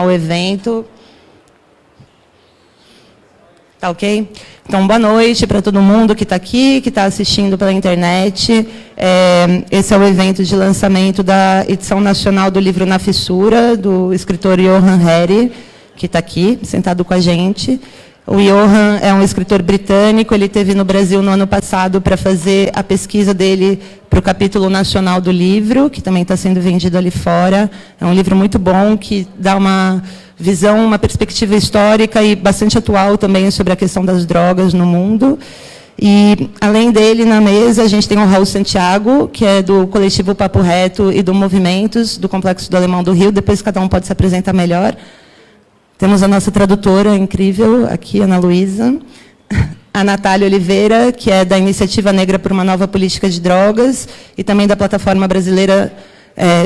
ao evento. Tá ok? Então, boa noite para todo mundo que está aqui, que está assistindo pela internet. Esse é o evento de lançamento da edição nacional do livro Na Fissura, do escritor Johann Hari, que está aqui, sentado com a gente. O Johann é um escritor britânico, ele esteve no Brasil no ano passado para fazer a pesquisa dele para o capítulo nacional do livro, que também está sendo vendido ali fora. É um livro muito bom, que dá uma visão, uma perspectiva histórica e bastante atual também sobre a questão das drogas no mundo. E, além dele, na mesa, a gente tem o Raul Santiago, que é do coletivo Papo Reto e do Movimentos, do Complexo do Alemão do Rio. Depois cada um pode se apresentar melhor. Temos a nossa tradutora incrível aqui, Ana Luísa. A Natália Oliveira, que é da Iniciativa Negra por uma Nova Política de Drogas, e também da Plataforma Brasileira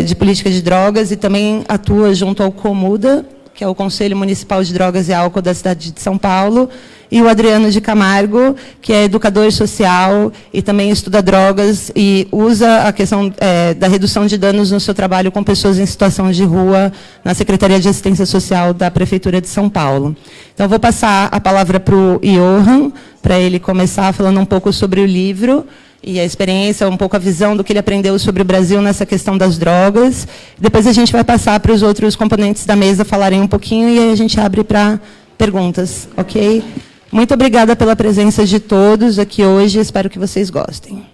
de Política de Drogas, e também atua junto ao COMUDA, que é o Conselho Municipal de Drogas e Álcool da cidade de São Paulo, e o Adriano de Camargo, que é educador social e também estuda drogas e usa a questão da redução de danos no seu trabalho com pessoas em situação de rua na Secretaria de Assistência Social da Prefeitura de São Paulo. Então, eu vou passar a palavra para o Johann, para ele começar falando um pouco sobre o livro e a experiência, um pouco a visão do que ele aprendeu sobre o Brasil nessa questão das drogas. Depois a gente vai passar para os outros componentes da mesa falarem um pouquinho e aí a gente abre para perguntas, ok? Muito obrigada pela presença de todos aqui hoje, espero que vocês gostem.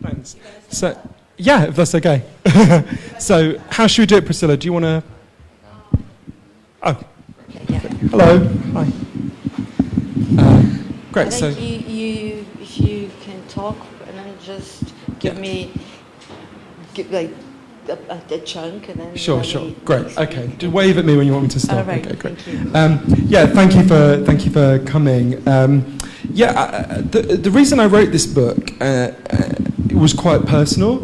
Thanks. So, yeah, if that's okay. So, how should we do it, Priscilla? Do you want to... Oh, hello. Hi. Great, so... If you can talk and then just give me like a chunk and then... Sure. Great. Okay. Do wave at me when you want me to stop. All right. Okay, great. Thank you. Yeah, thank you for coming. The reason I wrote this book it was quite personal.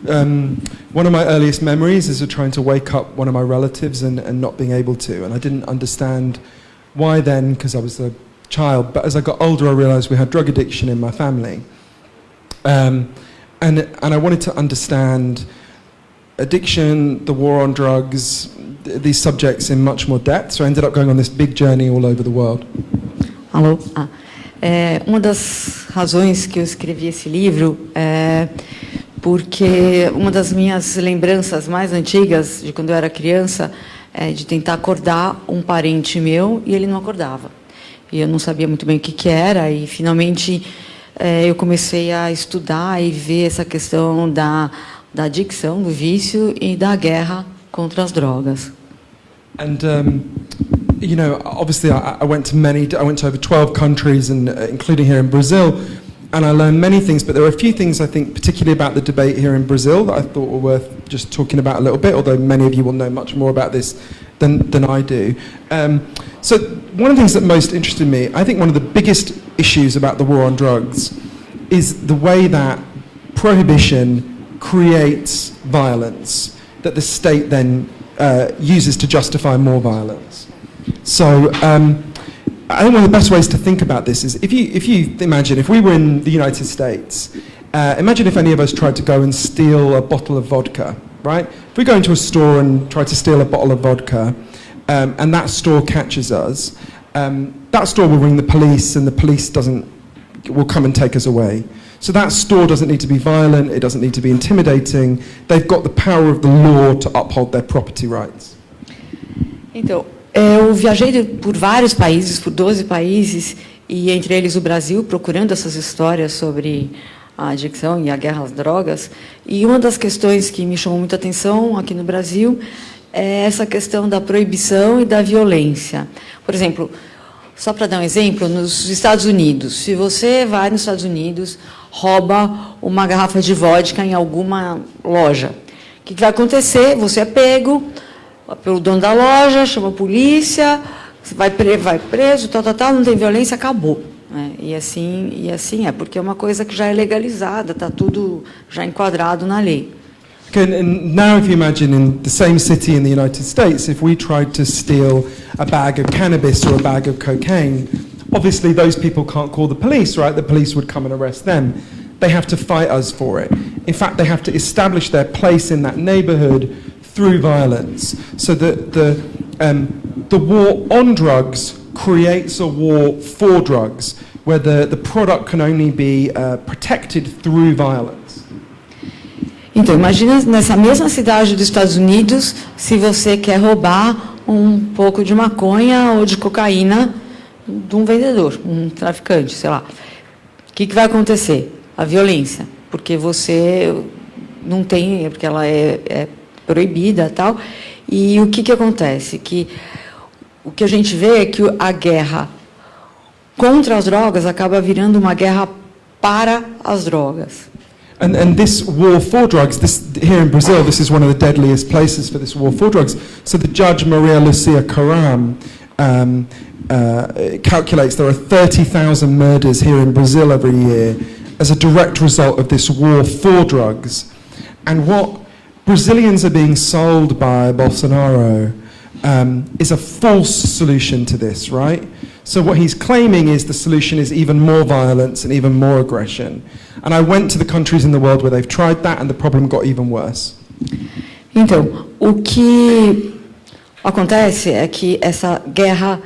One of my earliest memories is of trying to wake up one of my relatives and not being able to, and I didn't understand why then, because I was a child. But as I got older, I realised we had drug addiction in my family, and I wanted to understand addiction, the war on drugs, these subjects in much more depth. So I ended up going on this big journey all over the world. Alô? Uma das razões que eu escrevi esse livro é porque uma das minhas lembranças mais antigas de quando eu era criança é de tentar acordar um parente meu e ele não acordava. E eu não sabia muito bem o que era e finalmente eu comecei a estudar e ver essa questão da adicção, do vício e da guerra contra as drogas. And obviously I went to over 12 countries, and including here in Brazil, and I learned many things. But there are a few things I think, particularly about the debate here in Brazil, that I thought were worth just talking about a little bit. Although many of you will know much more about this than I do. So one of the things that most interested me, I think one of the biggest issues about the war on drugs is the way that prohibition creates violence that the state then uses to justify more violence. So I think one of the best ways to think about this is if you imagine if we were in the United States, imagine if any of us tried to go and steal a bottle of vodka, right? If we go into a store and try to steal a bottle of vodka, and that store catches us, that store will ring the police, and the police will come and take us away. So that store doesn't need to be violent, it doesn't need to be intimidating. They've got the power of the law to uphold their property rights. Então, eu viajei por vários países, por 12 países, e entre eles o Brasil, procurando essas histórias sobre a adicção e a guerra às drogas. E uma das questões que me chamou muita atenção aqui no Brasil é essa questão da proibição e da violência. Por exemplo, só para dar um exemplo, nos Estados Unidos, se você vai nos Estados Unidos, rouba uma garrafa de vodka em alguma loja, o que vai acontecer? Você é pego pelo dono da loja, chama a polícia, vai preso, tal, não tem violência, acabou. E assim é, porque é uma coisa que já é legalizada, está tudo já enquadrado na lei. Okay, and now if you imagine in the same city in the United States, if we tried to steal a bag of cannabis or a bag of cocaine, obviously those people can't call the police, right? The police would come and arrest them. They have to fight us for it. In fact, they have to establish their place in that neighborhood through violence. So the war on drugs creates a war for drugs, where the product can only be protected through violence. Então, imagina nessa mesma cidade dos Estados Unidos, se você quer roubar um pouco de maconha ou de cocaína de um vendedor, um traficante, sei lá. O que vai acontecer? A violência, porque você não tem, porque ela é proibida e tal. E o que acontece? Que o que a gente vê é que a guerra contra as drogas acaba virando uma guerra para as drogas. And this war for drugs, here in Brazil, this is one of the deadliest places for this war for drugs. So the judge, Maria Lucia Caram, calculates there are 30,000 murders here in Brazil every year as a direct result of this war for drugs. And what Brazilians are being sold by Bolsonaro is a false solution to this, right? So what he's claiming is the solution is even more violence and even more aggression. And I went to the countries in the world where they've tried that and the problem got even worse. Então, o que acontece é que essa guerra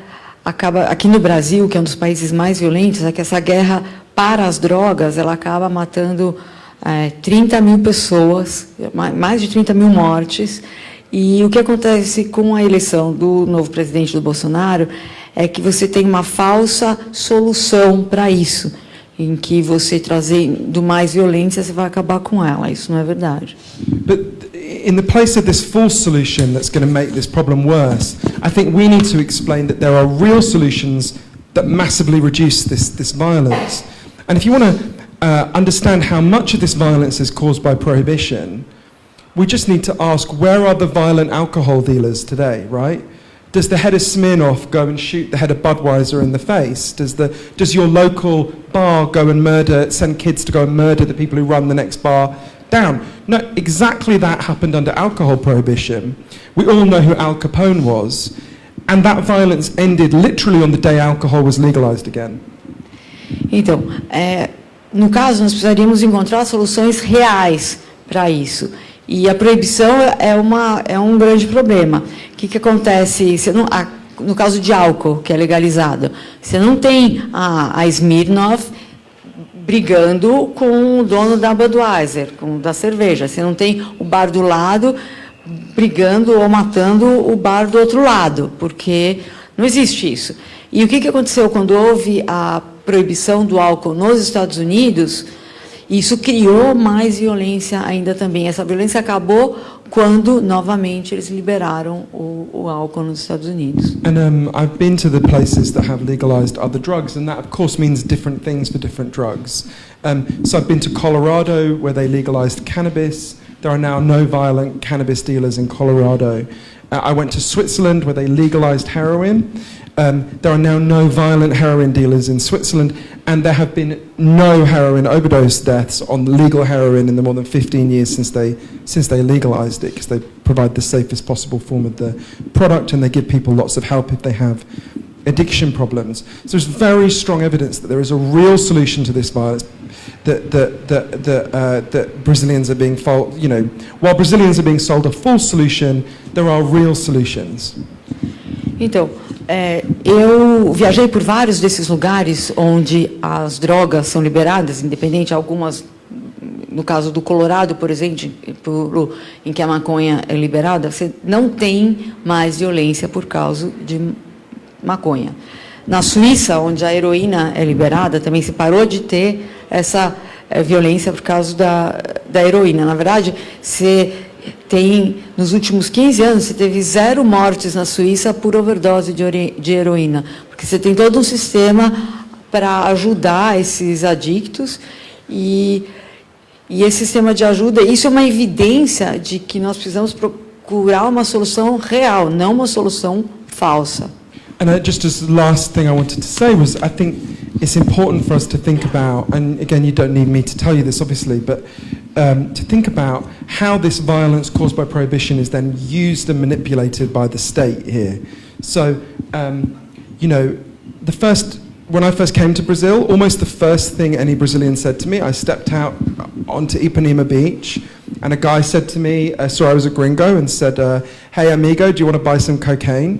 acaba, aqui no Brasil, que é um dos países mais violentos, é que essa guerra para as drogas, ela acaba matando 30 mil pessoas, mais de 30 mil mortes. E o que acontece com a eleição do novo presidente do Bolsonaro é que você tem uma falsa solução para isso, em que você trazendo mais violência, você vai acabar com ela. Isso não é verdade. But in the place of this false solution that's going to make this problem worse, I think we need to explain that there are real solutions that massively reduce this violence. And if you want to understand how much of this violence is caused by prohibition, we just need to ask, where are the violent alcohol dealers today, right? Does the head of Smirnoff go and shoot the head of Budweiser in the face? Does your local bar go and send kids to go and murder the people who run the next bar down? No, exactly that happened under alcohol prohibition. We all know who Al Capone was, and that violence ended literally on the day alcohol was legalized again. Então, no caso, nós precisaríamos encontrar soluções reais para isso. E a proibição é um grande problema. O que acontece? No caso de álcool, que é legalizado, você não tem a Smirnoff brigando com o dono da Budweiser, da cerveja. Você não tem o bar do lado brigando ou matando o bar do outro lado, porque não existe isso. E o que aconteceu quando houve a proibição do álcool nos Estados Unidos? Isso criou mais violência ainda também. Essa violência acabou quando, novamente, eles liberaram o álcool nos Estados Unidos. And I've been to the places that have legalized other drugs, and that, of course, means different things for different drugs. So I've been to Colorado, where they legalized cannabis. There are now no violent cannabis dealers in Colorado. I went to Switzerland, where they legalized heroin. There are now no violent heroin dealers in Switzerland, and there have been no heroin overdose deaths on legal heroin in the more than 15 years since they legalized it, because they provide the safest possible form of the product, and they give people lots of help if they have addiction problems. So there's very strong evidence that there is a real solution to this violence. That Brazilians are being while Brazilians are being sold a false solution, there are real solutions. Então, eu viajei por vários desses lugares onde as drogas são liberadas, independente, algumas, no caso do Colorado, por exemplo, em que a maconha é liberada, você não tem mais violência por causa de maconha. Na Suíça, onde a heroína é liberada, também se parou de ter essa violência por causa da heroína. Na verdade, nos últimos 15 anos, você teve 0 mortes na Suíça por overdose de heroína, porque você tem todo um sistema para ajudar esses adictos, e esse sistema de ajuda, isso é uma evidência de que nós precisamos procurar uma solução real, não uma solução falsa. And just as the last thing I wanted to say was, I think it's important for us to think about, and again, you don't need me to tell you this, obviously, but to think about how this violence caused by prohibition is then used and manipulated by the state here. So, when I first came to Brazil, almost the first thing any Brazilian said to me, I stepped out onto Ipanema Beach, and a guy said to me, saw I was a gringo, and said, "Hey amigo, do you want to buy some cocaine?"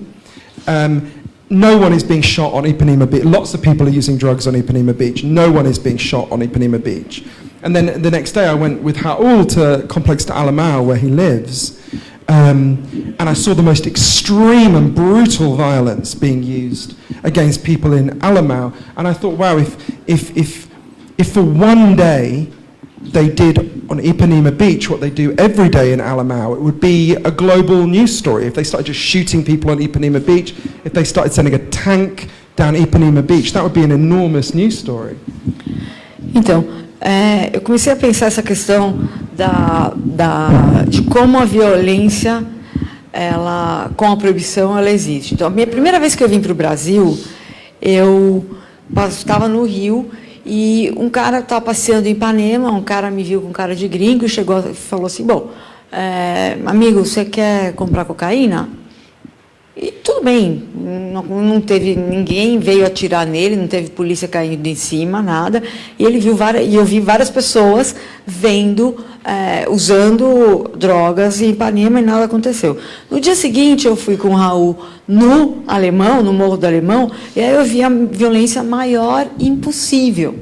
No one is being shot on Ipanema Beach. Lots of people are using drugs on Ipanema Beach. No one is being shot on Ipanema Beach. And then the next day I went with Raul to Complex de Alemão, where he lives, and I saw the most extreme and brutal violence being used against people in Alemão. And I thought, wow, if for one day they did on Ipanema Beach what they do every day in Alemão, it would be a global news story. If they started just shooting people on Ipanema Beach, if they started sending a tank down Ipanema Beach, that would be an enormous news story. Então, eu comecei a pensar essa questão de como a violência, com a proibição, ela existe. Então, a minha primeira vez que eu vim para o Brasil, eu estava no Rio, e um cara estava passeando em Ipanema, um cara me viu com cara de gringo e chegou e falou assim, bom, amigo, você quer comprar cocaína? E tudo bem, não teve ninguém veio atirar nele, não teve polícia caindo em cima, nada. E eu vi várias pessoas usando drogas em Ipanema e nada aconteceu. No dia seguinte, eu fui com o Raul no Morro do Alemão, e aí eu vi a violência maior impossível.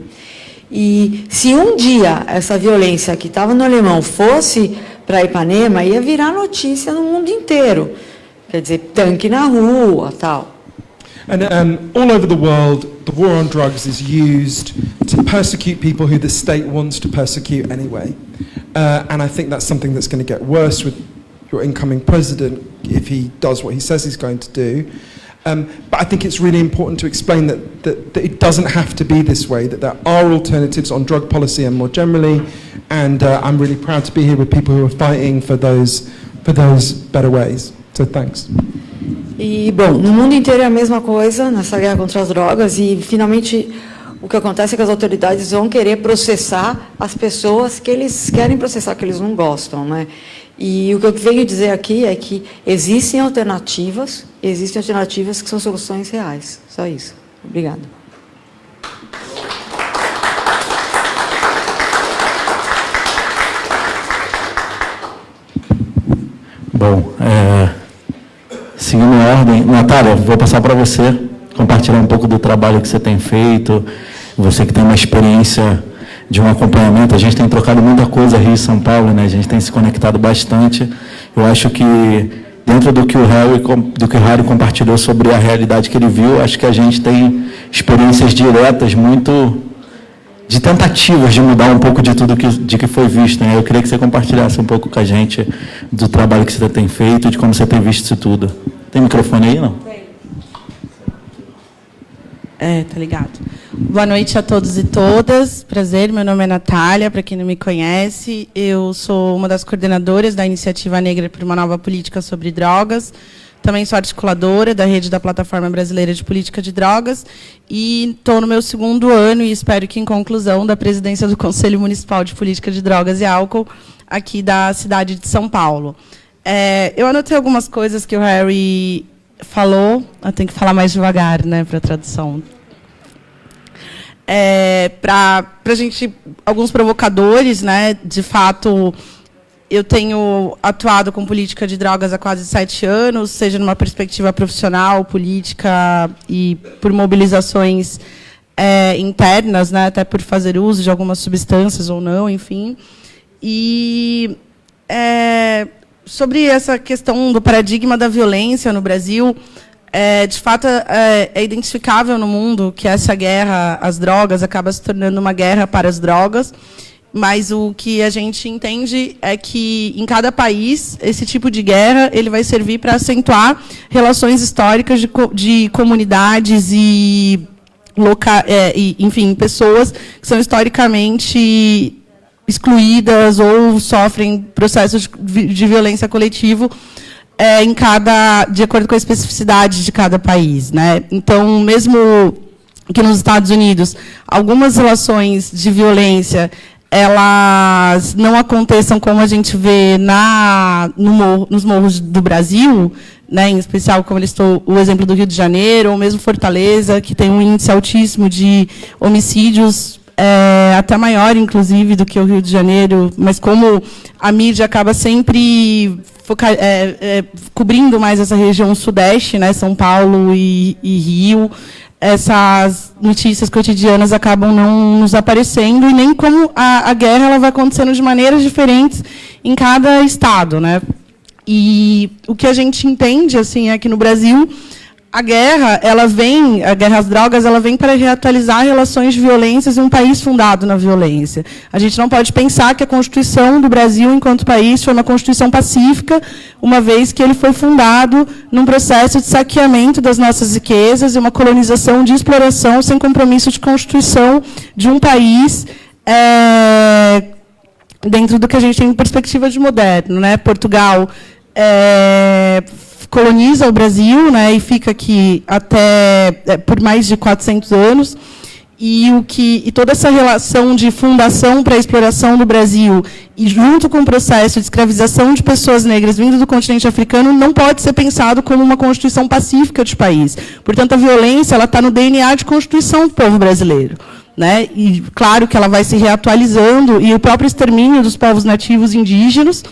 E se um dia essa violência que estava no Alemão fosse para Ipanema, ia virar notícia no mundo inteiro. Quer dizer, tanque na rua, tal. And all over the world, the war on drugs is used to persecute people who the state wants to persecute anyway. And I think that's something that's going to get worse with your incoming president if he does what he says he's going to do. But I think it's really important to explain that it doesn't have to be this way, that there are alternatives on drug policy and more generally. And I'm really proud to be here with people who are fighting for those better ways. So thanks. E, bom, no mundo inteiro é a mesma coisa, nessa guerra contra as drogas, e, finalmente, o que acontece é que as autoridades vão querer processar as pessoas que eles querem processar, que eles não gostam, né? E o que eu venho dizer aqui é que existem alternativas que são soluções reais. Só isso. Obrigada. Bom, seguindo a ordem, Natália, vou passar para você compartilhar um pouco do trabalho que você tem feito, você que tem uma experiência de um acompanhamento. A gente tem trocado muita coisa Rio e São Paulo, né? A gente tem se conectado bastante. Eu acho que dentro do que o Harry compartilhou sobre a realidade que ele viu, acho que a gente tem experiências diretas muito de tentativas de mudar um pouco de tudo que foi visto, né? Eu queria que você compartilhasse um pouco com a gente do trabalho que você tem feito, de como você tem visto isso tudo. Tem microfone aí, não? Tem. Tá ligado. Boa noite a todos e todas. Prazer, meu nome é Natália, para quem não me conhece. Eu sou uma das coordenadoras da Iniciativa Negra por uma Nova Política sobre Drogas. Também sou articuladora da rede da Plataforma Brasileira de Política de Drogas e estou no meu 2º ano e espero que, em conclusão, da presidência do Conselho Municipal de Política de Drogas e Álcool, aqui da cidade de São Paulo. Eu anotei algumas coisas que o Harry falou, eu tenho que falar mais devagar, né, para a tradução. Para a gente, alguns provocadores, né, de fato... Eu tenho atuado com política de drogas há quase 7 anos, seja numa perspectiva profissional, política e por mobilizações internas, né, até por fazer uso de algumas substâncias ou não, enfim. E sobre essa questão do paradigma da violência no Brasil, de fato, é identificável no mundo que essa guerra às drogas acaba se tornando uma guerra para as drogas. Mas o que a gente entende é que, em cada país, esse tipo de guerra ele vai servir para acentuar relações históricas de comunidades e, enfim, pessoas que são historicamente excluídas ou sofrem processos de violência coletivo de acordo com a especificidade de cada país, né? Então, mesmo que nos Estados Unidos, algumas relações de violência elas não aconteçam como a gente vê nos morros do Brasil, né, em especial, como eles estão, o exemplo do Rio de Janeiro, ou mesmo Fortaleza, que tem um índice altíssimo de homicídios até maior, inclusive, do que o Rio de Janeiro, mas como a mídia acaba sempre cobrindo mais essa região sudeste, né, São Paulo e Rio, essas notícias cotidianas acabam não nos aparecendo, e nem como a guerra ela vai acontecendo de maneiras diferentes em cada estado, né? E o que a gente entende assim é que no Brasil a guerra às drogas, ela vem para reatualizar relações de violências em um país fundado na violência. A gente não pode pensar que a Constituição do Brasil, enquanto país, foi uma Constituição pacífica, uma vez que ele foi fundado num processo de saqueamento das nossas riquezas e uma colonização de exploração sem compromisso de constituição de um país dentro do que a gente tem em perspectiva de moderno, né? Portugal coloniza o Brasil, né, e fica aqui até por mais de 400 anos, e toda essa relação de fundação para a exploração do Brasil, e junto com o processo de escravização de pessoas negras vindo do continente africano, não pode ser pensado como uma constituição pacífica de país. Portanto, a violência está no DNA de constituição do povo brasileiro. Né? E claro que ela vai se reatualizando, e o próprio extermínio dos povos nativos indígenas,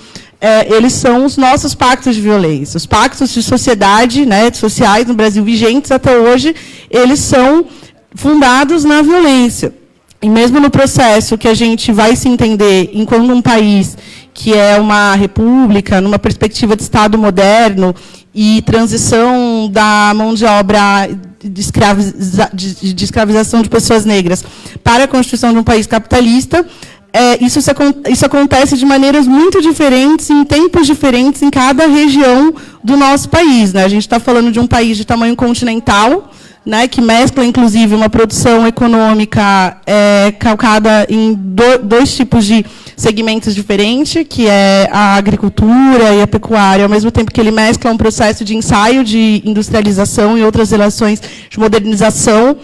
eles são os nossos pactos de violência. Os pactos de sociedade, né, sociais no Brasil vigentes até hoje, eles são fundados na violência. E mesmo no processo que a gente vai se entender enquanto um país que é uma república, numa perspectiva de Estado moderno e transição da mão de obra de escravização de pessoas negras para a constituição de um país capitalista, isso acontece de maneiras muito diferentes, em tempos diferentes, em cada região do nosso país. Né? A gente está falando de um país de tamanho continental, né, que mescla, inclusive, uma produção econômica calcada em dois tipos de segmentos diferentes, que é a agricultura e a pecuária, ao mesmo tempo que ele mescla um processo de ensaio de industrialização e outras relações de modernização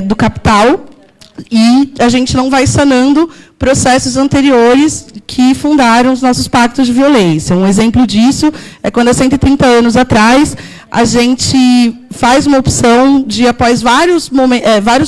do capital. E a gente não vai sanando processos anteriores que fundaram os nossos pactos de violência. Um exemplo disso é quando, há 130 anos atrás, a gente faz uma opção de, após vários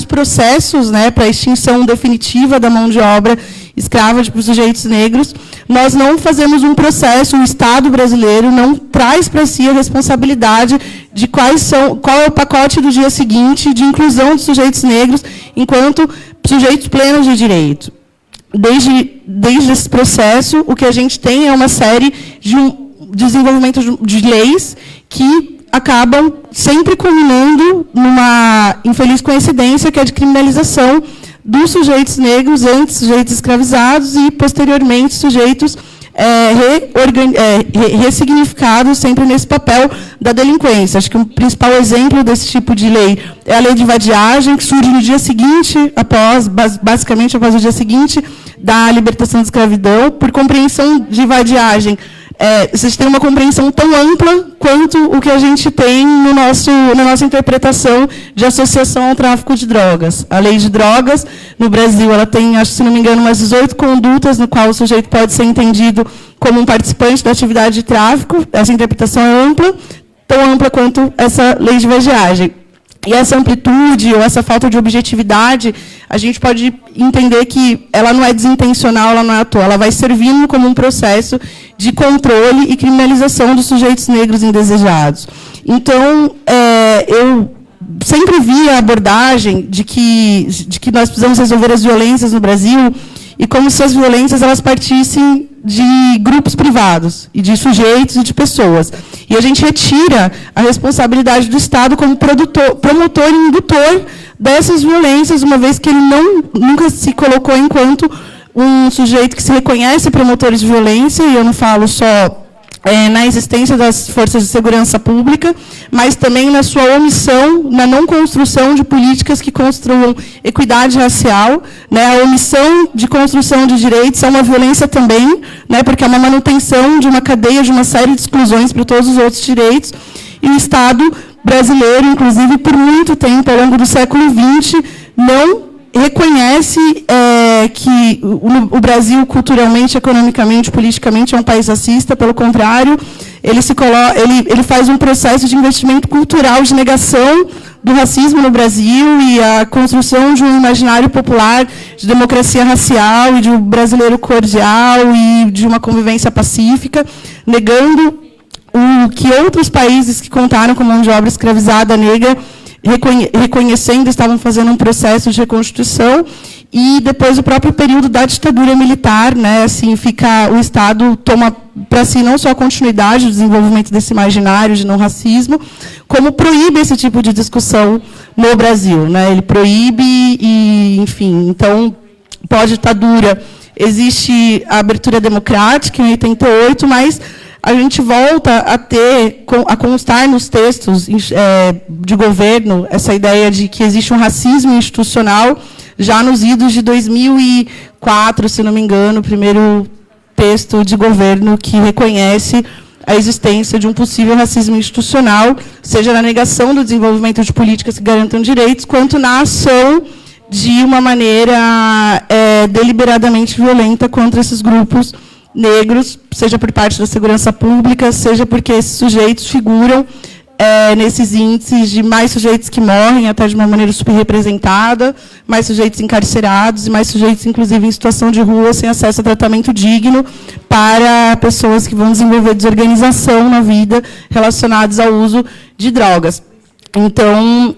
processos, né, para a extinção definitiva da mão de obra escrava de sujeitos negros, nós não fazemos um processo, o Estado brasileiro não traz para si a responsabilidade de qual é o pacote do dia seguinte de inclusão de sujeitos negros enquanto sujeitos plenos de direito. Desde esse processo, o que a gente tem é uma série de desenvolvimento de leis que acabam sempre culminando numa infeliz coincidência, que é a de criminalização dos sujeitos negros, antes sujeitos escravizados e, posteriormente, sujeitos ressignificados, sempre nesse papel da delinquência. Acho que o principal exemplo desse tipo de lei é a lei de vadiagem, que surge no dia seguinte, basicamente após o dia seguinte da libertação da escravidão, por compreensão de vadiagem. Vocês têm uma compreensão tão ampla quanto o que a gente tem na nossa interpretação de associação ao tráfico de drogas. A lei de drogas, no Brasil, ela tem, acho, se não me engano, umas 18 condutas no qual o sujeito pode ser entendido como um participante da atividade de tráfico. Essa interpretação é ampla, tão ampla quanto essa lei de vadiagem. E essa amplitude ou essa falta de objetividade, a gente pode entender que ela não é desintencional, ela não é à toa, ela vai servindo como um processo de controle e criminalização dos sujeitos negros indesejados. Então, eu sempre vi a abordagem de que nós precisamos resolver as violências no Brasil, e como se as violências elas partissem de grupos privados, e de sujeitos e de pessoas. E a gente retira a responsabilidade do Estado como promotor e indutor dessas violências, uma vez que ele nunca se colocou enquanto um sujeito que se reconhece promotores de violência, e eu não falo só na existência das forças de segurança pública, mas também na sua omissão, na não construção de políticas que construam equidade racial, né? A omissão de construção de direitos é uma violência também, né? Porque é uma manutenção de uma cadeia, de uma série de exclusões para todos os outros direitos, e o Estado brasileiro, inclusive, por muito tempo, ao longo do século XX, não reconhece que o Brasil, culturalmente, economicamente, politicamente, é um país racista. Pelo contrário, ele faz um processo de investimento cultural de negação do racismo no Brasil e a construção de um imaginário popular de democracia racial e de um brasileiro cordial e de uma convivência pacífica, negando o que outros países que contaram com mão de obra escravizada negra, reconhecendo, estavam fazendo um processo de reconstituição, e depois o próprio período da ditadura militar, né, assim, o Estado toma para si não só a continuidade do desenvolvimento desse imaginário de não racismo, como proíbe esse tipo de discussão no Brasil, né? Ele proíbe e, enfim, então, pós-ditadura, existe a abertura democrática em 88, mas a gente volta a constar nos textos de governo essa ideia de que existe um racismo institucional já nos idos de 2004, se não me engano, o primeiro texto de governo que reconhece a existência de um possível racismo institucional, seja na negação do desenvolvimento de políticas que garantam direitos, quanto na ação de uma maneira deliberadamente violenta contra esses grupos negros, seja por parte da segurança pública, seja porque esses sujeitos figuram nesses índices de mais sujeitos que morrem, até de uma maneira subrepresentada, mais sujeitos encarcerados e mais sujeitos, inclusive, em situação de rua, sem acesso a tratamento digno, para pessoas que vão desenvolver desorganização na vida relacionados ao uso de drogas. Então,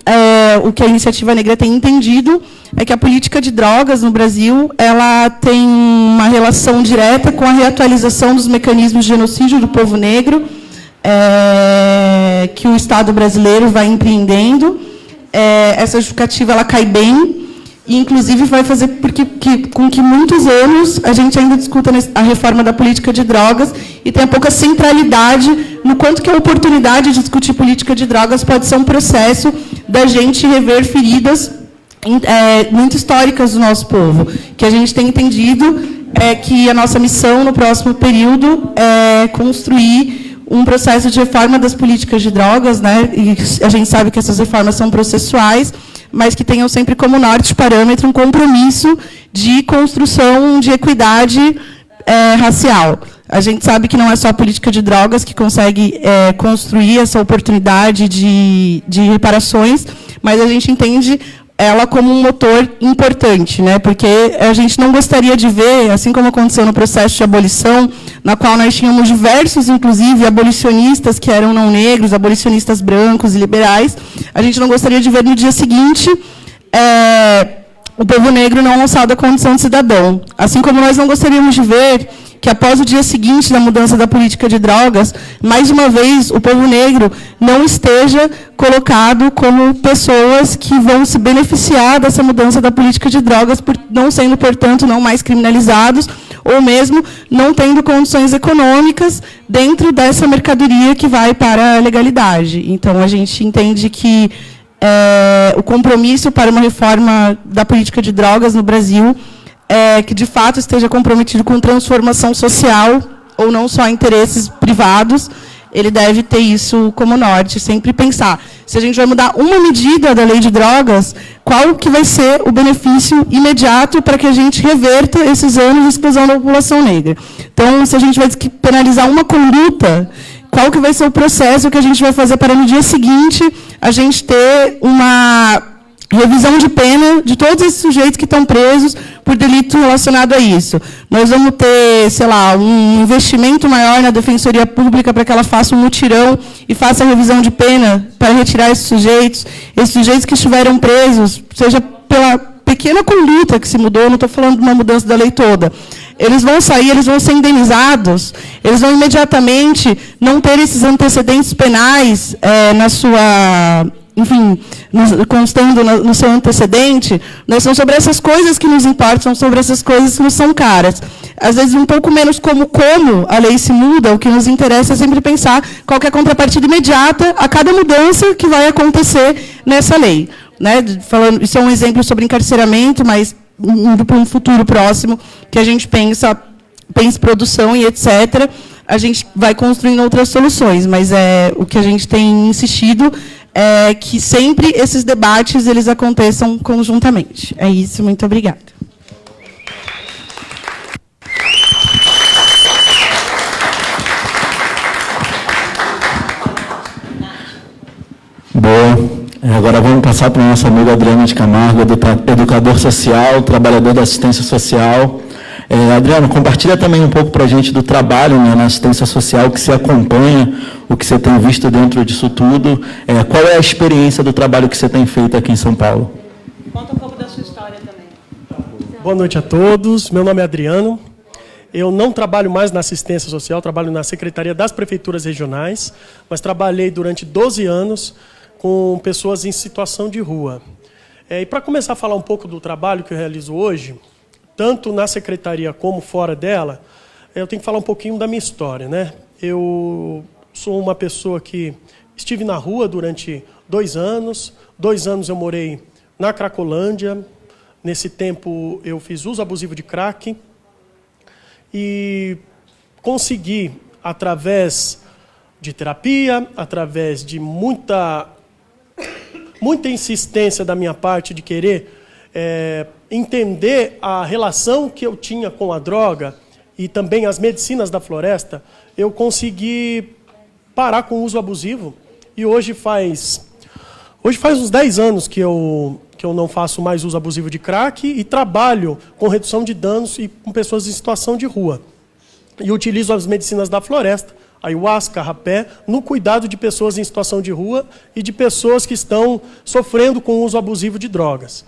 o que a Iniciativa Negra tem entendido é que a política de drogas no Brasil ela tem uma relação direta com a reatualização dos mecanismos de genocídio do povo negro, que o Estado brasileiro vai empreendendo. Essa justificativa ela cai bem, e, inclusive, vai fazer com que muitos anos a gente ainda discuta a reforma da política de drogas e tenha pouca centralidade no quanto que a oportunidade de discutir política de drogas pode ser um processo da gente rever feridas muito históricas do nosso povo. Que a gente tem entendido que a nossa missão no próximo período é construir um processo de reforma das políticas de drogas, né? E a gente sabe que essas reformas são processuais, mas que tenham sempre como norte parâmetro um compromisso de construção de equidade racial. A gente sabe que não é só a política de drogas que consegue construir essa oportunidade de reparações, mas a gente entende ela como um motor importante, né? Porque a gente não gostaria de ver, assim como aconteceu no processo de abolição, na qual nós tínhamos diversos, inclusive, abolicionistas que eram não negros, abolicionistas brancos e liberais, a gente não gostaria de ver no dia seguinte o povo negro não alçado à condição de cidadão. Assim como nós não gostaríamos de ver que, após o dia seguinte da mudança da política de drogas, mais uma vez, o povo negro não esteja colocado como pessoas que vão se beneficiar dessa mudança da política de drogas, não sendo, portanto, não mais criminalizados, ou mesmo não tendo condições econômicas dentro dessa mercadoria que vai para a legalidade. Então, a gente entende que o compromisso para uma reforma da política de drogas no Brasil que, de fato, esteja comprometido com transformação social, ou não só interesses privados, ele deve ter isso como norte, sempre pensar, se a gente vai mudar uma medida da lei de drogas, qual que vai ser o benefício imediato para que a gente reverta esses anos de exclusão da população negra. Então, se a gente vai penalizar uma conduta, qual que vai ser o processo que a gente vai fazer para, no dia seguinte, a gente ter uma revisão de pena de todos esses sujeitos que estão presos por delito relacionado a isso. Nós vamos ter, sei lá, um investimento maior na Defensoria Pública para que ela faça um mutirão e faça a revisão de pena para retirar esses sujeitos que estiveram presos, seja pela pequena conduta que se mudou, não estou falando de uma mudança da lei toda. Eles vão sair, eles vão ser indenizados, eles vão imediatamente não ter esses antecedentes penais na sua... enfim, constando no seu antecedente, nós são sobre essas coisas que nos importam, são sobre essas coisas que nos são caras. Às vezes, um pouco menos como a lei se muda, o que nos interessa é sempre pensar qual que é a contrapartida imediata a cada mudança que vai acontecer nessa lei. Né? Isso é um exemplo sobre encarceramento, mas indo para um futuro próximo, que a gente pense produção e etc., a gente vai construindo outras soluções, mas o que a gente tem insistido é que sempre esses debates eles aconteçam conjuntamente. É isso, muito obrigada. Boa. Agora vamos passar para o nosso amigo Adriano de Camargo, educador social, trabalhador da assistência social. Adriano, compartilha também um pouco para a gente do trabalho, né, na assistência social, que você acompanha, o que você tem visto dentro disso tudo. Qual é a experiência do trabalho que você tem feito aqui em São Paulo? Conta um pouco da sua história também. Boa noite a todos, meu nome é Adriano. Eu não trabalho mais na assistência social, trabalho na Secretaria das Prefeituras Regionais, mas trabalhei durante 12 anos com pessoas em situação de rua. E para começar a falar um pouco do trabalho que eu realizo hoje, tanto na Secretaria como fora dela, eu tenho que falar um pouquinho da minha história, né? Eu sou uma pessoa que estive na rua durante 2 anos. 2 anos eu morei na Cracolândia. Nesse tempo eu fiz uso abusivo de crack e consegui, através de terapia, através de muita insistência da minha parte de querer entender a relação que eu tinha com a droga e também as medicinas da floresta, eu consegui parar com o uso abusivo. E hoje faz uns 10 anos que eu não faço mais uso abusivo de crack e trabalho com redução de danos e com pessoas em situação de rua. E utilizo as medicinas da floresta, ayahuasca, rapé, no cuidado de pessoas em situação de rua e de pessoas que estão sofrendo com o uso abusivo de drogas.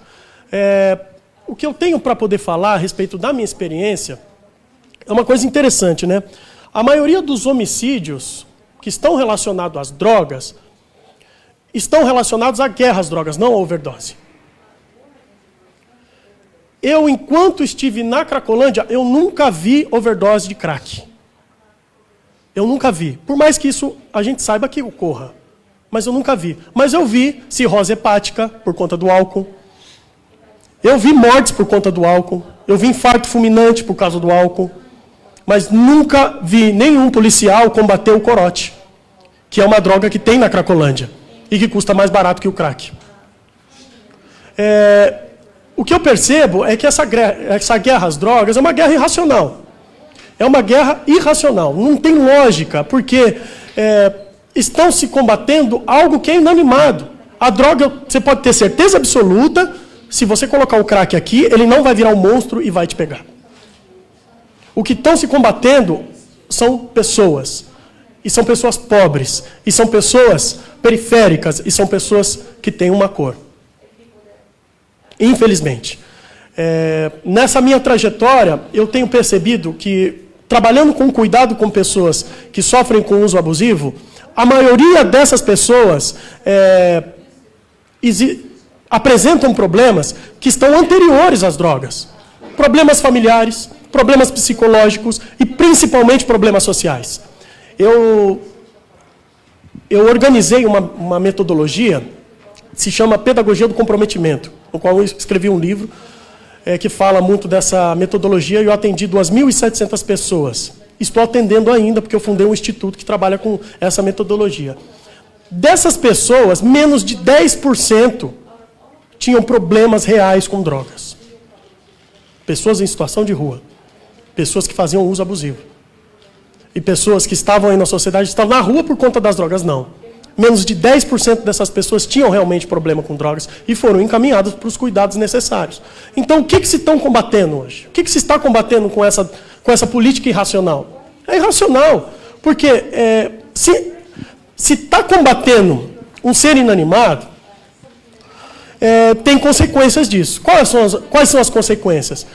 O que eu tenho para poder falar a respeito da minha experiência é uma coisa interessante, né? A maioria dos homicídios que estão relacionados às drogas estão relacionados à guerra às drogas, não à overdose. Eu, enquanto estive na Cracolândia, eu nunca vi overdose de crack. Eu nunca vi. Por mais que isso a gente saiba que ocorra. Mas eu nunca vi. Mas eu vi cirrose hepática por conta do álcool. Eu vi mortes por conta do álcool. Eu vi infarto fulminante por causa do álcool. Mas nunca vi nenhum policial combater o corote, que é uma droga que tem na Cracolândia e que custa mais barato que o crack. O que eu percebo é que essa guerra às drogas é uma guerra irracional. É uma guerra irracional. Não tem lógica, porque estão se combatendo algo que é inanimado. A droga, você pode ter certeza absoluta, se você colocar o crack aqui, ele não vai virar um monstro e vai te pegar. O que estão se combatendo são pessoas. E são pessoas pobres. E são pessoas periféricas. E são pessoas que têm uma cor. Infelizmente. Nessa minha trajetória, eu tenho percebido que, trabalhando com cuidado com pessoas que sofrem com uso abusivo, a maioria dessas pessoas apresentam problemas que estão anteriores às drogas. Problemas familiares, problemas psicológicos e principalmente problemas sociais. Eu organizei uma metodologia que se chama Pedagogia do Comprometimento, no qual eu escrevi um livro que fala muito dessa metodologia e eu atendi 2.700 pessoas. Estou atendendo ainda porque eu fundei um instituto que trabalha com essa metodologia. Dessas pessoas, menos de 10% tinham problemas reais com drogas. Pessoas em situação de rua. Pessoas que faziam uso abusivo. E pessoas que estavam aí na sociedade, estavam na rua por conta das drogas, não. Menos de 10% dessas pessoas tinham realmente problema com drogas e foram encaminhadas para os cuidados necessários. Então, o que se estão combatendo hoje? O que se está combatendo com essa política irracional? É irracional, porque se está combatendo um ser inanimado, tem consequências disso. Quais são as consequências?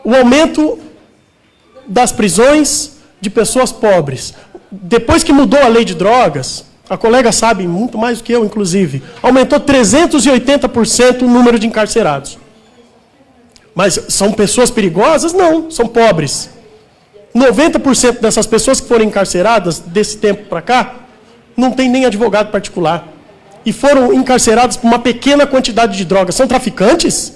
O aumento das prisões de pessoas pobres. Depois que mudou a lei de drogas, a colega sabe muito mais do que eu, inclusive, aumentou 380% o número de encarcerados. Mas são pessoas perigosas? Não, são pobres. 90% dessas pessoas que foram encarceradas desse tempo para cá, não tem nem advogado particular. E foram encarcerados por uma pequena quantidade de drogas. São traficantes?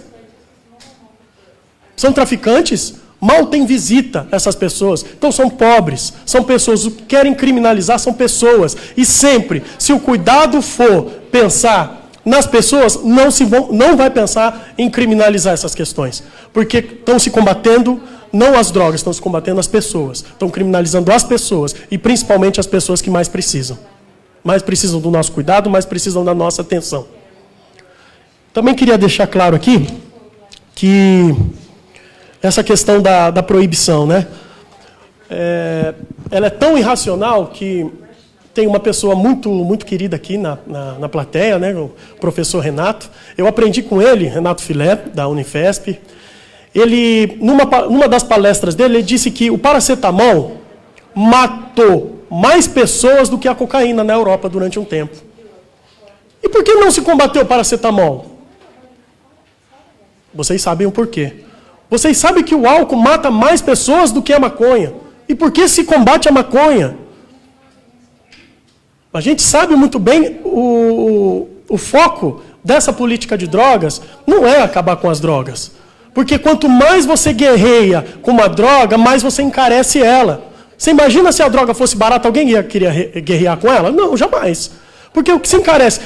São traficantes? Mal tem visita essas pessoas. Então são pobres, são pessoas. O que querem criminalizar são pessoas. E sempre, se o cuidado for pensar nas pessoas, não vai pensar em criminalizar essas questões. Porque estão se combatendo, não as drogas, estão se combatendo as pessoas. Estão criminalizando as pessoas. E principalmente as pessoas que mais precisam. Mais precisam do nosso cuidado, mais precisam da nossa atenção. Também queria deixar claro aqui que essa questão da proibição, né? Ela é tão irracional que tem uma pessoa muito querida aqui na plateia, né? O professor Renato. Eu aprendi com ele, Renato Filé, da Unifesp. Ele, numa das palestras dele, ele disse que o paracetamol matou mais pessoas do que a cocaína na Europa durante um tempo. E por que não se combateu o paracetamol? Vocês sabem o porquê. Vocês sabem que o álcool mata mais pessoas do que a maconha. E por que se combate a maconha? A gente sabe muito bem o foco dessa política de drogas não é acabar com as drogas. Porque quanto mais você guerreia com uma droga, mais você encarece ela. Você imagina se a droga fosse barata, alguém ia querer guerrear com ela? Não, jamais. Porque o que se encarece?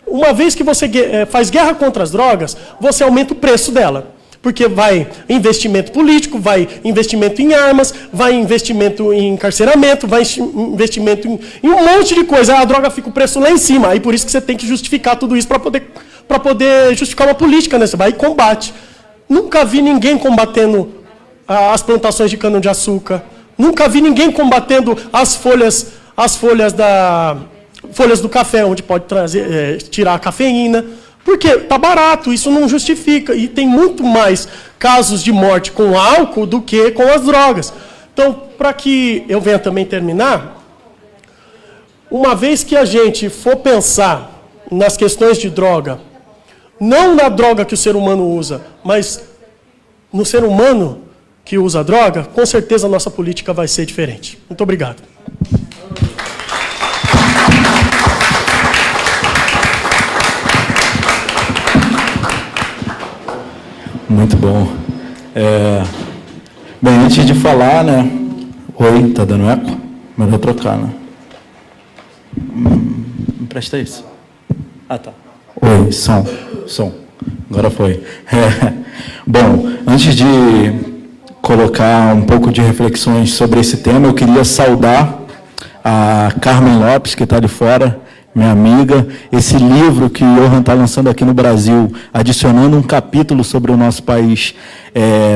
Uma vez que você faz guerra contra as drogas, você aumenta o preço dela. Porque vai investimento político, vai investimento em armas, vai investimento em encarceramento, vai investimento em um monte de coisa. A droga fica o preço lá em cima. Aí por isso que você tem que justificar tudo isso para poder justificar uma política, né? Você vai e combate. Nunca vi ninguém combatendo as plantações de cana-de-açúcar. Nunca vi ninguém combatendo as folhas do café, onde pode tirar a cafeína. Porque está barato, isso não justifica. E tem muito mais casos de morte com álcool do que com as drogas. Então, para que eu venha também terminar, uma vez que a gente for pensar nas questões de droga, não na droga que o ser humano usa, mas no ser humano que usa a droga, com certeza a nossa política vai ser diferente. Muito obrigado. Muito bom. Bem, antes de falar, né? Oi, tá dando eco? Melhor trocar, né? Me presta isso. Ah, tá. Oi, som. Agora foi. Bom, antes de colocar um pouco de reflexões sobre esse tema, eu queria saudar a Carmen Lopes, que está ali fora, minha amiga. Esse livro que o Johan está lançando aqui no Brasil, adicionando um capítulo sobre o nosso país,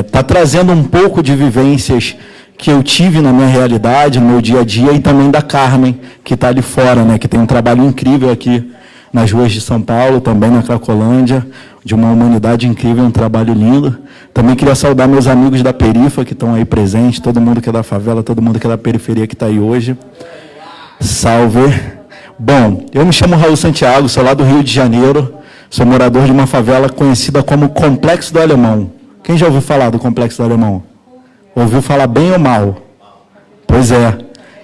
está trazendo um pouco de vivências que eu tive na minha realidade, no meu dia a dia, e também da Carmen, que está ali fora, né, que tem um trabalho incrível aqui nas ruas de São Paulo, também na Cracolândia, de uma humanidade incrível, um trabalho lindo. Também queria saudar meus amigos da Perifa, que estão aí presentes, todo mundo que é da favela, todo mundo que é da periferia que está aí hoje. Salve! Bom, eu me chamo Raul Santiago, sou lá do Rio de Janeiro, sou morador de uma favela conhecida como Complexo do Alemão. Quem já ouviu falar do Complexo do Alemão? Ouviu falar bem ou mal? Pois é.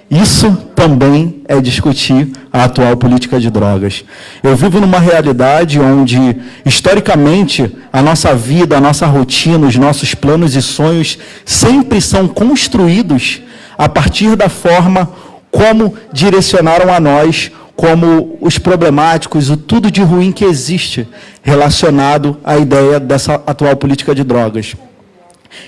Isso também é discutir a atual política de drogas. Eu vivo numa realidade onde, historicamente, a nossa vida, a nossa rotina, os nossos planos e sonhos sempre são construídos a partir da forma como direcionaram a nós, como os problemáticos, o tudo de ruim que existe relacionado à ideia dessa atual política de drogas.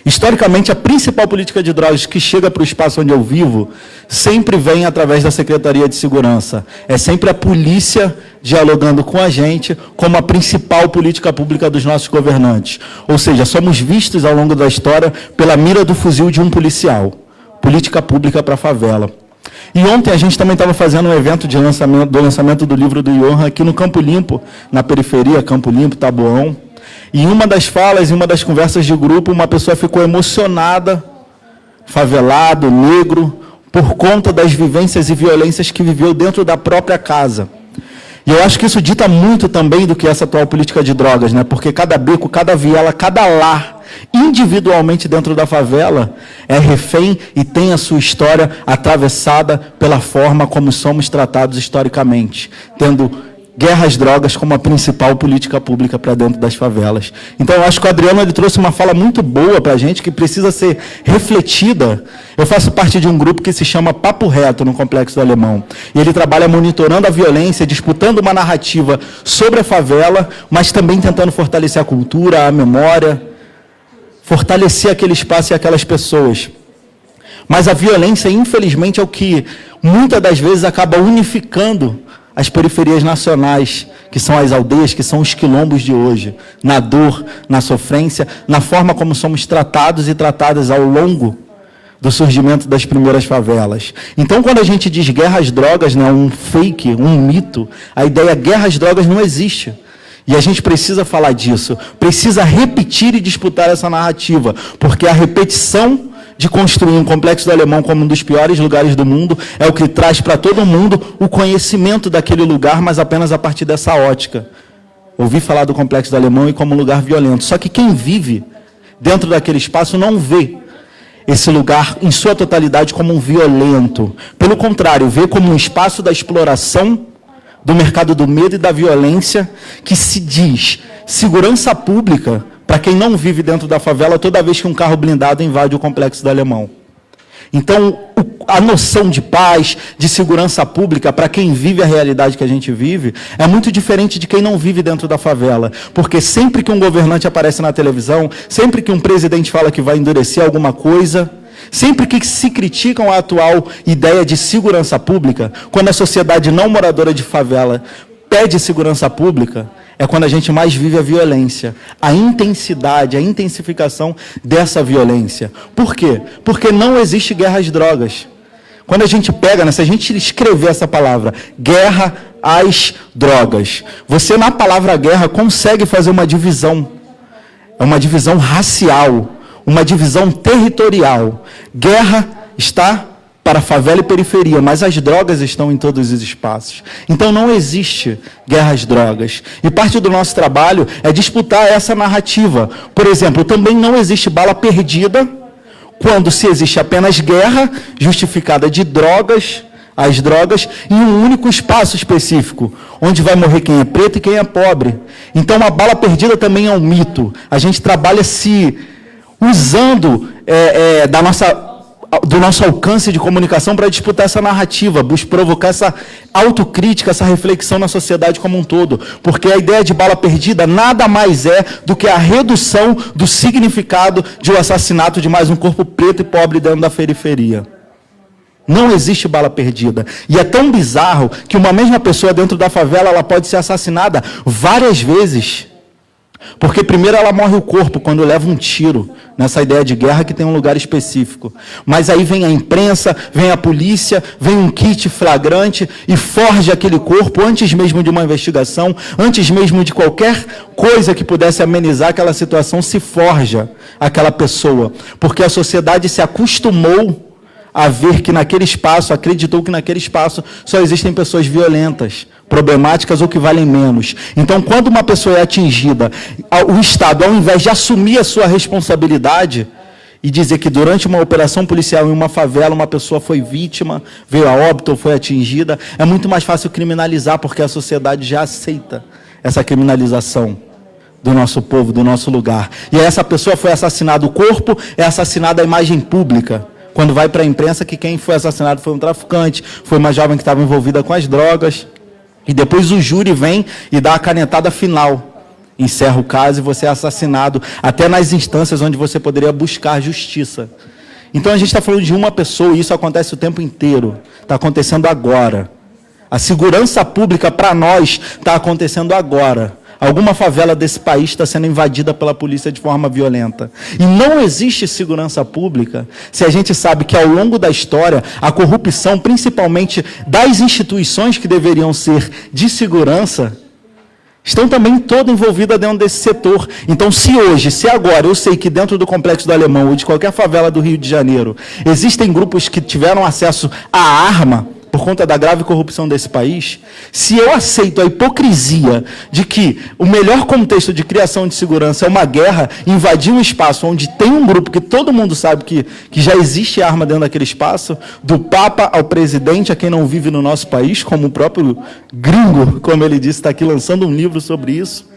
Historicamente, a principal política de drogas que chega para o espaço onde eu vivo sempre vem através da Secretaria de Segurança. É sempre a polícia dialogando com a gente como a principal política pública dos nossos governantes. Ou seja, somos vistos ao longo da história pela mira do fuzil de um policial. Política pública para a favela. E ontem a gente também estava fazendo um evento de lançamento do livro do Johan aqui no Campo Limpo, na periferia, Campo Limpo, Taboão. E em uma das falas, em uma das conversas de grupo, uma pessoa ficou emocionada, favelado, negro, por conta das vivências e violências que viveu dentro da própria casa. E eu acho que isso dita muito também do que é essa atual política de drogas, né? Porque cada beco, cada viela, cada lar, individualmente dentro da favela, é refém e tem a sua história atravessada pela forma como somos tratados historicamente, tendo guerra às drogas como a principal política pública para dentro das favelas. Então, eu acho que o Adriano ele trouxe uma fala muito boa para a gente, que precisa ser refletida. Eu faço parte de um grupo que se chama Papo Reto, no Complexo do Alemão. E ele trabalha monitorando a violência, disputando uma narrativa sobre a favela, mas também tentando fortalecer a cultura, a memória, fortalecer aquele espaço e aquelas pessoas. Mas a violência, infelizmente, é o que muitas das vezes acaba unificando as periferias nacionais, que são as aldeias, que são os quilombos de hoje, na dor, na sofrência, na forma como somos tratados e tratadas ao longo do surgimento das primeiras favelas. Então, quando a gente diz guerra às drogas, não é um fake, um mito, a ideia guerra às drogas não existe. E a gente precisa falar disso, precisa repetir e disputar essa narrativa, porque a repetição de construir um Complexo do Alemão como um dos piores lugares do mundo é o que traz para todo mundo o conhecimento daquele lugar, mas apenas a partir dessa ótica. Ouvi falar do Complexo do Alemão e como um lugar violento. Só que quem vive dentro daquele espaço não vê esse lugar em sua totalidade como um violento. Pelo contrário, vê como um espaço da exploração do mercado do medo e da violência, que se diz segurança pública para quem não vive dentro da favela toda vez que um carro blindado invade o Complexo do Alemão. Então, a noção de paz, de segurança pública, para quem vive a realidade que a gente vive, é muito diferente de quem não vive dentro da favela. Porque sempre que um governante aparece na televisão, sempre que um presidente fala que vai endurecer alguma coisa, sempre que se criticam a atual ideia de segurança pública, quando a sociedade não moradora de favela pede segurança pública, é quando a gente mais vive a violência, a intensidade, a intensificação dessa violência. Por quê? Porque não existe guerra às drogas. Quando a gente pega, se a gente escrever essa palavra, guerra às drogas, você na palavra guerra consegue fazer uma divisão. É uma divisão racial, uma divisão territorial. Guerra está para favela e periferia, mas as drogas estão em todos os espaços. Então não existe guerra às drogas. E parte do nosso trabalho é disputar essa narrativa. Por exemplo, também não existe bala perdida quando se existe apenas guerra justificada de drogas, as drogas, em um único espaço específico, onde vai morrer quem é preto e quem é pobre. Então a bala perdida também é um mito. A gente trabalha se usando do nosso alcance de comunicação para disputar essa narrativa, provocar essa autocrítica, essa reflexão na sociedade como um todo. Porque a ideia de bala perdida nada mais é do que a redução do significado de um assassinato de mais um corpo preto e pobre dentro da periferia. Não existe bala perdida. E é tão bizarro que uma mesma pessoa dentro da favela ela pode ser assassinada várias vezes. Porque primeiro ela morre o corpo quando leva um tiro, nessa ideia de guerra que tem um lugar específico. Mas aí vem a imprensa, vem a polícia, vem um kit flagrante e forja aquele corpo antes mesmo de uma investigação, antes mesmo de qualquer coisa que pudesse amenizar aquela situação, se forja aquela pessoa. Porque a sociedade se acostumou a ver que naquele espaço, acreditou que naquele espaço só existem pessoas violentas, problemáticas ou que valem menos. Então, quando uma pessoa é atingida, o Estado, ao invés de assumir a sua responsabilidade e dizer que durante uma operação policial em uma favela, uma pessoa foi vítima, veio a óbito ou foi atingida, é muito mais fácil criminalizar, porque a sociedade já aceita essa criminalização do nosso povo, do nosso lugar. E aí essa pessoa foi assassinada, o corpo é assassinado, a imagem pública. Quando vai para a imprensa que quem foi assassinado foi um traficante, foi uma jovem que estava envolvida com as drogas. E depois o júri vem e dá a canetada final. Encerra o caso e você é assassinado, até nas instâncias onde você poderia buscar justiça. Então a gente está falando de uma pessoa e isso acontece o tempo inteiro. Está acontecendo agora. A segurança pública para nós está acontecendo agora. Alguma favela desse país está sendo invadida pela polícia de forma violenta. E não existe segurança pública se a gente sabe que, ao longo da história, a corrupção, principalmente das instituições que deveriam ser de segurança, estão também toda envolvida dentro desse setor. Então, se agora, eu sei que dentro do Complexo do Alemão ou de qualquer favela do Rio de Janeiro, existem grupos que tiveram acesso à arma, por conta da grave corrupção desse país, se eu aceito a hipocrisia de que o melhor contexto de criação de segurança é uma guerra, invadir um espaço onde tem um grupo que todo mundo sabe que já existe arma dentro daquele espaço, do Papa ao presidente, a quem não vive no nosso país, como o próprio gringo, como ele disse, está aqui lançando um livro sobre isso,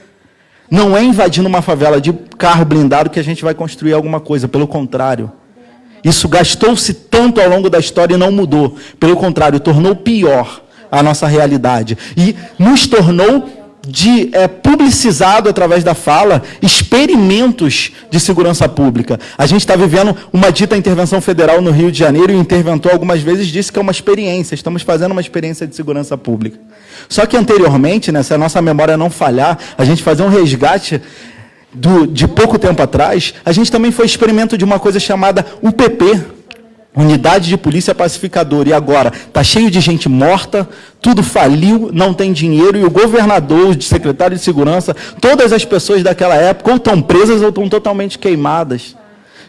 não é invadindo uma favela de carro blindado que a gente vai construir alguma coisa, pelo contrário. Isso gastou-se tanto ao longo da história e não mudou. Pelo contrário, tornou pior a nossa realidade. E nos tornou de publicizado através da fala experimentos de segurança pública. A gente está vivendo uma dita intervenção federal no Rio de Janeiro e o interventor algumas vezes disse que é uma experiência, estamos fazendo uma experiência de segurança pública. Só que anteriormente, né, se a nossa memória não falhar, a gente fazer um resgate de pouco tempo atrás, a gente também foi experimento de uma coisa chamada UPP, Unidade de Polícia Pacificadora, e agora está cheio de gente morta, tudo faliu, não tem dinheiro, e o governador, o secretário de segurança, todas as pessoas daquela época ou estão presas ou estão totalmente queimadas.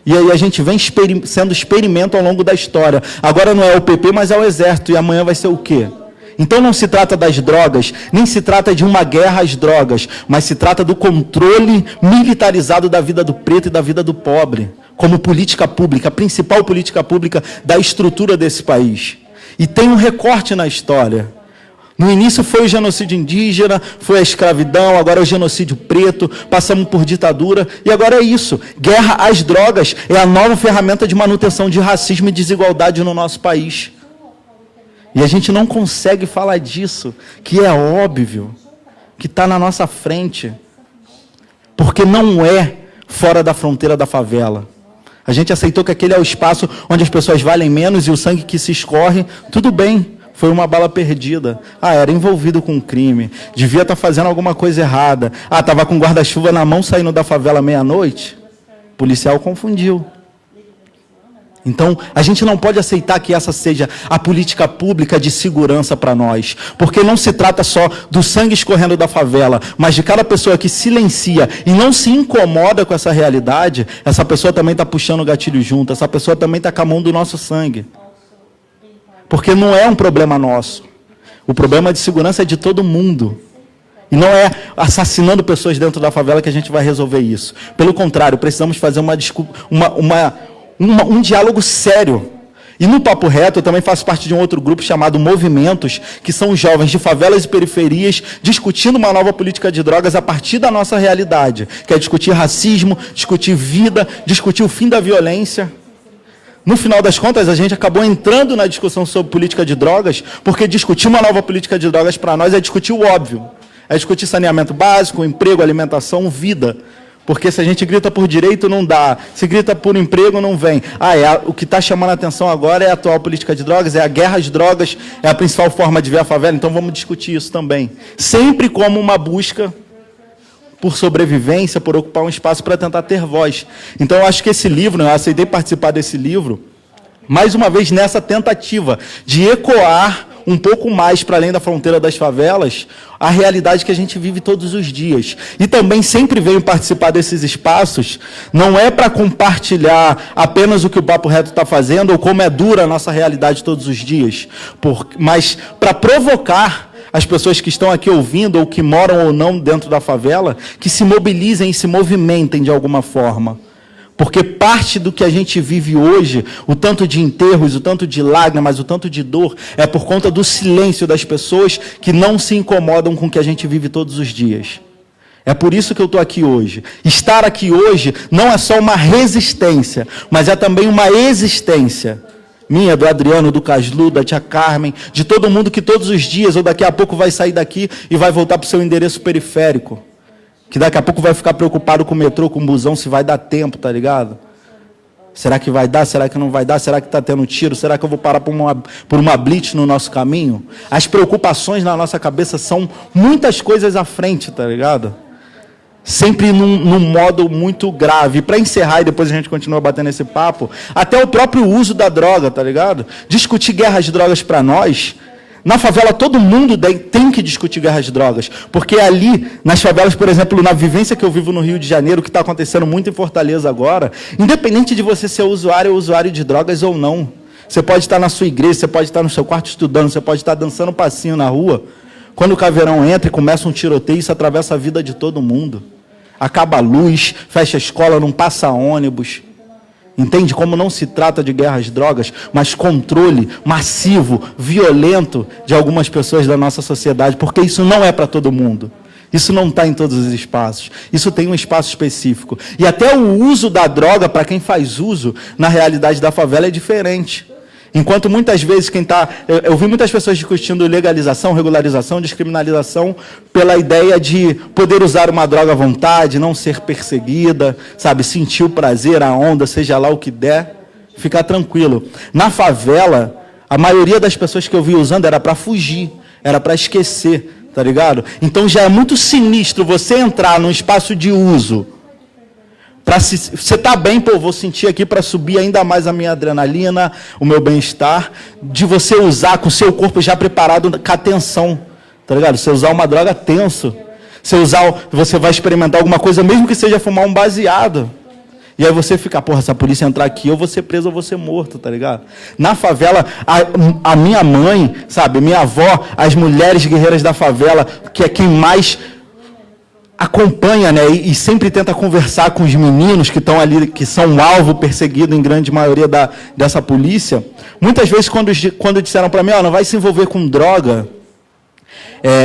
E aí a gente vem sendo experimento ao longo da história. Agora não é o PP, mas é o Exército, e amanhã vai ser o quê? Então não se trata das drogas, nem se trata de uma guerra às drogas, mas se trata do controle militarizado da vida do preto e da vida do pobre, como política pública, a principal política pública da estrutura desse país. E tem um recorte na história. No início foi o genocídio indígena, foi a escravidão, agora é o genocídio preto, passamos por ditadura, e agora é isso. Guerra às drogas é a nova ferramenta de manutenção de racismo e desigualdade no nosso país. E a gente não consegue falar disso, que é óbvio, que está na nossa frente, porque não é fora da fronteira da favela. A gente aceitou que aquele é o espaço onde as pessoas valem menos e o sangue que se escorre, tudo bem, foi uma bala perdida. Ah, era envolvido com crime, devia estar fazendo alguma coisa errada. Ah, estava com guarda-chuva na mão saindo da favela meia-noite. O policial confundiu. Então, a gente não pode aceitar que essa seja a política pública de segurança para nós, porque não se trata só do sangue escorrendo da favela, mas de cada pessoa que silencia e não se incomoda com essa realidade, essa pessoa também está puxando o gatilho junto, essa pessoa também está com a mão do nosso sangue. Porque não é um problema nosso. O problema de segurança é de todo mundo. E não é assassinando pessoas dentro da favela que a gente vai resolver isso. Pelo contrário, precisamos fazer um diálogo sério. E no Papo Reto, eu também faço parte de um outro grupo chamado Movimentos, que são jovens de favelas e periferias discutindo uma nova política de drogas a partir da nossa realidade, que é discutir racismo, discutir vida, discutir o fim da violência. No final das contas, a gente acabou entrando na discussão sobre política de drogas, porque discutir uma nova política de drogas para nós é discutir o óbvio. É discutir saneamento básico, emprego, alimentação, vida. Porque se a gente grita por direito, não dá. Se grita por emprego, não vem. O que está chamando a atenção agora é a atual política de drogas, é a guerra às drogas, é a principal forma de ver a favela. Então vamos discutir isso também. Sempre como uma busca por sobrevivência, por ocupar um espaço para tentar ter voz. Então eu acho que esse livro, eu aceitei participar desse livro, mais uma vez nessa tentativa de ecoar um pouco mais para além da fronteira das favelas, a realidade que a gente vive todos os dias. E também sempre venho participar desses espaços, não é para compartilhar apenas o que o Papo Reto está fazendo, ou como é dura a nossa realidade todos os dias, mas para provocar as pessoas que estão aqui ouvindo, ou que moram ou não dentro da favela, que se mobilizem e se movimentem de alguma forma. Porque parte do que a gente vive hoje, o tanto de enterros, o tanto de lágrimas, o tanto de dor, é por conta do silêncio das pessoas que não se incomodam com o que a gente vive todos os dias. É por isso que eu estou aqui hoje. Estar aqui hoje não é só uma resistência, mas é também uma existência. Minha, do Adriano, do Caslu, da tia Carmen, de todo mundo que todos os dias, ou daqui a pouco vai sair daqui e vai voltar para o seu endereço periférico. Que daqui a pouco vai ficar preocupado com o metrô, com o busão, se vai dar tempo, tá ligado? Será que vai dar? Será que não vai dar? Será que está tendo tiro? Será que eu vou parar por uma blitz no nosso caminho? As preocupações na nossa cabeça são muitas coisas à frente, tá ligado? Sempre num modo muito grave. Para encerrar, e depois a gente continua batendo esse papo, até o próprio uso da droga, tá ligado? Discutir guerras de drogas para nós... Na favela, todo mundo tem que discutir guerras de drogas, porque ali, nas favelas, por exemplo, na vivência que eu vivo no Rio de Janeiro, que está acontecendo muito em Fortaleza agora, independente de você ser usuário ou usuário de drogas ou não, você pode estar na sua igreja, você pode estar no seu quarto estudando, você pode estar dançando passinho na rua, quando o caveirão entra e começa um tiroteio, isso atravessa a vida de todo mundo. Acaba a luz, fecha a escola, não passa ônibus. Entende como não se trata de guerras de drogas, mas controle massivo, violento de algumas pessoas da nossa sociedade, porque isso não é para todo mundo. Isso não está em todos os espaços. Isso tem um espaço específico. E até o uso da droga, para quem faz uso, na realidade da favela, é diferente. Enquanto muitas vezes quem está... Eu vi muitas pessoas discutindo legalização, regularização, descriminalização, pela ideia de poder usar uma droga à vontade, não ser perseguida, sabe, sentir o prazer, a onda, seja lá o que der, ficar tranquilo. Na favela, a maioria das pessoas que eu vi usando era para fugir, era para esquecer, tá ligado? Então já é muito sinistro você entrar num espaço de uso. Você está bem, pô, vou sentir aqui para subir ainda mais a minha adrenalina, o meu bem-estar, de você usar com o seu corpo já preparado com atenção, tá ligado? Você usar uma droga tenso, você vai experimentar alguma coisa, mesmo que seja fumar um baseado, e aí você fica, porra, se a polícia entrar aqui, eu vou ser preso ou vou ser morto, tá ligado? Na favela, a minha mãe, sabe, minha avó, as mulheres guerreiras da favela, que é quem mais acompanha, né, e sempre tenta conversar com os meninos que estão ali, que são um alvo perseguido em grande maioria dessa polícia. Muitas vezes, quando disseram para mim, não vai se envolver com droga,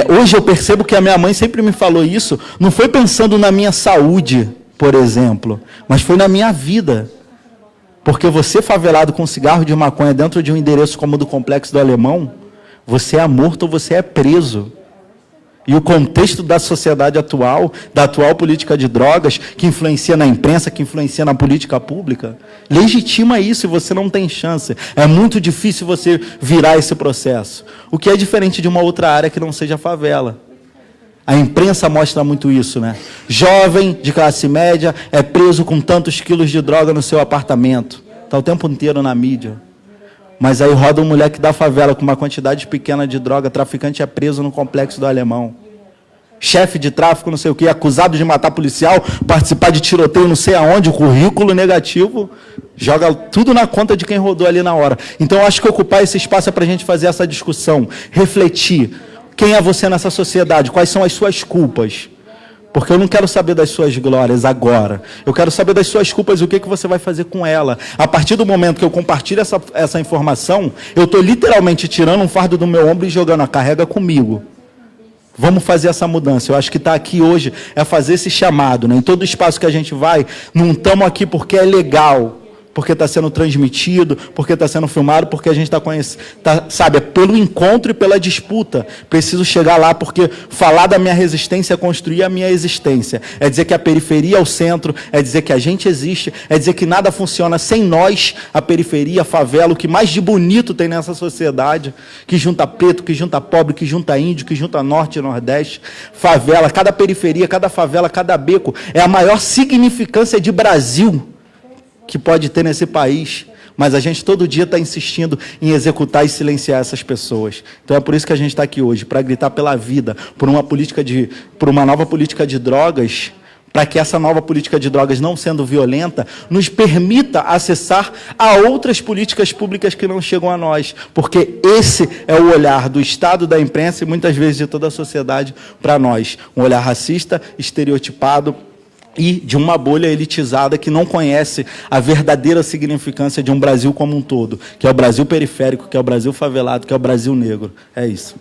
hoje eu percebo que a minha mãe sempre me falou isso, não foi pensando na minha saúde, por exemplo, mas foi na minha vida. Porque você favelado com cigarro de maconha dentro de um endereço como o do Complexo do Alemão, você é morto ou você é preso. E o contexto da sociedade atual, da atual política de drogas, que influencia na imprensa, que influencia na política pública, legitima isso e você não tem chance. É muito difícil você virar esse processo. O que é diferente de uma outra área que não seja favela. A imprensa mostra muito isso, né? Jovem de classe média é preso com tantos quilos de droga no seu apartamento. Está o tempo inteiro na mídia. Mas aí roda um moleque da favela com uma quantidade pequena de droga, traficante é preso no Complexo do Alemão. Chefe de tráfico, não sei o quê, acusado de matar policial, participar de tiroteio não sei aonde, currículo negativo, joga tudo na conta de quem rodou ali na hora. Então, eu acho que ocupar esse espaço é para a gente fazer essa discussão, refletir. Quem é você nessa sociedade? Quais são as suas culpas? Porque eu não quero saber das suas glórias agora. Eu quero saber das suas culpas e o que você vai fazer com ela. A partir do momento que eu compartilho essa informação, eu estou literalmente tirando um fardo do meu ombro e jogando a carrega comigo. Vamos fazer essa mudança. Eu acho que estar aqui hoje é fazer esse chamado, né? Em todo espaço que a gente vai, não estamos aqui porque é legal, porque está sendo transmitido, porque está sendo filmado, porque a gente está conhecendo, sabe, é pelo encontro e pela disputa. Preciso chegar lá, porque falar da minha resistência é construir a minha existência. É dizer que a periferia é o centro, é dizer que a gente existe, é dizer que nada funciona sem nós, a periferia, a favela, o que mais de bonito tem nessa sociedade, que junta preto, que junta pobre, que junta índio, que junta norte e nordeste, favela, cada periferia, cada favela, cada beco, é a maior significância de Brasil que pode ter nesse país, mas a gente todo dia está insistindo em executar e silenciar essas pessoas. Então é por isso que a gente está aqui hoje, para gritar pela vida, por uma nova política de drogas, para que essa nova política de drogas, não sendo violenta, nos permita acessar a outras políticas públicas que não chegam a nós, porque esse é o olhar do Estado, da imprensa e muitas vezes de toda a sociedade para nós, um olhar racista, estereotipado, e de uma bolha elitizada que não conhece a verdadeira significância de um Brasil como um todo, que é o Brasil periférico, que é o Brasil favelado, que é o Brasil negro. É isso.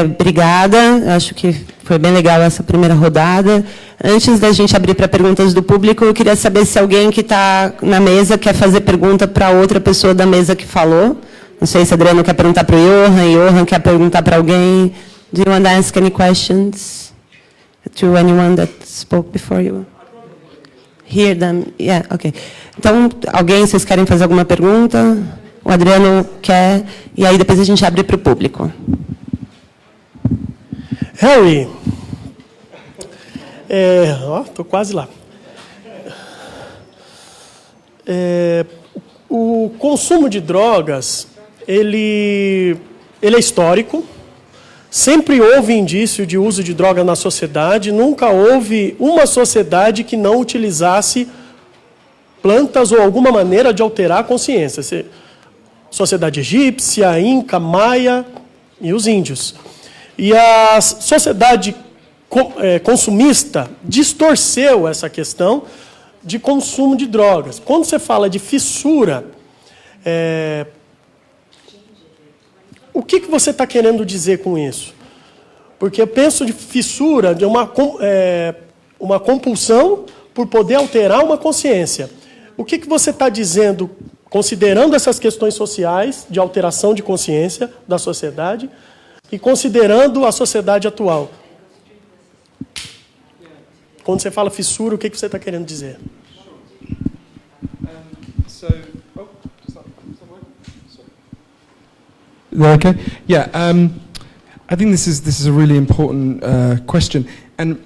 Obrigada, acho que foi bem legal essa primeira rodada. Antes da gente abrir para perguntas do público, eu queria saber se alguém que está na mesa quer fazer pergunta para outra pessoa da mesa que falou. Não sei se Adriano quer perguntar para o Johan quer perguntar para alguém. Do you want to ask any questions to anyone that spoke before you? Hear them? Yeah, ok. Então, vocês querem fazer alguma pergunta? O Adriano quer, e aí depois a gente abre para o público. Harry, estou quase lá. O consumo de drogas, ele é histórico. Sempre houve indício de uso de drogas na sociedade. Nunca houve uma sociedade que não utilizasse plantas ou alguma maneira de alterar a consciência. Sociedade egípcia, inca, maia e os índios. E a sociedade consumista distorceu essa questão de consumo de drogas. Quando você fala de fissura, o que você está querendo dizer com isso? Porque eu penso de fissura, de uma compulsão por poder alterar uma consciência. O que você está dizendo, considerando essas questões sociais, de alteração de consciência da sociedade, e considerando a sociedade atual? Quando você fala fissura, o que você está querendo dizer? Okay. Yeah. I think this is a really important question, and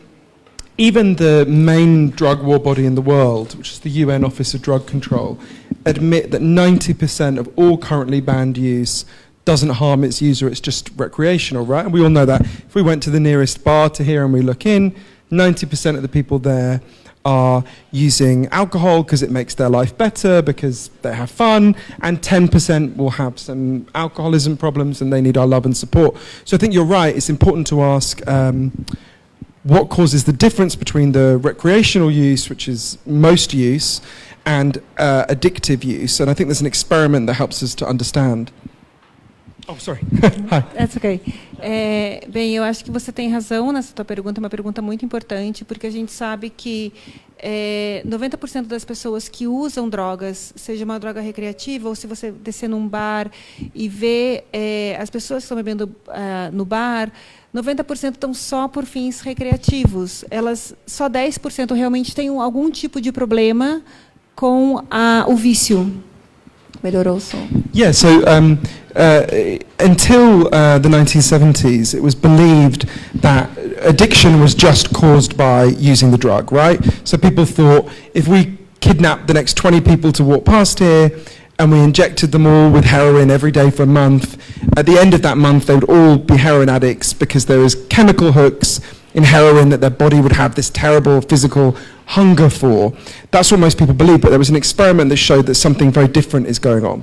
even the main drug war body in the world, which is the UN Office of Drug Control, admit that 90% of all currently banned use doesn't harm its user, it's just recreational, right? And we all know that. If we went to the nearest bar to here and we look in, 90% of the people there are using alcohol because it makes their life better, because they have fun, and 10% will have some alcoholism problems and they need our love and support. So I think you're right, it's important to ask what causes the difference between the recreational use, which is most use, and addictive use. And I think there's an experiment that helps us to understand. Oh, sorry. Hi. That's okay. Bem, eu acho que você tem razão nessa tua pergunta, é uma pergunta muito importante, porque a gente sabe que 90% das pessoas que usam drogas, seja uma droga recreativa, ou se você descer num bar e ver as pessoas que estão bebendo no bar, 90% estão só por fins recreativos. Só 10% realmente têm algum tipo de problema com o vício. Melhorou o som. Yeah, so until the 1970s, it was believed that addiction was just caused by using the drug, right? So people thought, if we kidnapped the next 20 people to walk past here, and we injected them all with heroin every day for a month, at the end of that month they would all be heroin addicts because there was chemical hooks in heroin that their body would have this terrible physical hunger for. That's what most people believe, but there was an experiment that showed that something very different is going on.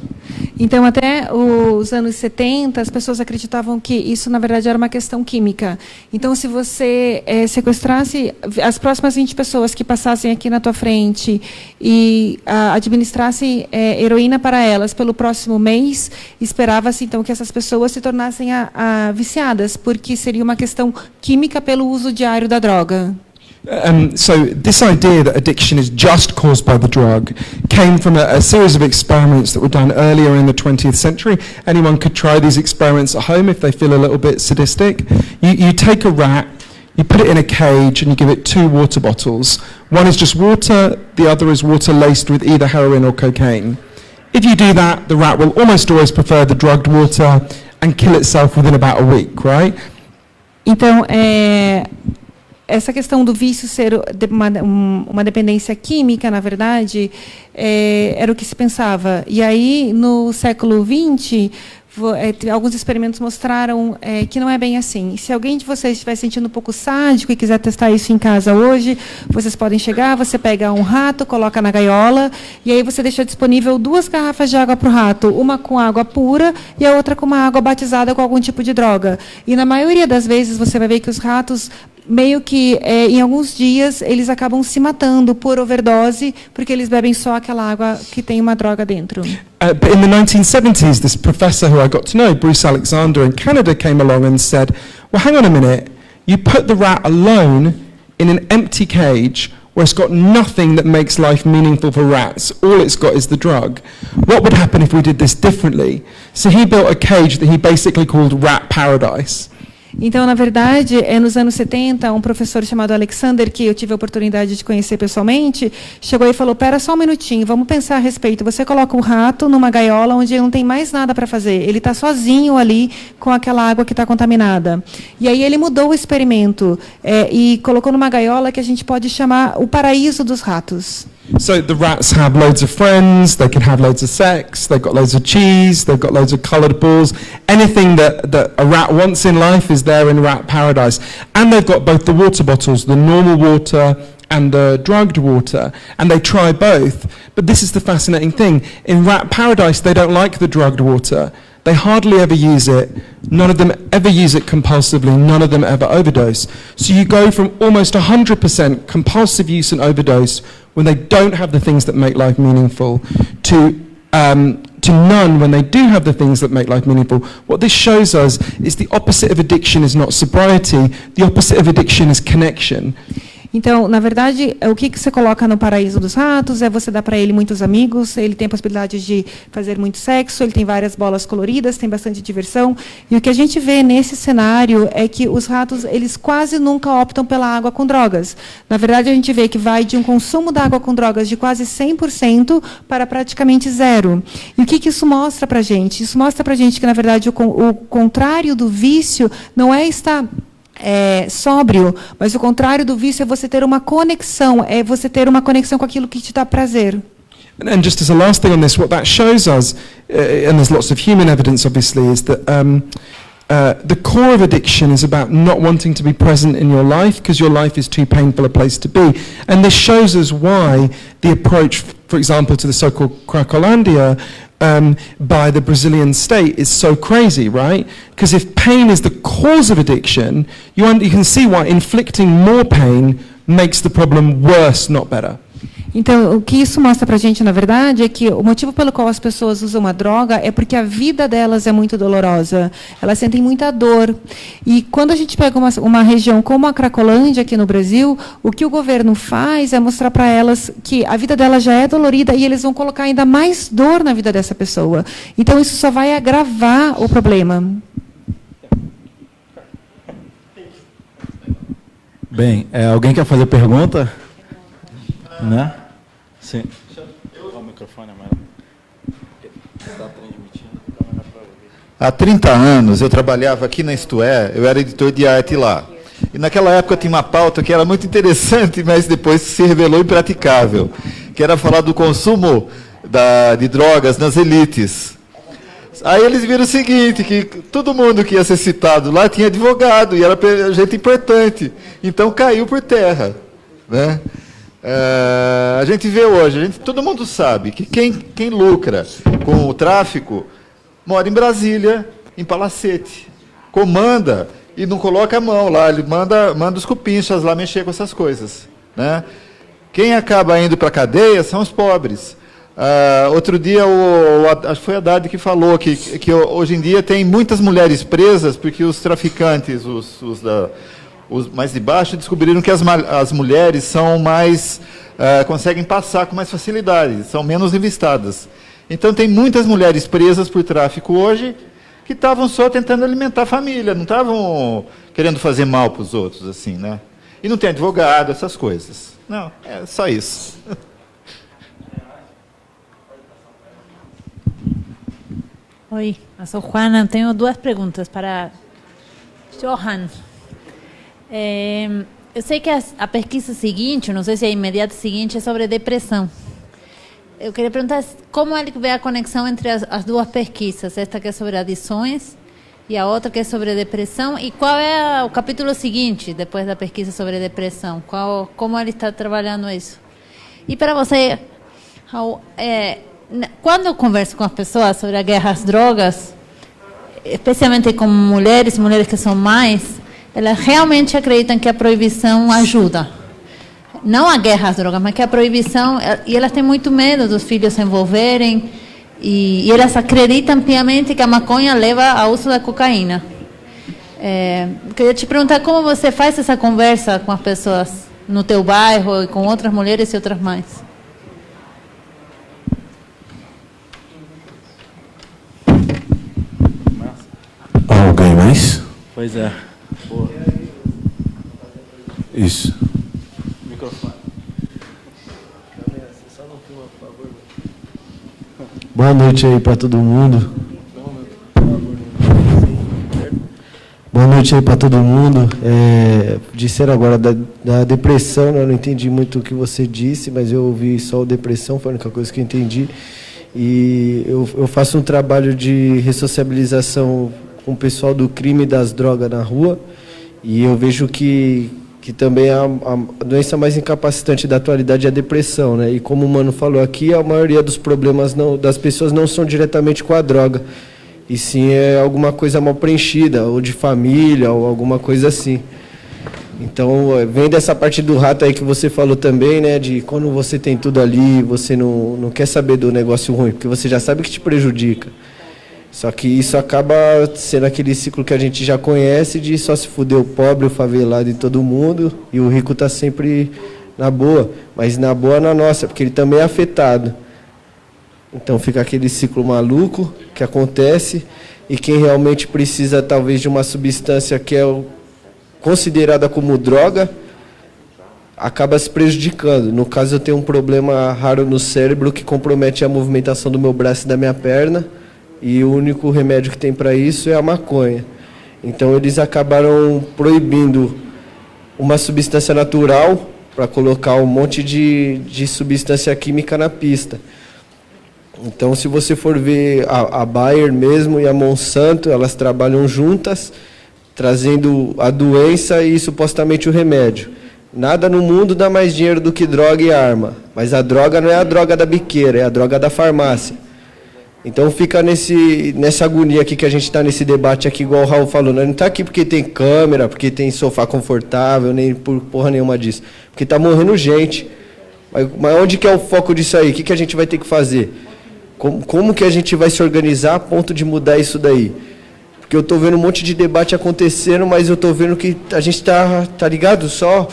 Então, até os anos 70, as pessoas acreditavam que isso, na verdade, era uma questão química. Então, se você sequestrasse as próximas 20 pessoas que passassem aqui na tua frente e administrasse heroína para elas pelo próximo mês, esperava-se, então, que essas pessoas se tornassem viciadas, porque seria uma questão química pelo uso diário da droga. So this idea that addiction is just caused by the drug came from a series of experiments that were done earlier in the 20th century. Anyone could try these experiments at home if they feel a little bit sadistic. You take a rat, you put it in a cage and you give it 2 water bottles. One is just water, the other is water laced with either heroin or cocaine. If you do that, the rat will almost always prefer the drugged water and kill itself within about a week, right? Então, essa questão do vício ser uma dependência química, na verdade, era o que se pensava. E aí, no século XX, alguns experimentos mostraram que não é bem assim. Se alguém de vocês estiver sentindo um pouco sádico e quiser testar isso em casa hoje, vocês podem chegar, você pega um rato, coloca na gaiola, e aí você deixa disponível 2 garrafas de água para o rato, uma com água pura e a outra com uma água batizada com algum tipo de droga. E na maioria das vezes você vai ver que os ratos, meio que, em alguns dias, eles acabam se matando por overdose, porque eles bebem só aquela água que tem uma droga dentro. But in the 1970s, this professor who I got to know, Bruce Alexander in Canada, came along and said, well, hang on a minute, you put the rat alone in an empty cage where it's got nothing that makes life meaningful for rats. All it's got is the drug. What would happen if we did this differently? So he built a cage that he basically called Rat Paradise. Então, na verdade, nos anos 70, um professor chamado Alexander, que eu tive a oportunidade de conhecer pessoalmente, chegou e falou, pera só um minutinho, vamos pensar a respeito. Você coloca um rato numa gaiola onde ele não tem mais nada para fazer. Ele está sozinho ali com aquela água que está contaminada. E aí ele mudou o experimento e colocou numa gaiola que a gente pode chamar o paraíso dos ratos. So the rats have loads of friends, they can have loads of sex, they've got loads of cheese, they've got loads of coloured balls. Anything that a rat wants in life is there in Rat Paradise. And they've got both the water bottles, the normal water and the drugged water, and they try both. But this is the fascinating thing. In Rat Paradise, they don't like the drugged water. They hardly ever use it. None of them ever use it compulsively. None of them ever overdose. So you go from almost 100% compulsive use and overdose when they don't have the things that make life meaningful to to none when they do have the things that make life meaningful. What this shows us is the opposite of addiction is not sobriety, the opposite of addiction is connection. Então, na verdade, o que você coloca no paraíso dos ratos é você dar para ele muitos amigos, ele tem a possibilidade de fazer muito sexo, ele tem várias bolas coloridas, tem bastante diversão. E o que a gente vê nesse cenário é que os ratos, eles quase nunca optam pela água com drogas. Na verdade, a gente vê que vai de um consumo da água com drogas de quase 100% para praticamente zero. E o que isso mostra para a gente? Isso mostra para a gente que, na verdade, o contrário do vício não é estar sóbrio, mas o contrário do vício é você ter uma conexão, com aquilo que te dá prazer. And just as a last thing on this, what that shows us, and there's lots of human evidence obviously, is that the core of addiction is about not wanting to be present in your life because your life is too painful a place to be. And this shows us why the approach, for example, to the so-called Cracolândia by the Brazilian state is so crazy, right? Because if pain is the cause of addiction, you can see why inflicting more pain makes the problem worse, not better. Então, o que isso mostra para a gente, na verdade, é que o motivo pelo qual as pessoas usam a droga é porque a vida delas é muito dolorosa. Elas sentem muita dor. E quando a gente pega uma região como a Cracolândia, aqui no Brasil, o que o governo faz é mostrar para elas que a vida delas já é dolorida e eles vão colocar ainda mais dor na vida dessa pessoa. Então, isso só vai agravar o problema. Bem, alguém quer fazer pergunta? Né? Sim. O microfone, Há 30 anos eu trabalhava aqui na Isto É, eu era editor de arte lá. E naquela época tinha uma pauta que era muito interessante, mas depois se revelou impraticável, que era falar do consumo de drogas nas elites. Aí eles viram o seguinte, que todo mundo que ia ser citado lá tinha advogado, e era gente importante. Então caiu por terra, né? A gente vê hoje, todo mundo sabe que quem lucra com o tráfico mora em Brasília, em Palacete, comanda e não coloca a mão lá, ele manda os cupinchas lá mexer com essas coisas, né? Quem acaba indo para a cadeia são os pobres. Outro dia, acho que foi a Haddad que falou que hoje em dia tem muitas mulheres presas porque os traficantes, os mais de baixo, descobriram que as mulheres são mais, conseguem passar com mais facilidade, são menos revistadas. Então, tem muitas mulheres presas por tráfico hoje que estavam só tentando alimentar a família, não estavam querendo fazer mal para os outros, assim, né? E não tem advogado, essas coisas. Não, é só isso. Oi, eu sou Juana, tenho duas perguntas para Johan. Eu sei que a pesquisa seguinte, não sei se é a imediata seguinte, é sobre depressão. Eu queria perguntar como ele vê a conexão entre as duas pesquisas, esta que é sobre adições e a outra que é sobre depressão, e qual é o capítulo seguinte, depois da pesquisa sobre depressão, como ele está trabalhando isso. E para você, quando eu converso com as pessoas sobre a guerra às drogas, especialmente com mulheres que são mães, elas realmente acreditam que a proibição ajuda. Não a guerra às drogas, mas que a proibição... E elas têm muito medo dos filhos se envolverem, e elas acreditam piamente que a maconha leva ao uso da cocaína. Queria te perguntar como você faz essa conversa com as pessoas no teu bairro, e com outras mulheres e outras mães. Alguém mais? Pois é. Boa. Isso. Microfone. Boa noite aí para todo mundo. Boa noite aí para todo mundo. Disseram agora da depressão, né? Eu não entendi muito o que você disse, mas eu ouvi só o depressão, foi a única coisa que eu entendi. E eu faço um trabalho de ressociabilização com o pessoal do crime e das drogas na rua, e eu vejo que também a doença mais incapacitante da atualidade é a depressão, né? E como o Mano falou aqui, a maioria dos problemas das pessoas não são diretamente com a droga, e sim é alguma coisa mal preenchida, ou de família, ou alguma coisa assim. Então, vem dessa parte do rato aí que você falou também, né? De quando você tem tudo ali, você não quer saber do negócio ruim, porque você já sabe que te prejudica. Só que isso acaba sendo aquele ciclo que a gente já conhece de só se fuder o pobre, o favelado e todo mundo, e o rico está sempre na boa. Mas na boa na nossa, porque ele também é afetado. Então fica aquele ciclo maluco que acontece, e quem realmente precisa talvez de uma substância que é considerada como droga, acaba se prejudicando. No caso, eu tenho um problema raro no cérebro que compromete a movimentação do meu braço e da minha perna, e o único remédio que tem para isso é a maconha. Então eles acabaram proibindo uma substância natural para colocar um monte de substância química na pista. Então, se você for ver a Bayer mesmo e a Monsanto, elas trabalham juntas, trazendo a doença e supostamente o remédio. Nada no mundo dá mais dinheiro do que droga e arma, mas a droga não é a droga da biqueira, é a droga da farmácia. Então fica nessa agonia aqui que a gente está nesse debate aqui, igual o Raul falou, né? Não está aqui porque tem câmera, porque tem sofá confortável, nem por porra nenhuma disso, porque está morrendo gente. Mas onde que é o foco disso aí? O que a gente vai ter que fazer? Como que a gente vai se organizar a ponto de mudar isso daí? Porque eu estou vendo um monte de debate acontecendo, mas eu estou vendo que a gente está, tá ligado? Só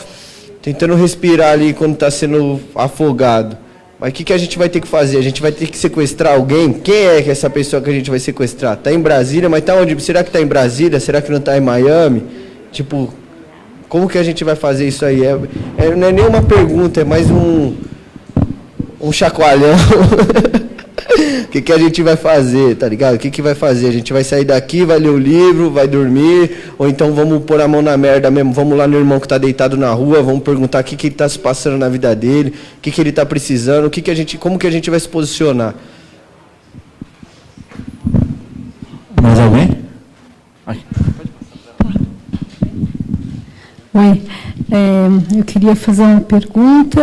tentando respirar ali quando está sendo afogado. Mas o que a gente vai ter que fazer? A gente vai ter que sequestrar alguém? Quem é essa pessoa que a gente vai sequestrar? Está em Brasília, mas está onde? Será que está em Brasília? Será que não está em Miami? Tipo, como que a gente vai fazer isso aí? Não é nem uma pergunta, é mais um chacoalhão. O que a gente vai fazer, tá ligado? O que vai fazer? A gente vai sair daqui, vai ler o livro, vai dormir, ou então vamos pôr a mão na merda mesmo, vamos lá no irmão que está deitado na rua, vamos perguntar o que ele está se passando na vida dele, o que ele está precisando, como que a gente vai se posicionar. Mais alguém? Oi, eu queria fazer uma pergunta.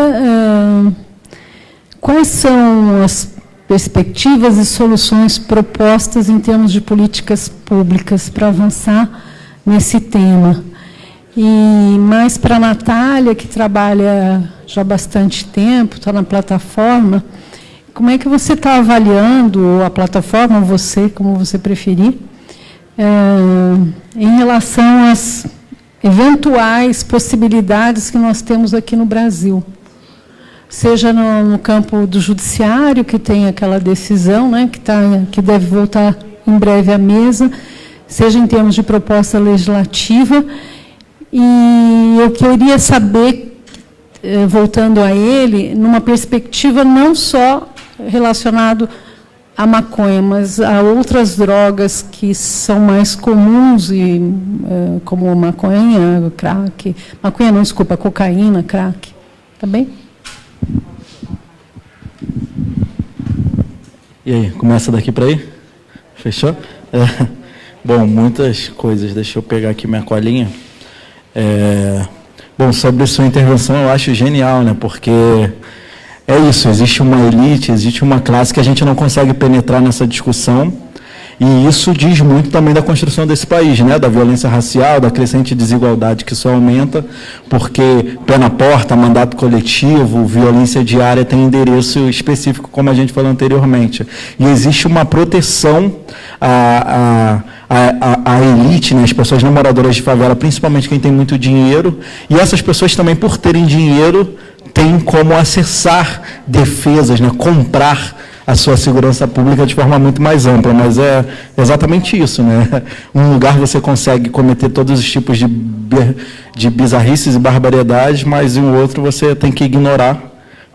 Quais são as perspectivas e soluções propostas em termos de políticas públicas para avançar nesse tema? E mais para a Natália, que trabalha já há bastante tempo, está na plataforma, como é que você está avaliando a plataforma, você, como você preferir, em relação às eventuais possibilidades que nós temos aqui no Brasil? Seja no campo do judiciário, que tem aquela decisão, né, que deve voltar em breve à mesa, seja em termos de proposta legislativa. E eu queria saber, voltando a ele, numa perspectiva não só relacionado à maconha, mas a outras drogas que são mais comuns, como maconha, crack, cocaína, crack. Tá bem? E aí, começa daqui para aí? Fechou? Bom, muitas coisas. Deixa eu pegar aqui minha colinha. Bom, sobre sua intervenção, eu acho genial, né? Porque é isso, existe uma elite, existe uma classe que a gente não consegue penetrar nessa discussão. E isso diz muito também da construção desse país, né? Da violência racial, da crescente desigualdade que só aumenta, porque pé na porta, mandato coletivo, violência diária tem endereço específico, como a gente falou anteriormente. E existe uma proteção à elite, né? As pessoas não moradoras de favela, principalmente quem tem muito dinheiro, e essas pessoas também, por terem dinheiro, têm como acessar defesas, né? Comprar a sua segurança pública de forma muito mais ampla, mas é exatamente isso, né? Um lugar você consegue cometer todos os tipos de bizarrices e barbaridades, mas em um outro você tem que ignorar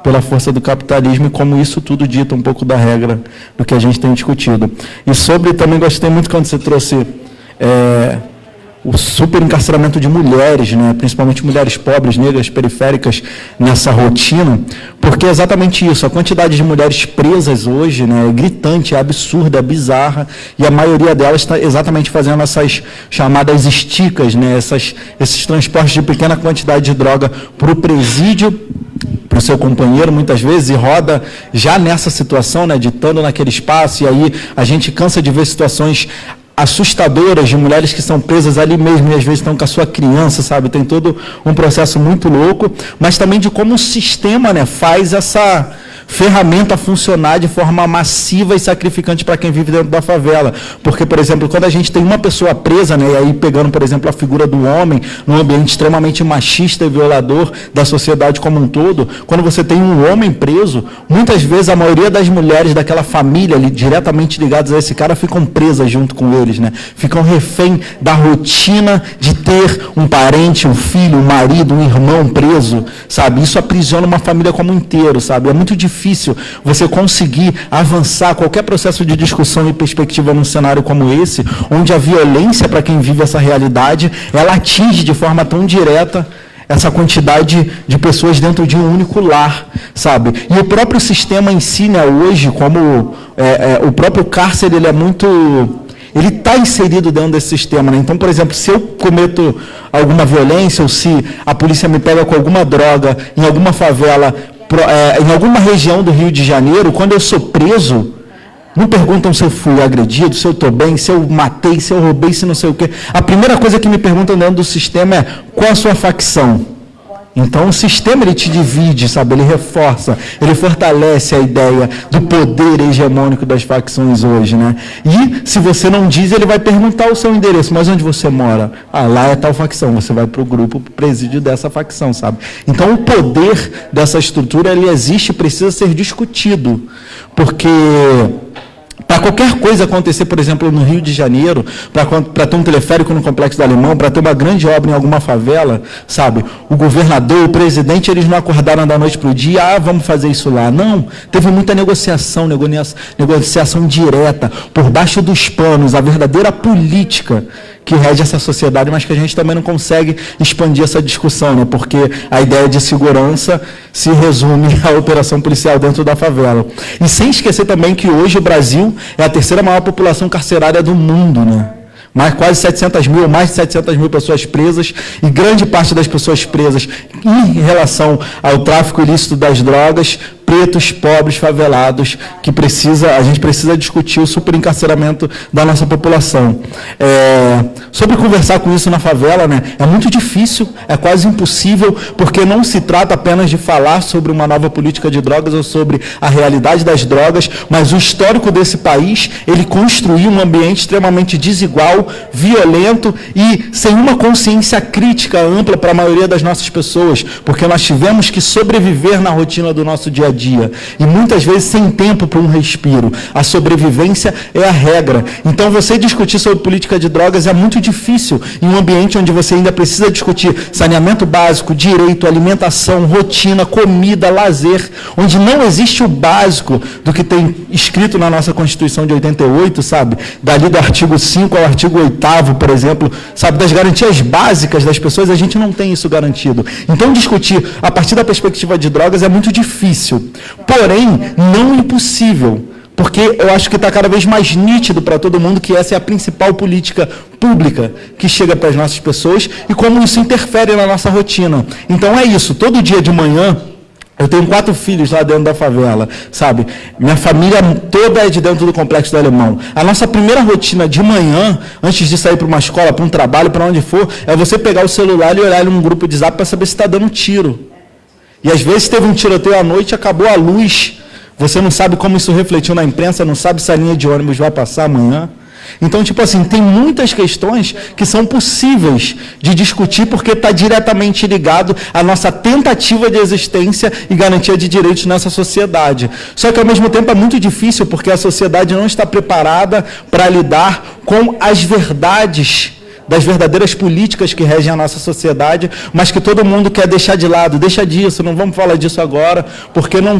pela força do capitalismo, e como isso tudo dita um pouco da regra do que a gente tem discutido. E também gostei muito quando você trouxe o superencarceramento de mulheres, né, principalmente mulheres pobres, negras, periféricas, nessa rotina, porque é exatamente isso. A quantidade de mulheres presas hoje, né, é gritante, é absurda, é bizarra, e a maioria delas está exatamente fazendo essas chamadas esticas, né, esses transportes de pequena quantidade de droga para o presídio, para o seu companheiro, muitas vezes, e roda já nessa situação, né, ditando naquele espaço, e aí a gente cansa de ver situações assustadoras de mulheres que são presas ali mesmo e às vezes estão com a sua criança, sabe? Tem todo um processo muito louco, mas também de como o sistema, né, faz essa ferramenta funcionar de forma massiva e sacrificante para quem vive dentro da favela. Porque, por exemplo, quando a gente tem uma pessoa presa, né, e aí pegando, por exemplo, a figura do homem, num ambiente extremamente machista e violador da sociedade como um todo, quando você tem um homem preso, muitas vezes a maioria das mulheres daquela família ali, diretamente ligadas a esse cara, ficam presas junto com eles, né? Ficam refém da rotina de ter um parente, um filho, um marido, um irmão preso, sabe? Isso aprisiona uma família como um inteiro, sabe? É muito difícil você conseguir avançar qualquer processo de discussão e perspectiva num cenário como esse, onde a violência para quem vive essa realidade, ela atinge de forma tão direta essa quantidade de pessoas dentro de um único lar, sabe? E o próprio sistema em si, né, hoje, como o próprio cárcere, ele é muito... Ele está inserido dentro desse sistema, né? Então, por exemplo, se eu cometo alguma violência, ou se a polícia me pega com alguma droga em alguma favela, em alguma região do Rio de Janeiro, quando eu sou preso, não perguntam se eu fui agredido, se eu estou bem, se eu matei, se eu roubei, se não sei o quê. A primeira coisa que me perguntam dentro do sistema é: qual a sua facção? Então o sistema, ele te divide, sabe? Ele reforça, ele fortalece a ideia do poder hegemônico das facções hoje, né? E se você não diz, ele vai perguntar o seu endereço: mas onde você mora? Ah, lá é tal facção. Você vai para o grupo, para o presídio dessa facção, sabe? Então o poder dessa estrutura, ele existe e precisa ser discutido, porque para qualquer coisa acontecer, por exemplo, no Rio de Janeiro, para ter um teleférico no Complexo do Alemão, para ter uma grande obra em alguma favela, sabe? O governador, o presidente, eles não acordaram da noite para o dia: vamos fazer isso lá. Não, teve muita negociação direta, por baixo dos panos, a verdadeira política que rege essa sociedade, mas que a gente também não consegue expandir essa discussão, né? Porque a ideia de segurança se resume à operação policial dentro da favela. E sem esquecer também que hoje o Brasil é a terceira maior população carcerária do mundo, né? Quase 700 mil, mais de 700 mil pessoas presas, e grande parte das pessoas presas em relação ao tráfico ilícito das drogas, pretos, pobres, favelados, que a gente precisa discutir o superencarceramento da nossa população. Sobre conversar com isso na favela, né, é muito difícil, é quase impossível, porque não se trata apenas de falar sobre uma nova política de drogas ou sobre a realidade das drogas, mas o histórico desse país, ele construiu um ambiente extremamente desigual, violento e sem uma consciência crítica ampla para a maioria das nossas pessoas, porque nós tivemos que sobreviver na rotina do nosso dia a dia, e muitas vezes sem tempo para um respiro. A sobrevivência é a regra. Então, você discutir sobre política de drogas é muito difícil em um ambiente onde você ainda precisa discutir saneamento básico, direito, alimentação, rotina, comida, lazer, onde não existe o básico do que tem escrito na nossa Constituição de 88, sabe? Dali do artigo 5 ao artigo 8º, por exemplo, sabe? Das garantias básicas das pessoas, a gente não tem isso garantido. Então, discutir a partir da perspectiva de drogas é muito difícil. Porém, não impossível, porque eu acho que está cada vez mais nítido para todo mundo que essa é a principal política pública que chega para as nossas pessoas e como isso interfere na nossa rotina. Então é isso, todo dia de manhã, eu tenho 4 filhos lá dentro da favela, sabe? Minha família toda é de dentro do Complexo do Alemão. A nossa primeira rotina de manhã, antes de sair para uma escola, para um trabalho, para onde for, é você pegar o celular e olhar em um grupo de zap para saber se está dando tiro. E às vezes teve um tiroteio à noite, acabou a luz, você não sabe como isso refletiu na imprensa, não sabe se a linha de ônibus vai passar amanhã. Então, tipo assim, tem muitas questões que são possíveis de discutir porque está diretamente ligado à nossa tentativa de existência e garantia de direitos nessa sociedade. Só que, ao mesmo tempo, é muito difícil porque a sociedade não está preparada para lidar com as verdades das verdadeiras políticas que regem a nossa sociedade, mas que todo mundo quer deixar de lado. Deixa disso, não vamos falar disso agora, porque não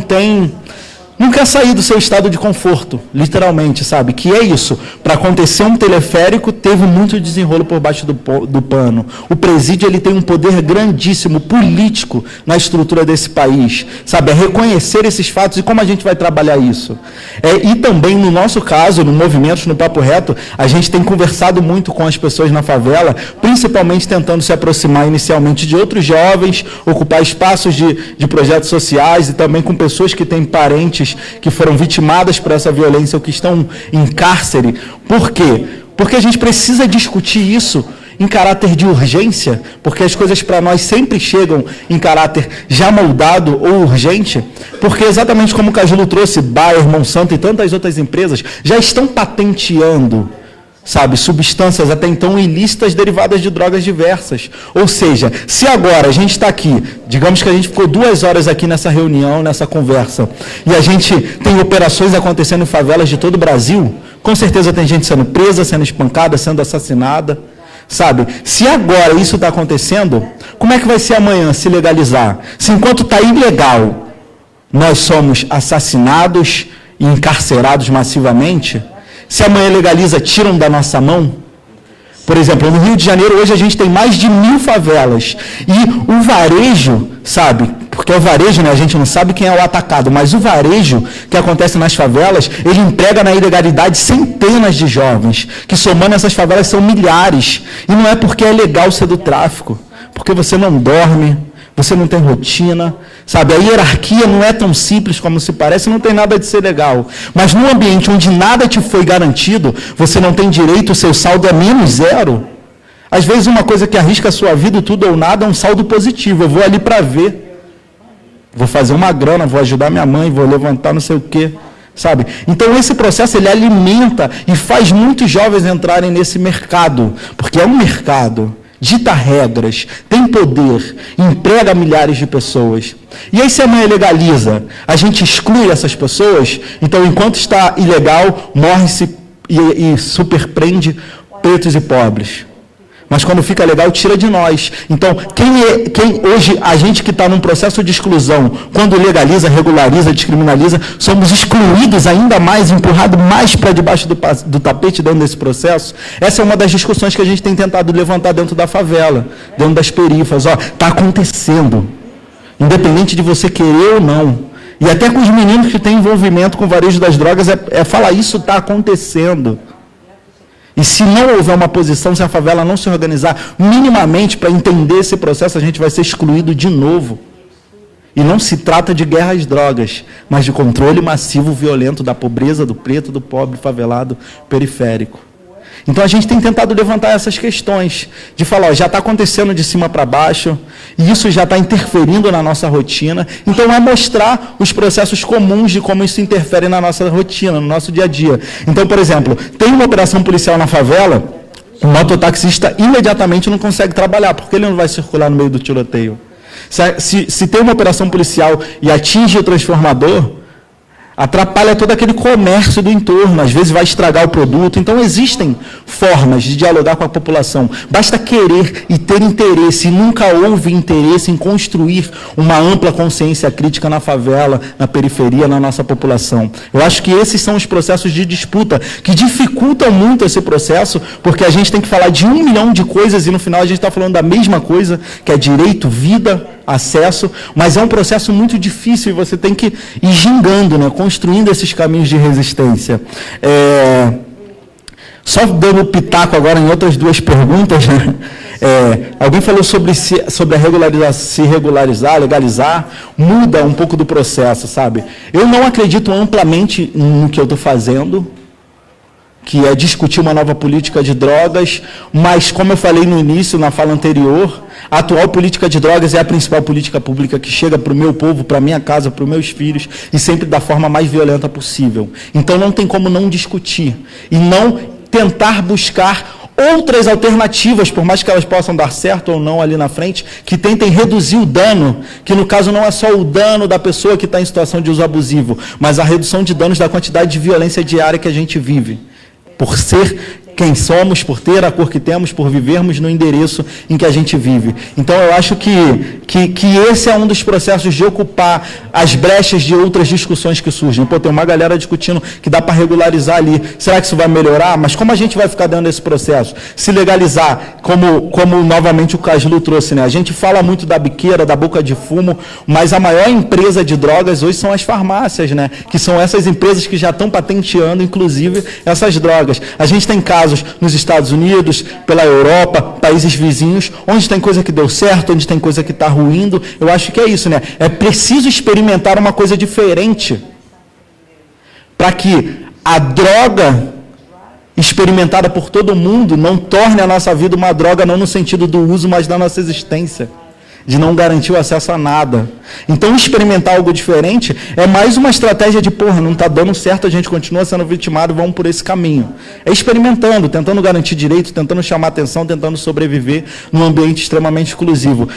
quer sair do seu estado de conforto, literalmente, sabe? Que é isso. Para acontecer um teleférico, teve muito desenrolo por baixo do pano. O presídio, ele tem um poder grandíssimo, político, na estrutura desse país, sabe? É reconhecer esses fatos e como a gente vai trabalhar isso. E também, no nosso caso, no Movimentos, no Papo Reto, a gente tem conversado muito com as pessoas na favela, principalmente tentando se aproximar inicialmente de outros jovens, ocupar espaços de projetos sociais e também com pessoas que têm parentes que foram vitimadas por essa violência ou que estão em cárcere. Por quê? Porque a gente precisa discutir isso em caráter de urgência, porque as coisas para nós sempre chegam em caráter já moldado ou urgente, porque exatamente como o Cajuru trouxe, Bayer, Monsanto e tantas outras empresas já estão patenteando, sabe, substâncias até então ilícitas derivadas de drogas diversas. Ou seja, se agora a gente está aqui, digamos que a gente ficou 2 horas aqui nessa reunião, nessa conversa, e a gente tem operações acontecendo em favelas de todo o Brasil, com certeza tem gente sendo presa, sendo espancada, sendo assassinada, sabe? Se agora isso está acontecendo, como é que vai ser amanhã se legalizar? Se enquanto está ilegal, nós somos assassinados e encarcerados massivamente, se amanhã legaliza, tiram da nossa mão? Por exemplo, no Rio de Janeiro, hoje a gente tem mais de 1000 favelas. E o varejo, sabe? Porque o varejo, né, a gente não sabe quem é o atacado, mas o varejo que acontece nas favelas, ele emprega na ilegalidade centenas de jovens, que somando essas favelas são milhares. E não é porque é legal ser do tráfico, porque você não dorme, você não tem rotina, sabe? A hierarquia não é tão simples como se parece, não tem nada de ser legal. Mas num ambiente onde nada te foi garantido, você não tem direito, o seu saldo é -0. Às vezes uma coisa que arrisca a sua vida, tudo ou nada, é um saldo positivo. Eu vou ali para ver. Vou fazer uma grana, vou ajudar minha mãe, vou levantar não sei o quê, sabe? Então esse processo, ele alimenta e faz muitos jovens entrarem nesse mercado, porque é um mercado. Dita regras, tem poder, emprega milhares de pessoas. E aí se amanhã legaliza, a gente exclui essas pessoas, então enquanto está ilegal, morre-se e superprende pretos e pobres. Mas quando fica legal, tira de nós. Então, quem hoje, a gente que está num processo de exclusão, quando legaliza, regulariza, descriminaliza, somos excluídos ainda mais, empurrados mais para debaixo do tapete dentro desse processo. Essa é uma das discussões que a gente tem tentado levantar dentro da favela, dentro das perifas. Está acontecendo, independente de você querer ou não. E até com os meninos que têm envolvimento com o varejo das drogas, é falar isso está acontecendo. E se não houver uma posição, se a favela não se organizar minimamente para entender esse processo, a gente vai ser excluído de novo. E não se trata de guerra às drogas, mas de controle massivo, violento da pobreza, do preto, do pobre, favelado, periférico. Então a gente tem tentado levantar essas questões, de falar, ó, já está acontecendo de cima para baixo, e isso já está interferindo na nossa rotina, então é mostrar os processos comuns de como isso interfere na nossa rotina, no nosso dia a dia. Então, por exemplo, tem uma operação policial na favela, o mototaxista imediatamente não consegue trabalhar, porque ele não vai circular no meio do tiroteio. Se tem uma operação policial e atinge o transformador, atrapalha todo aquele comércio do entorno, às vezes vai estragar o produto. Então, existem formas de dialogar com a população. Basta querer e ter interesse, e nunca houve interesse em construir uma ampla consciência crítica na favela, na periferia, na nossa população. Eu acho que esses são os processos de disputa que dificultam muito esse processo, porque a gente tem que falar de 1 milhão de coisas e no final a gente está falando da mesma coisa, que é direito, vida, acesso, mas é um processo muito difícil e você tem que ir gingando, né, construindo esses caminhos de resistência. Só dando pitaco agora em outras 2 perguntas, né? Alguém falou sobre a se regularizar, legalizar, muda um pouco do processo, sabe? Eu não acredito amplamente no que eu estou fazendo, que é discutir uma nova política de drogas, mas, como eu falei no início, na fala anterior, a atual política de drogas é a principal política pública que chega para o meu povo, para a minha casa, para os meus filhos, e sempre da forma mais violenta possível. Então, não tem como não discutir e não tentar buscar outras alternativas, por mais que elas possam dar certo ou não ali na frente, que tentem reduzir o dano, que no caso não é só o dano da pessoa que está em situação de uso abusivo, mas a redução de danos da quantidade de violência diária que a gente vive. Por ser quem somos, por ter a cor que temos, por vivermos no endereço em que a gente vive. Então, eu acho que esse é um dos processos de ocupar as brechas de outras discussões que surgem. Pô, tem uma galera discutindo que dá para regularizar ali. Será que isso vai melhorar? Mas como a gente vai ficar dentro desse processo? Se legalizar, como novamente o Cajuru trouxe, né? A gente fala muito da biqueira, da boca de fumo, mas a maior empresa de drogas hoje são as farmácias, né? Que são essas empresas que já estão patenteando, inclusive, essas drogas. A gente tem casos nos Estados Unidos, pela Europa, países vizinhos, onde tem coisa que deu certo, onde tem coisa que está ruindo. Eu acho que é isso, né? É preciso experimentar uma coisa diferente para que a droga experimentada por todo mundo, não torne a nossa vida uma droga, não no sentido do uso, mas da nossa existência, de não garantir o acesso a nada. Então, experimentar algo diferente é mais uma estratégia de, porra, não está dando certo, a gente continua sendo vitimado, vamos por esse caminho. É experimentando, tentando garantir direito, tentando chamar atenção, tentando sobreviver num ambiente extremamente exclusivo,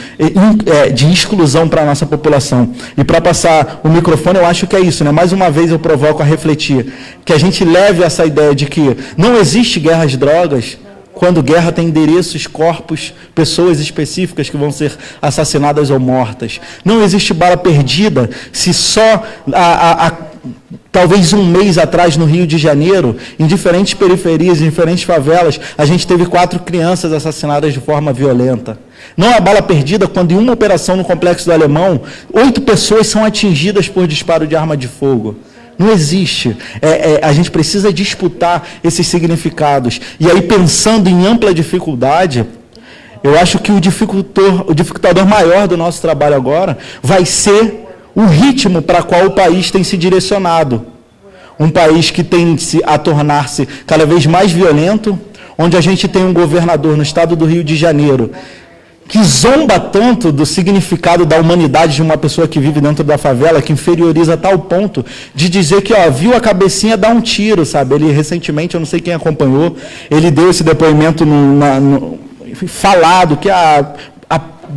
de exclusão para a nossa população. E para passar o microfone, eu acho que é isso, né? Mais uma vez eu provoco a refletir, que a gente leve essa ideia de que não existe guerra às drogas, quando guerra tem endereços, corpos, pessoas específicas que vão ser assassinadas ou mortas. Não existe bala perdida se só talvez um mês atrás no Rio de Janeiro, em diferentes periferias, em diferentes favelas, a gente teve 4 crianças assassinadas de forma violenta. Não há bala perdida quando em uma operação no Complexo do Alemão, 8 pessoas são atingidas por disparo de arma de fogo. Não existe. A gente precisa disputar esses significados. E aí, pensando em ampla dificuldade, eu acho que o dificultador maior do nosso trabalho agora vai ser o ritmo para qual o país tem se direcionado. Um país que tem a tornar-se cada vez mais violento, onde a gente tem um governador no estado do Rio de Janeiro que zomba tanto do significado da humanidade de uma pessoa que vive dentro da favela, que inferioriza a tal ponto de dizer que, viu a cabecinha dar um tiro, sabe? Ele, recentemente, eu não sei quem acompanhou, ele deu esse depoimento falado que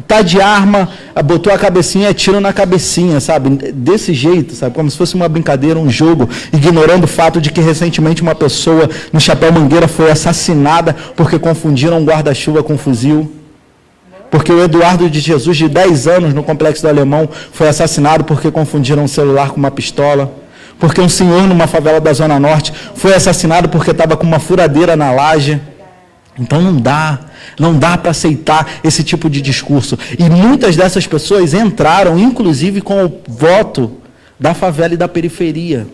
tá de arma, botou a cabecinha, tiro na cabecinha, sabe? Desse jeito, sabe? Como se fosse uma brincadeira, um jogo, ignorando o fato de que recentemente uma pessoa no Chapéu Mangueira foi assassinada porque confundiram um guarda-chuva com um fuzil. Porque o Eduardo de Jesus, de 10 anos, no Complexo do Alemão, foi assassinado porque confundiram um celular com uma pistola. Porque um senhor numa favela da Zona Norte foi assassinado porque estava com uma furadeira na laje. Então não dá para aceitar esse tipo de discurso. E muitas dessas pessoas entraram, inclusive, com o voto da favela e da periferia.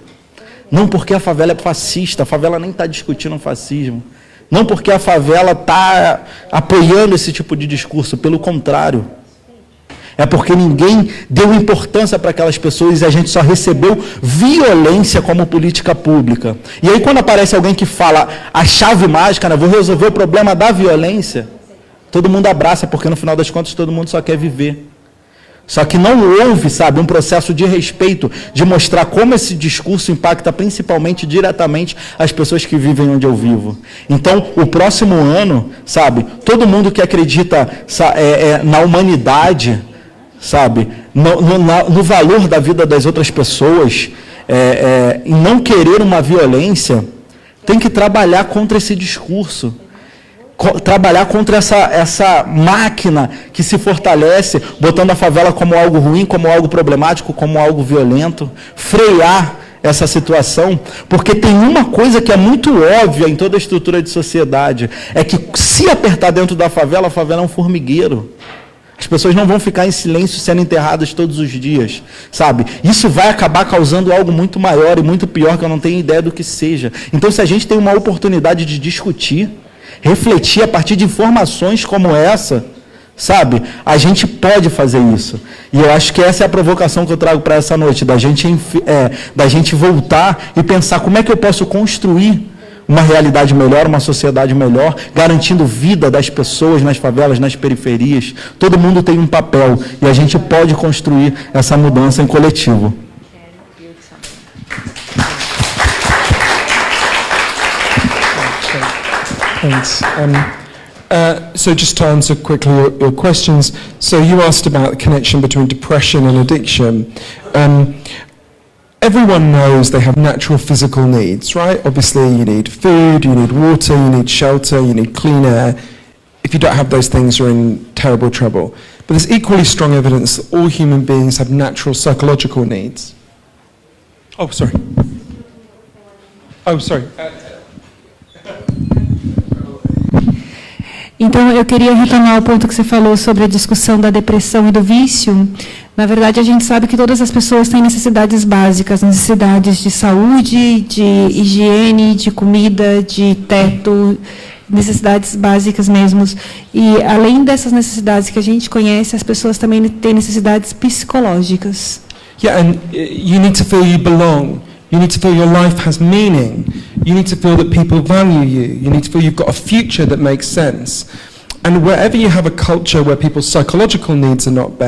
Não porque a favela é fascista, a favela nem está discutindo o fascismo. Não porque a favela está apoiando esse tipo de discurso, pelo contrário. É porque ninguém deu importância para aquelas pessoas e a gente só recebeu violência como política pública. E aí quando aparece alguém que fala a chave mágica, né, vou resolver o problema da violência, todo mundo abraça, porque no final das contas todo mundo só quer viver. Só que não houve, sabe, um processo de respeito, de mostrar como esse discurso impacta principalmente, diretamente, as pessoas que vivem onde eu vivo. Então, o próximo ano, sabe, todo mundo que acredita na humanidade, sabe, no valor da vida das outras pessoas, e não querer uma violência, tem que trabalhar contra esse discurso. Trabalhar contra essa máquina que se fortalece, botando a favela como algo ruim, como algo problemático, como algo violento, frear essa situação, porque tem uma coisa que é muito óbvia em toda a estrutura de sociedade, é que se apertar dentro da favela, a favela é um formigueiro. As pessoas não vão ficar em silêncio sendo enterradas todos os dias, sabe? Isso vai acabar causando algo muito maior e muito pior, que eu não tenho ideia do que seja. Então, se a gente tem uma oportunidade de discutir, refletir a partir de informações como essa, sabe? A gente pode fazer isso. E eu acho que essa é a provocação que eu trago para essa noite, da gente voltar e pensar como é que eu posso construir uma realidade melhor, uma sociedade melhor, garantindo vida das pessoas nas favelas, nas periferias. Todo mundo tem um papel e a gente pode construir essa mudança em coletivo. Thanks. So just to answer quickly your questions, so you asked about the connection between depression and addiction. Everyone knows they have natural physical needs, right? Obviously you need food, you need water, you need shelter, you need clean air. If you don't have those things, you're in terrible trouble. But there's equally strong evidence that all human beings have natural psychological needs. Oh, sorry. Então, eu queria retomar o ponto que você falou sobre a discussão da depressão e do vício. Na verdade, a gente sabe que todas as pessoas têm necessidades básicas, necessidades de saúde, de higiene, de comida, de teto, necessidades básicas mesmo. E, além dessas necessidades que a gente conhece, as pessoas também têm necessidades psicológicas. Yeah, and you need to feel you belong. You need to feel your life has meaning. You need to feel that people value you. You need to feel you've got a future that makes sense. And wherever you have a culture where people's psychological needs are not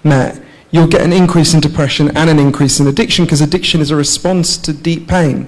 met, you'll get an increase in depression and an increase in addiction, because addiction is a response to deep pain.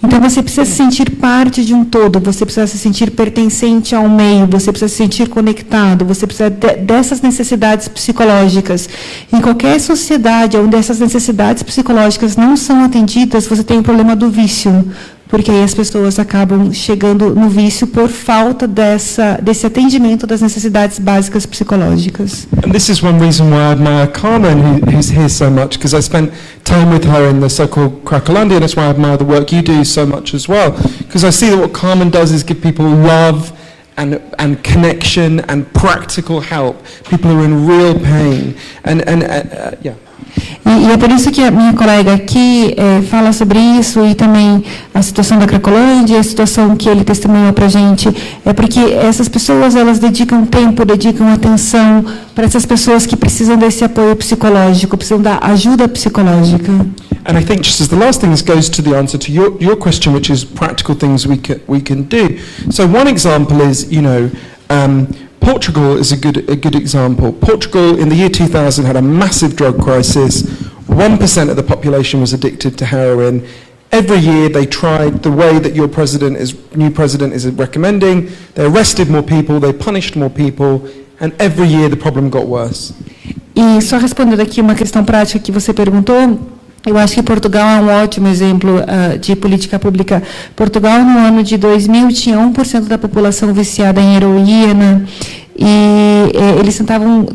Então você precisa se sentir parte de um todo, você precisa se sentir pertencente ao meio, você precisa se sentir conectado, você precisa dessas necessidades psicológicas. Em qualquer sociedade onde essas necessidades psicológicas não são atendidas, você tem o problema do vício, porque aí as pessoas acabam chegando no vício por falta desse atendimento das necessidades básicas psicológicas. And this is one reason why I admire Carmen, who's here so much, because I spent time with her in the so-called Cracolândia, and that's why I admire the work you do so much as well, because I see that what Carmen does is give people love and connection and practical help, people who are in real pain, yeah. E é por isso que a minha colega aqui fala sobre isso, e também a situação da Cracolândia, a situação que ele testemunhou para a gente, é porque essas pessoas, elas dedicam tempo, dedicam atenção para essas pessoas que precisam desse apoio psicológico, precisam da ajuda psicológica. And I think just as the last thing, this goes to the answer to your question, which is practical things we can do. So one example is, Portugal is a good example. Portugal in the year 2000 had a massive drug crisis. 1% of the population was addicted to heroin. Every year they tried the way that new president is recommending. They arrested more people, they punished more people, and every year the problem got worse. E só respondendo aqui uma questão prática que você perguntou, eu acho que Portugal é um ótimo exemplo de política pública. Portugal, no ano de 2000, tinha 1% da população viciada em heroína, e eles estavam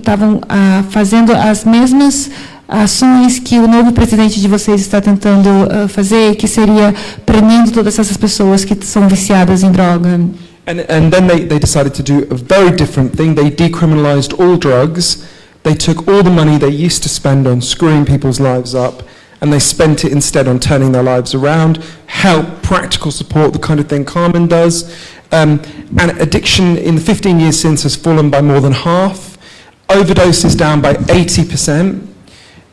fazendo as mesmas ações que o novo presidente de vocês está tentando fazer, que seria prendendo todas essas pessoas que são viciadas em droga. And then they decided to do a very different thing. They decriminalized all drugs. They took all the money they used to spend on screwing people's lives up, and they spent it instead on turning their lives around, help, practical support, the kind of thing Carmen does. And addiction in the 15 years since has fallen by more than half. Overdoses down by 80%.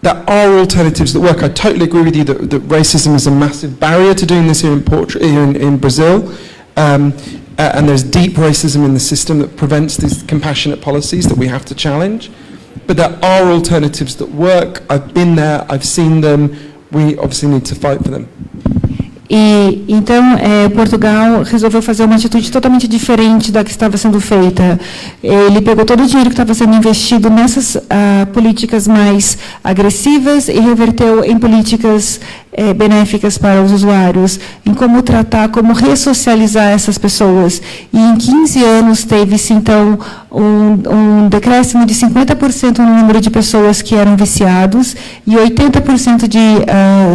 There are alternatives that work. I totally agree with you that racism is a massive barrier to doing this here in Brazil. And there's deep racism in the system that prevents these compassionate policies that we have to challenge. But there are alternatives that work. I've been there, I've seen them. We obviously need to fight for them. E então Portugal resolveu fazer uma atitude totalmente diferente da que estava sendo feita. Ele pegou todo o dinheiro que estava sendo investido nessas políticas mais agressivas e reverteu em políticas benéficas para os usuários, em como tratar, como ressocializar essas pessoas. E em 15 anos teve-se, então, um decréscimo de 50% no número de pessoas que eram viciados e 80% de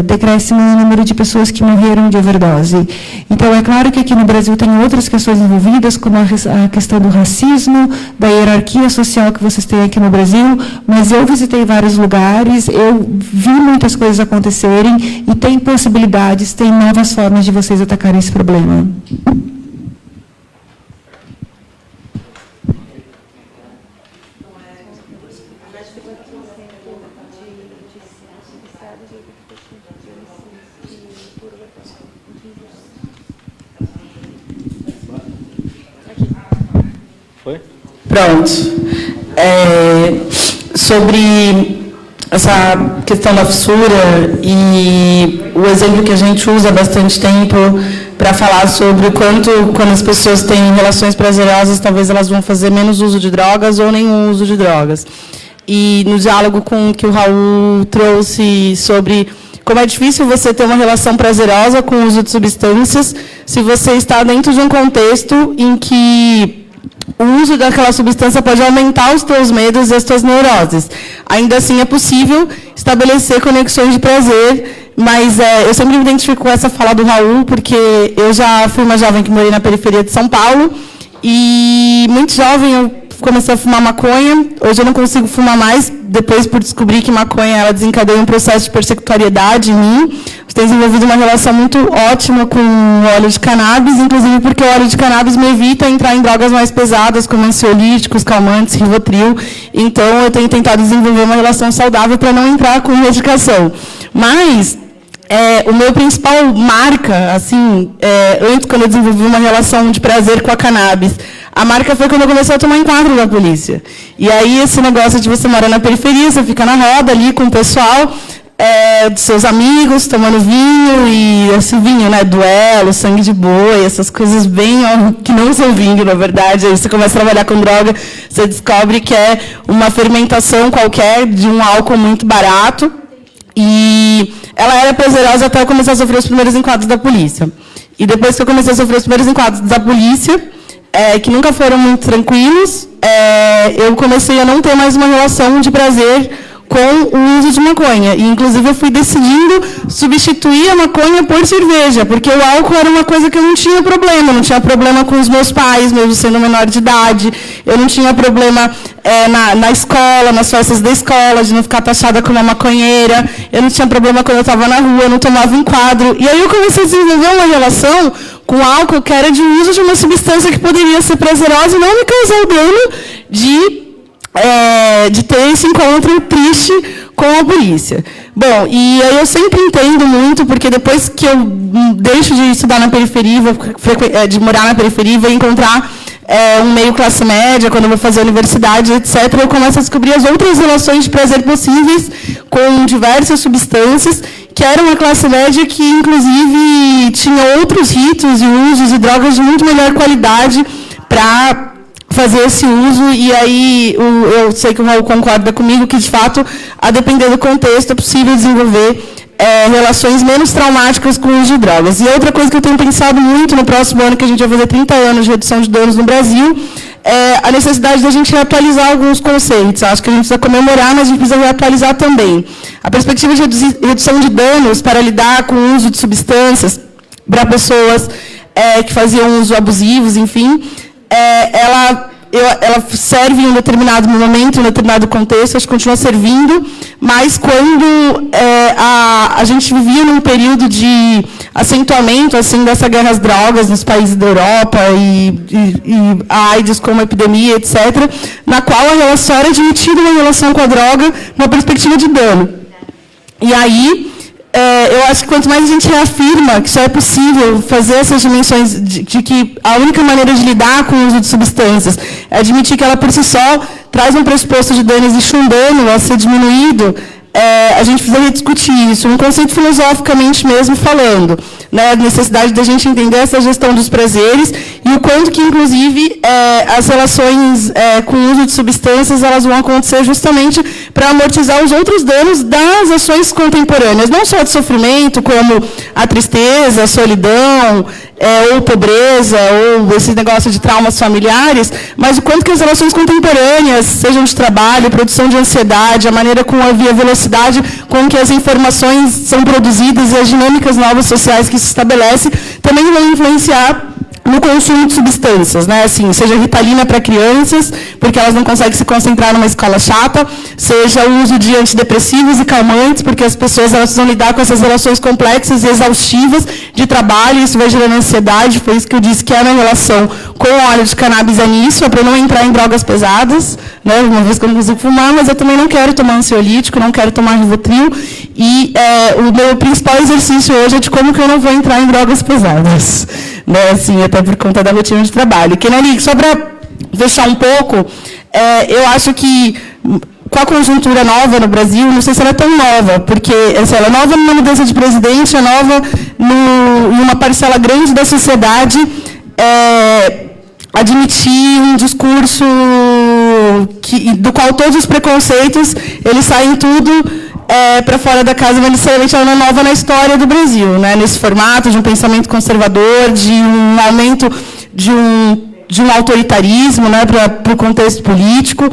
decréscimo no número de pessoas que morreram de overdose. Então, é claro que aqui no Brasil tem outras questões envolvidas, como a questão do racismo, da hierarquia social que vocês têm aqui no Brasil, mas eu visitei vários lugares, eu vi muitas coisas acontecerem, e tem possibilidades, tem novas formas de vocês atacarem esse problema. Foi? Pronto. Sobre essa questão da fissura e o exemplo que a gente usa há bastante tempo para falar sobre o quanto, quando as pessoas têm relações prazerosas, talvez elas vão fazer menos uso de drogas ou nenhum uso de drogas. E no diálogo com que o Raul trouxe sobre como é difícil você ter uma relação prazerosa com o uso de substâncias se você está dentro de um contexto em que o uso daquela substância pode aumentar os teus medos e as tuas neuroses. Ainda assim, é possível estabelecer conexões de prazer, mas eu sempre me identifico com essa fala do Raul, porque eu já fui uma jovem que morei na periferia de São Paulo, e muito jovem eu comecei a fumar maconha. Hoje eu não consigo fumar mais, depois por descobrir que maconha ela desencadeia um processo de persecutoriedade em mim. Tem desenvolvido uma relação muito ótima com o óleo de cannabis, inclusive porque o óleo de cannabis me evita entrar em drogas mais pesadas, como ansiolíticos, calmantes, Rivotril. Então, eu tenho tentado desenvolver uma relação saudável para não entrar com medicação. Mas o meu principal marca, assim, antes, quando eu desenvolvi uma relação de prazer com a cannabis, a marca foi quando eu comecei a tomar enquadro da polícia. E aí, esse negócio de você morar na periferia, você fica na roda ali com o pessoal, dos seus amigos, tomando vinho, e esse vinho, né, duelo, sangue de boi, essas coisas bem, que não são vinho, na verdade. Aí você começa a trabalhar com droga, você descobre que é uma fermentação qualquer de um álcool muito barato. E ela era prazerosa até eu começar a sofrer os primeiros enquadros da polícia. E depois que eu comecei a sofrer os primeiros enquadros da polícia, que nunca foram muito tranquilos, eu comecei a não ter mais uma relação de prazer com o uso de maconha. E, inclusive, eu fui decidindo substituir a maconha por cerveja, porque o álcool era uma coisa que eu não tinha problema. Eu não tinha problema com os meus pais, mesmo sendo menor de idade. Eu não tinha problema na escola, nas festas da escola, de não ficar taxada como uma maconheira. Eu não tinha problema quando eu estava na rua, eu não tomava enquadro. E aí eu comecei a desenvolver uma relação com álcool que era de uso de uma substância que poderia ser prazerosa e não me causar o dano de ter esse encontro triste com a polícia. Bom, e aí eu sempre entendo muito, porque depois que eu deixo de estudar na periferia, de morar na periferia, vou encontrar um meio classe média, quando eu vou fazer a universidade, etc., eu começo a descobrir as outras relações de prazer possíveis com diversas substâncias, que era uma classe média que, inclusive, tinha outros ritos e usos e drogas de muito melhor qualidade para fazer esse uso. E aí eu sei que o Raul concorda comigo que, de fato, a depender do contexto, é possível desenvolver relações menos traumáticas com o uso de drogas. E outra coisa que eu tenho pensado muito no próximo ano, que a gente vai fazer 30 anos de redução de danos no Brasil, é a necessidade de a gente reatualizar alguns conceitos. Acho que a gente precisa comemorar, mas a gente precisa reatualizar também. A perspectiva de redução de danos para lidar com o uso de substâncias para pessoas que faziam uso abusivos, enfim, ela serve em um determinado momento, em um determinado contexto, acho que continua servindo, mas quando a gente vivia num período de acentuamento assim, dessa guerra às drogas nos países da Europa e a AIDS como epidemia, etc., na qual a relação era admitida uma relação com a droga numa perspectiva de dano. E aí, eu acho que quanto mais a gente reafirma que só é possível fazer essas dimensões de que a única maneira de lidar com o uso de substâncias é admitir que ela por si só traz um pressuposto de dano, existe um dano a ser diminuído, a gente precisa rediscutir isso, um conceito filosoficamente mesmo falando, né, a necessidade da gente entender essa gestão dos prazeres e o quanto que, inclusive, as relações com o uso de substâncias elas vão acontecer justamente para amortizar os outros danos das ações contemporâneas, não só de sofrimento, como a tristeza, a solidão, ou pobreza, ou esse negócio de traumas familiares, mas o quanto que as relações contemporâneas, sejam de trabalho, produção de ansiedade, a maneira com a velocidade com que as informações são produzidas e as dinâmicas novas sociais que se estabelecem, também vão influenciar no consumo de substâncias, né? Assim, seja Ritalina para crianças, porque elas não conseguem se concentrar numa escola chata, seja o uso de antidepressivos e calmantes, porque as pessoas elas precisam lidar com essas relações complexas e exaustivas de trabalho, e isso vai gerando ansiedade, foi isso que eu disse que é na relação com o óleo de cannabis nisso, é para não entrar em drogas pesadas, né? Uma vez que eu não consigo fumar, mas eu também não quero tomar ansiolítico, não quero tomar Rivotril, e o meu principal exercício hoje é de como que eu não vou entrar em drogas pesadas, né? Assim, até por conta da rotina de trabalho. Kenani, só para fechar um pouco, eu acho que com a conjuntura nova no Brasil, não sei se ela é tão nova, porque ela é nova numa mudança de presidente, é nova numa parcela grande da sociedade admitir um discurso do qual todos os preconceitos eles saem tudo para fora da casa, mas necessariamente ela não é nova na história do Brasil, né? Nesse formato de um pensamento conservador, de um aumento de um autoritarismo, né, para o contexto político.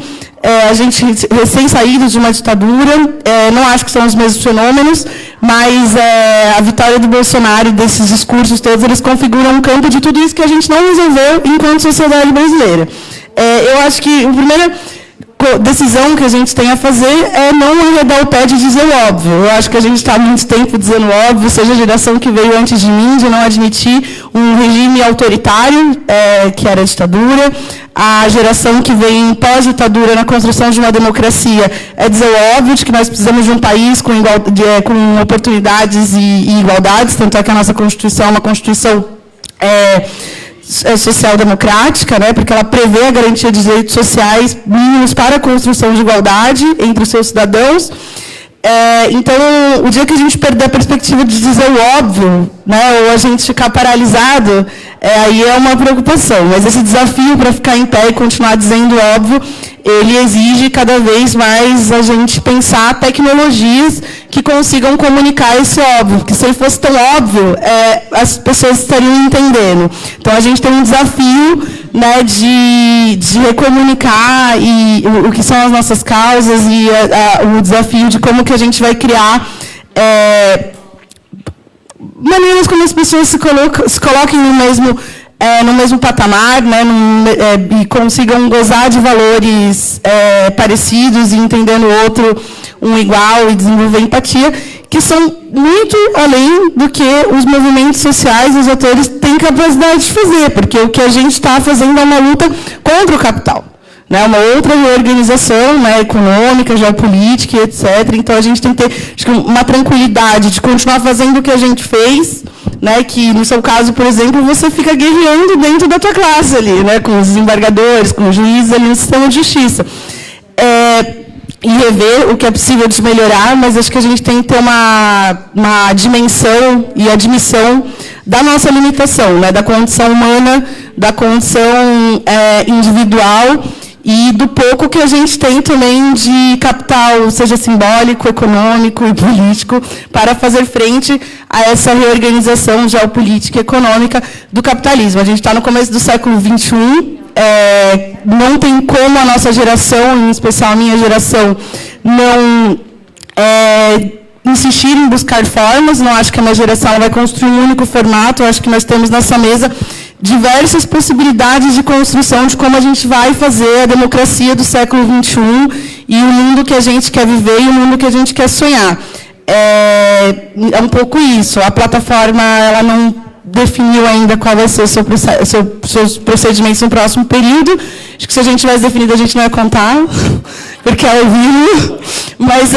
A gente, recém-saídos de uma ditadura, não acho que são os mesmos fenômenos, mas a vitória do Bolsonaro e desses discursos todos, eles configuram um campo de tudo isso que a gente não resolveu enquanto sociedade brasileira. Eu acho que a primeira decisão que a gente tem a fazer é não arredar o pé de dizer o óbvio. Eu acho que a gente está há muito tempo dizendo o óbvio, seja a geração que veio antes de mim, de não admitir um regime autoritário, que era a ditadura, a geração que vem pós-ditadura na construção de uma democracia é dizer o óbvio de que nós precisamos de um país com oportunidades e igualdades, tanto é que a nossa Constituição é uma Constituição social-democrática, né, porque ela prevê a garantia de direitos sociais mínimos para a construção de igualdade entre os seus cidadãos. Então, o dia que a gente perder a perspectiva de dizer o óbvio, né, ou a gente ficar paralisado, aí é uma preocupação. Mas esse desafio para ficar em pé e continuar dizendo o óbvio, ele exige cada vez mais a gente pensar tecnologias que consigam comunicar esse óbvio, porque se ele fosse tão óbvio, as pessoas estariam entendendo. Então, a gente tem um desafio, né, de recomunicar o que são as nossas causas e o desafio de como que a gente vai criar maneiras como as pessoas se coloquem no mesmo patamar, né, e consigam gozar de valores parecidos e entendendo o outro um igual e desenvolver empatia, que são muito além do que os movimentos sociais e os atores têm capacidade de fazer, porque o que a gente está fazendo é uma luta contra o capital, né, uma outra reorganização, né, econômica, geopolítica, etc. Então, a gente tem que ter, acho que, uma tranquilidade de continuar fazendo o que a gente fez, né, que, no seu caso, por exemplo, você fica guerreando dentro da tua classe ali, né, com os desembargadores, com os juízes ali no sistema de justiça. E rever o que é possível de melhorar, mas acho que a gente tem que ter uma dimensão e admissão da nossa limitação, né, da condição humana, da condição individual e do pouco que a gente tem também de capital, seja simbólico, econômico e político, para fazer frente a essa reorganização geopolítica e econômica do capitalismo. A gente está no começo do século XXI, não tem como a nossa geração, em especial a minha geração, não insistir em buscar formas. Não acho que a minha geração vai construir um único formato. Eu acho que nós temos nessa mesa diversas possibilidades de construção de como a gente vai fazer a democracia do século XXI e o mundo que a gente quer viver e o mundo que a gente quer sonhar. É um pouco isso. A plataforma, ela não definiu ainda qual vai ser o seus procedimentos no próximo período. Acho que se a gente tivesse definido, a gente não ia contar, porque é ao vivo. Mas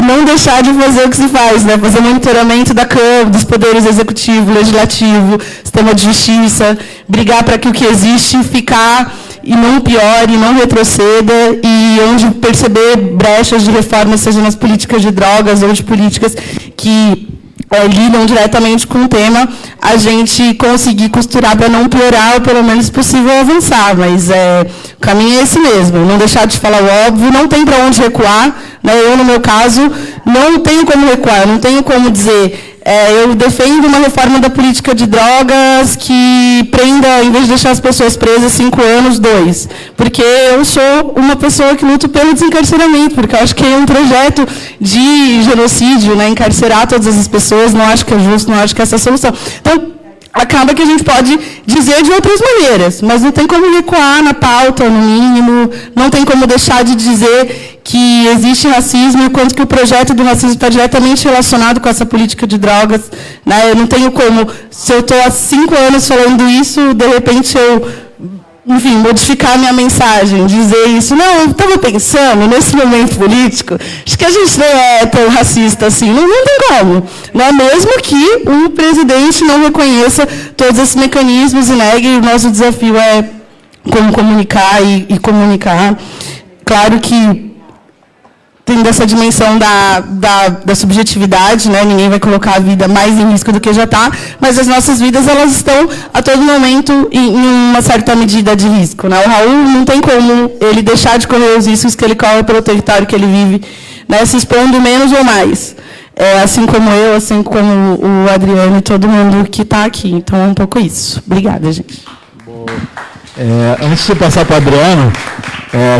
não deixar de fazer o que se faz, né? Fazer monitoramento da Câmara, dos poderes executivo, legislativo, sistema de justiça, brigar para que o que existe ficar e não piore, não retroceda, e onde perceber brechas de reforma, seja nas políticas de drogas ou de políticas que lidam diretamente com o tema, a gente conseguir costurar para não piorar, ou pelo menos possível avançar. Mas o caminho é esse mesmo, não deixar de falar o óbvio, não tem para onde recuar, né? Eu, no meu caso, não tenho como recuar, não tenho como dizer... eu defendo uma reforma da política de drogas que prenda, em vez de deixar as pessoas presas 5 anos, 2. Porque eu sou uma pessoa que luto pelo desencarceramento, porque eu acho que é um projeto de genocídio, né, encarcerar todas as pessoas, não acho que é justo, não acho que essa é a solução. Então, acaba que a gente pode dizer de outras maneiras, mas não tem como recuar na pauta, no mínimo, não tem como deixar de dizer que existe racismo, enquanto que o projeto do racismo está diretamente relacionado com essa política de drogas, né? Eu não tenho como, se eu estou há 5 anos falando isso, de repente enfim, modificar a minha mensagem, dizer isso. Não, eu estava pensando, nesse momento político, acho que a gente não é tão racista assim, não tem como. Não é mesmo que o presidente não reconheça todos esses mecanismos e negue, o nosso desafio é como comunicar e comunicar. Claro que tem dessa dimensão da subjetividade, né? Ninguém vai colocar a vida mais em risco do que já está, mas as nossas vidas, elas estão a todo momento em uma certa medida de risco, né? O Raul não tem como ele deixar de correr os riscos que ele corre pelo território que ele vive, né? Se expondo menos ou mais. Assim como eu, assim como o Adriano e todo mundo que está aqui. Então, é um pouco isso. Obrigada, gente. Antes de passar para o Adriano,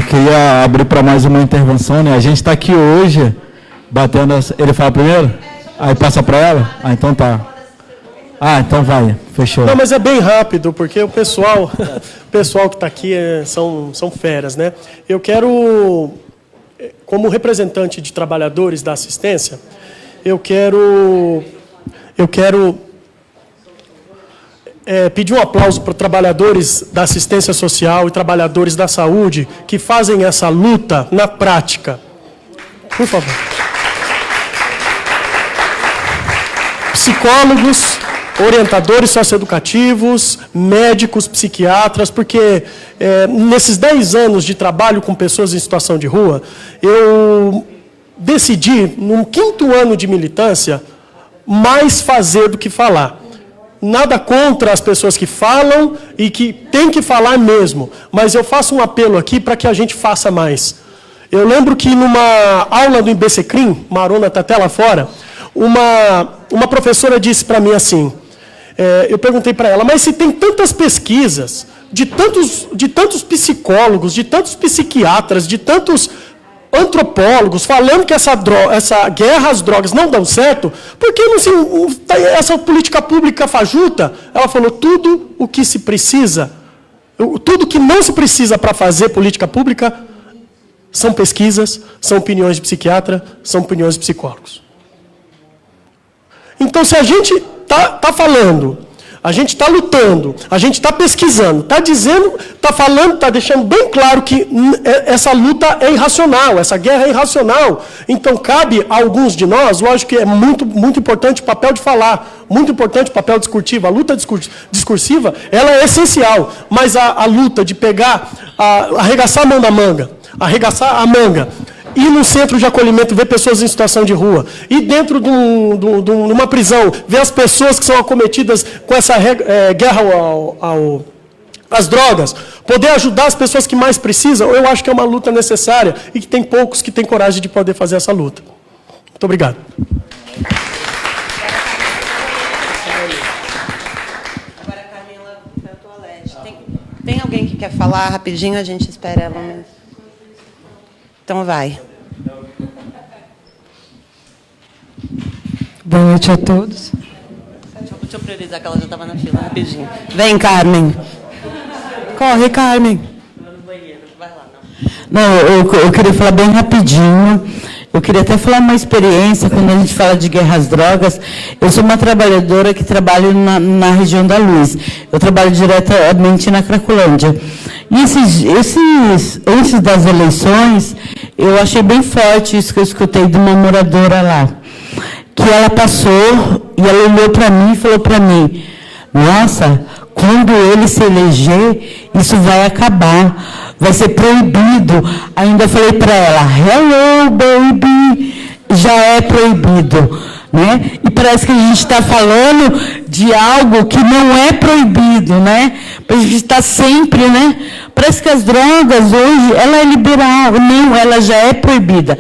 queria abrir para mais uma intervenção, né? A gente está aqui hoje, batendo... Ele fala primeiro? Aí passa para ela? Então tá. Então vai, fechou. Não, mas é bem rápido, porque o pessoal que está aqui são feras, né? Eu quero, como representante de trabalhadores da assistência, eu quero pedir um aplauso para trabalhadores da assistência social e trabalhadores da saúde que fazem essa luta na prática. Por favor. Psicólogos, orientadores socioeducativos, médicos, psiquiatras, porque nesses 10 anos de trabalho com pessoas em situação de rua, eu decidi, no 5º ano de militância, mais fazer do que falar. Nada contra as pessoas que falam e que têm que falar mesmo, mas eu faço um apelo aqui para que a gente faça mais. Eu lembro que numa aula do IBCCRIM, Marona está até lá fora, uma professora disse para mim assim, eu perguntei para ela, mas se tem tantas pesquisas, de tantos psicólogos, de tantos psiquiatras, de tantos antropólogos falando que essa guerra às drogas não dão certo, por que não essa política pública fajuta? Ela falou, tudo o que se precisa, tudo que não se precisa para fazer política pública são pesquisas, são opiniões de psiquiatra, são opiniões de psicólogos. Então, se a gente está falando, a gente está lutando, a gente está pesquisando, está dizendo, está falando, está deixando bem claro que essa luta é irracional, essa guerra é irracional. Então, cabe a alguns de nós, lógico que é muito, muito importante o papel de falar, muito importante o papel discursivo, a luta discursiva, ela é essencial, mas a luta de pegar, arregaçar a mão da manga, arregaçar a manga, ir num centro de acolhimento, ver pessoas em situação de rua, ir dentro de uma prisão, ver as pessoas que são acometidas com essa guerra às drogas, poder ajudar as pessoas que mais precisam, eu acho que é uma luta necessária e que tem poucos que têm coragem de poder fazer essa luta. Muito obrigado. Agora a Camila foi ao toalete. Tem alguém que quer falar rapidinho? A gente espera ela mesmo. Então vai. Boa noite a todos. Deixa eu priorizar que ela já estava na fila, rapidinho. Vem, Carmen. Corre, Carmen. Vai lá, não, eu queria falar bem rapidinho. Eu queria até falar uma experiência, quando a gente fala de guerra às drogas. Eu sou uma trabalhadora que trabalho na região da Luz. Eu trabalho diretamente na Cracolândia. E antes das eleições, eu achei bem forte isso que eu escutei de uma moradora lá. Que ela passou e ela olhou para mim e falou para mim, nossa, quando ele se eleger, isso vai acabar, vai ser proibido. Ainda falei para ela, hello, baby, já é proibido. Né? E parece que a gente está falando de algo que não é proibido, né? A gente está sempre, né? Parece que as drogas hoje, ela é liberal, não, ela já é proibida.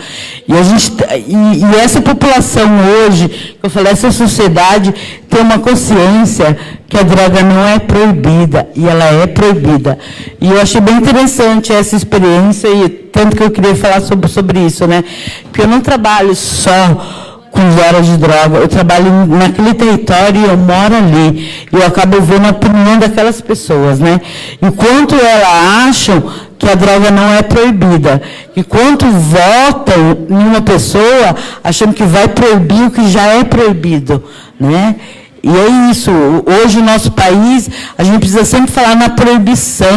E essa população hoje, que eu falei, essa sociedade tem uma consciência que a droga não é proibida, e ela é proibida. E eu achei bem interessante essa experiência, e tanto que eu queria falar sobre isso, né? Porque eu não trabalho só com usuários de droga, eu trabalho naquele território e eu moro ali. E eu acabo vendo a opinião daquelas pessoas, né? Enquanto elas acham que a droga não é proibida, enquanto votam em uma pessoa achando que vai proibir o que já é proibido, né? E é isso, hoje no nosso país, a gente precisa sempre falar na proibição.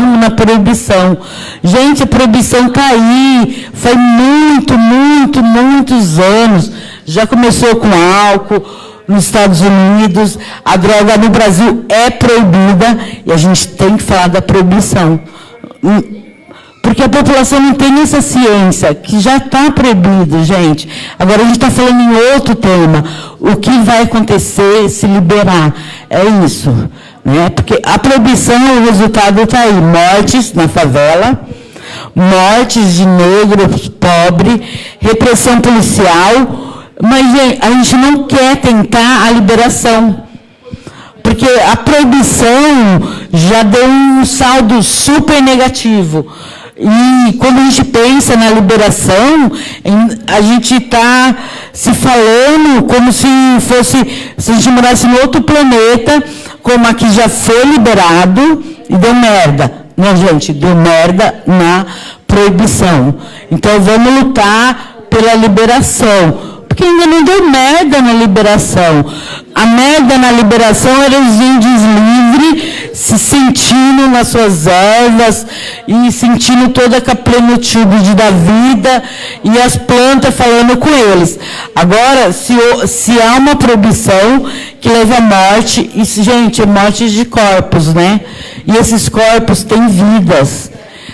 Gente, a proibição está aí, faz muitos anos. Já começou com álcool nos Estados Unidos, a droga no Brasil é proibida e a gente tem que falar da proibição. Porque a população não tem essa ciência, que já está proibido, gente. Agora a gente está falando em outro tema. O que vai acontecer se liberar? É isso. Né? Porque a proibição, o resultado está aí. Mortes na favela, mortes de negros, pobres, repressão policial. Mas a gente não quer tentar a liberação. Porque a proibição já deu um saldo super negativo. E quando a gente pensa na liberação, a gente está se falando como se a gente morasse em outro planeta, como aqui já foi liberado e deu merda. Não, gente, deu merda na proibição. Então, vamos lutar pela liberação. Porque ainda não deu merda na liberação. A merda na liberação era os índios livres sentindo nas suas ervas e sentindo toda a plenitude da vida e as plantas falando com eles. Agora, se há uma proibição que leva à morte, isso, gente, é morte de corpos, né? E esses corpos têm vidas.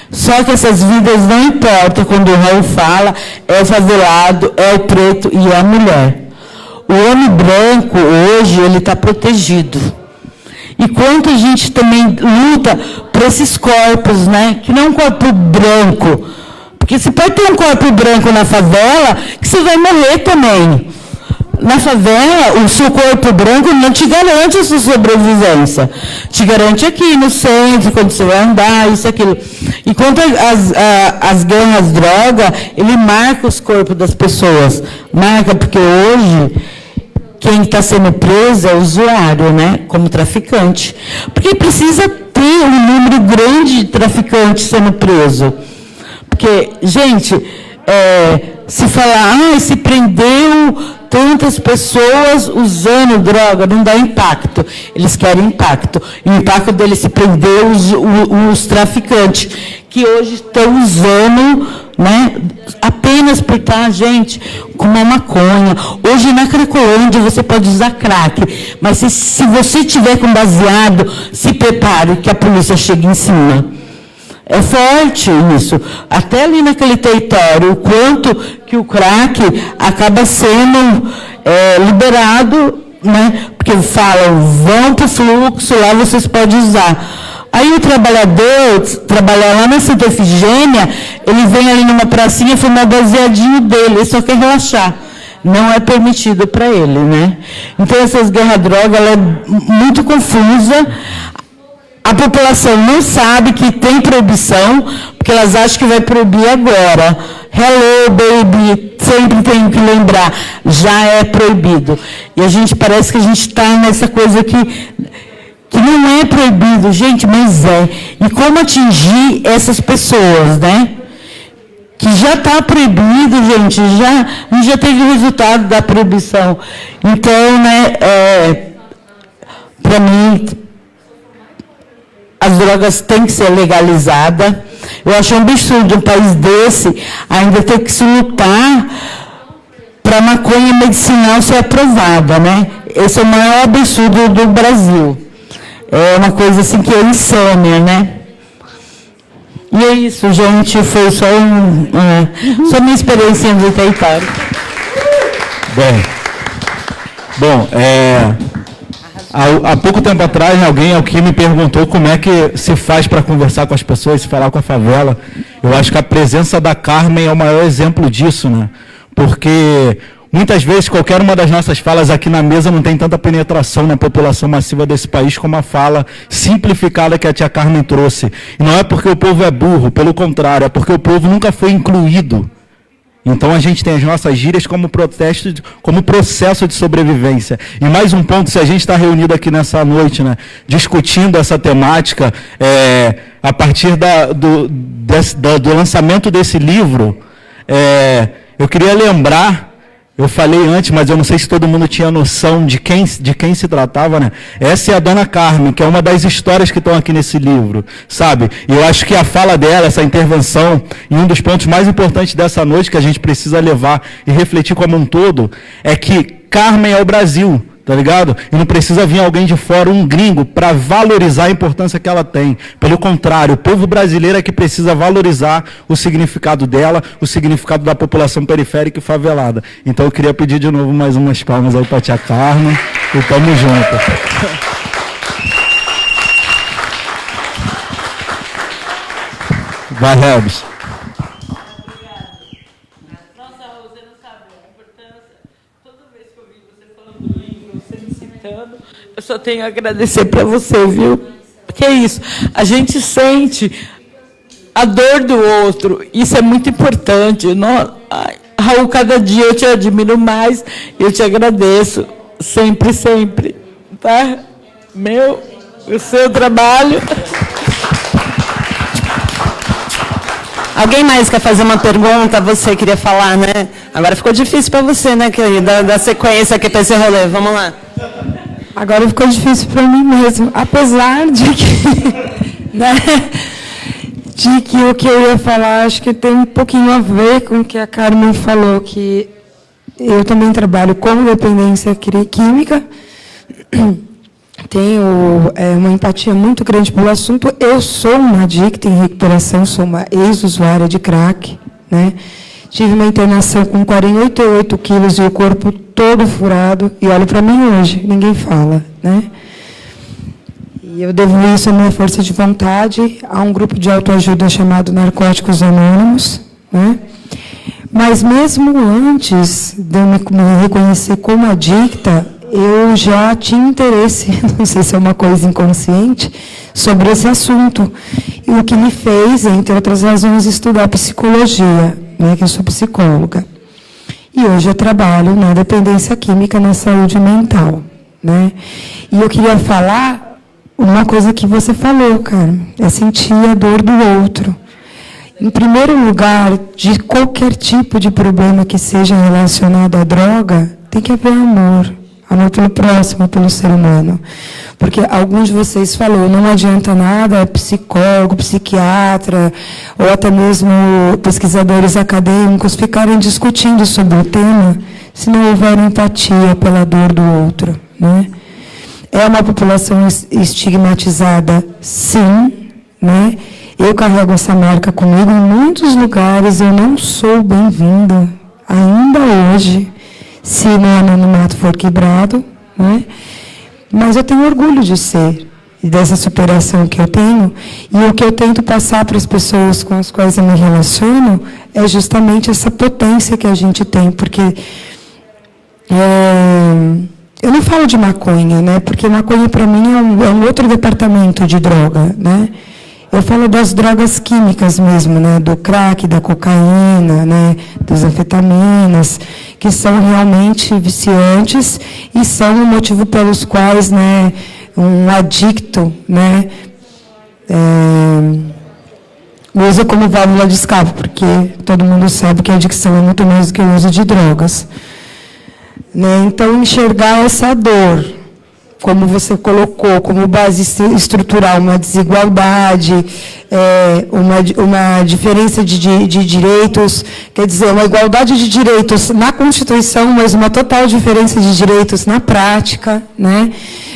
Só que essas vidas não importam quando o Raul fala, é o favelado, é o preto e é a mulher. O homem branco, hoje, ele está protegido. E quanto a gente também luta por esses corpos, né? Que não é um corpo branco. Porque você pode ter um corpo branco na favela, que você vai morrer também. Na favela, o seu corpo branco não te garante a sua sobrevivência. Te garante aqui no centro, quando você vai andar, isso, aquilo. Enquanto as guerras droga, ele marca os corpos das pessoas. Marca, porque hoje, quem está sendo preso é o usuário, né? Como traficante. Porque precisa ter um número grande de traficantes sendo preso. Porque, gente, se falar, se prendeu tantas pessoas usando droga, não dá impacto. Eles querem impacto. E o impacto deles se prender os traficantes, que hoje estão usando, né, apenas por estar, gente, com uma maconha. Hoje na Cracolândia você pode usar crack, mas se você tiver com baseado, se prepare que a polícia chegue em cima. É forte isso. Até ali naquele território, o quanto que o crack acaba sendo liberado, né? Porque falam, vão para o fluxo, lá vocês podem usar. Aí o trabalhador, trabalhar lá na Santa Efigênia, ele vem ali numa pracinha, fumar baseadinho dele, ele só quer relaxar. Não é permitido para ele, né? Então, essas guerras-droga, ela é muito confusa. A população não sabe que tem proibição, porque elas acham que vai proibir agora. Hello, baby, sempre tenho que lembrar, já é proibido. E a gente parece que a gente está nessa coisa que não é proibido, gente, mas é. E como atingir essas pessoas, né? Que já está proibido, gente, já teve o resultado da proibição. Então, né, para mim, as drogas têm que ser legalizadas. Eu acho um absurdo um país desse ainda ter que se lutar para a maconha medicinal ser aprovada, né? Esse é o maior absurdo do Brasil. É uma coisa assim que é insânia, né? E é isso, gente. Foi só minha experiência no território. Bom, há pouco tempo atrás, alguém aqui me perguntou como é que se faz para conversar com as pessoas, se falar com a favela. Eu acho que a presença da Carmen é o maior exemplo disso, né? Porque muitas vezes qualquer uma das nossas falas aqui na mesa não tem tanta penetração na população massiva desse país como a fala simplificada que a tia Carmen trouxe. E não é porque o povo é burro, pelo contrário, é porque o povo nunca foi incluído. Então a gente tem as nossas gírias como processo de sobrevivência. E mais um ponto, se a gente está reunido aqui nessa noite, né, discutindo essa temática, a partir do lançamento desse livro, eu queria lembrar, eu falei antes, mas eu não sei se todo mundo tinha noção de quem se tratava, né? Essa é a Dona Carmen, que é uma das histórias que estão aqui nesse livro, sabe? E eu acho que a fala dela, essa intervenção, e um dos pontos mais importantes dessa noite que a gente precisa levar e refletir como um todo, é que Carmen é o Brasil, tá ligado? E não precisa vir alguém de fora, um gringo, para valorizar a importância que ela tem. Pelo contrário, o povo brasileiro é que precisa valorizar o significado dela, o significado da população periférica e favelada. Então eu queria pedir de novo mais umas palmas aí para a tia Carmen, e tamo junto. Vai, Rebs. Eu só tenho a agradecer para você, viu? Porque é isso, a gente sente a dor do outro, isso é muito importante. Raul, cada dia eu te admiro mais, eu te agradeço, sempre, sempre, tá? O seu trabalho. Alguém mais quer fazer uma pergunta? Você queria falar, né? Agora ficou difícil para você, né, querida? Da sequência aqui para esse rolê. Vamos lá. Agora ficou difícil para mim mesmo, apesar de que, né, de que o que eu ia falar acho que tem um pouquinho a ver com o que a Carmen falou, que eu também trabalho com dependência química, tenho uma empatia muito grande pelo assunto. Eu sou uma adicta em recuperação, sou uma ex-usuária de crack, né? Tive uma internação com 48 quilos e o corpo todo furado. E olha para mim hoje, ninguém fala, né? E eu devo isso à minha força de vontade, a um grupo de autoajuda chamado Narcóticos Anônimos, né? Mas mesmo antes de eu me reconhecer como adicta, eu já tinha interesse, não sei se é uma coisa inconsciente, sobre esse assunto. E o que me fez, entre outras razões, estudar psicologia, né, que eu sou psicóloga. E hoje eu trabalho na dependência química na saúde mental, né? E eu queria falar uma coisa que você falou, cara, é sentir a dor do outro. Em primeiro lugar, de qualquer tipo de problema que seja relacionado à droga, tem que haver amor. Amor pelo próximo, pelo ser humano. Porque alguns de vocês falaram, não adianta nada psicólogo, psiquiatra, ou até mesmo pesquisadores acadêmicos ficarem discutindo sobre o tema, se não houver empatia pela dor do outro, né? É uma população estigmatizada, sim, né? Eu carrego essa marca comigo em muitos lugares, eu não sou bem-vinda, ainda hoje, se meu anonimato for quebrado, né? Mas eu tenho orgulho de ser, e dessa superação que eu tenho, e o que eu tento passar para as pessoas com as quais eu me relaciono é justamente essa potência que a gente tem, porque eu não falo de maconha, né? Porque maconha para mim é um outro departamento de droga, né? Eu falo das drogas químicas mesmo, né? Do crack, da cocaína, né? Das anfetaminas, que são realmente viciantes e são o motivo pelos quais, né, um adicto, né, usa como válvula de escape, porque todo mundo sabe que a adicção é muito mais do que o uso de drogas, né? Então, enxergar essa dor, como você colocou, como base estrutural, uma desigualdade, uma diferença de direitos, quer dizer, uma igualdade de direitos na Constituição, mas uma total diferença de direitos na prática, né?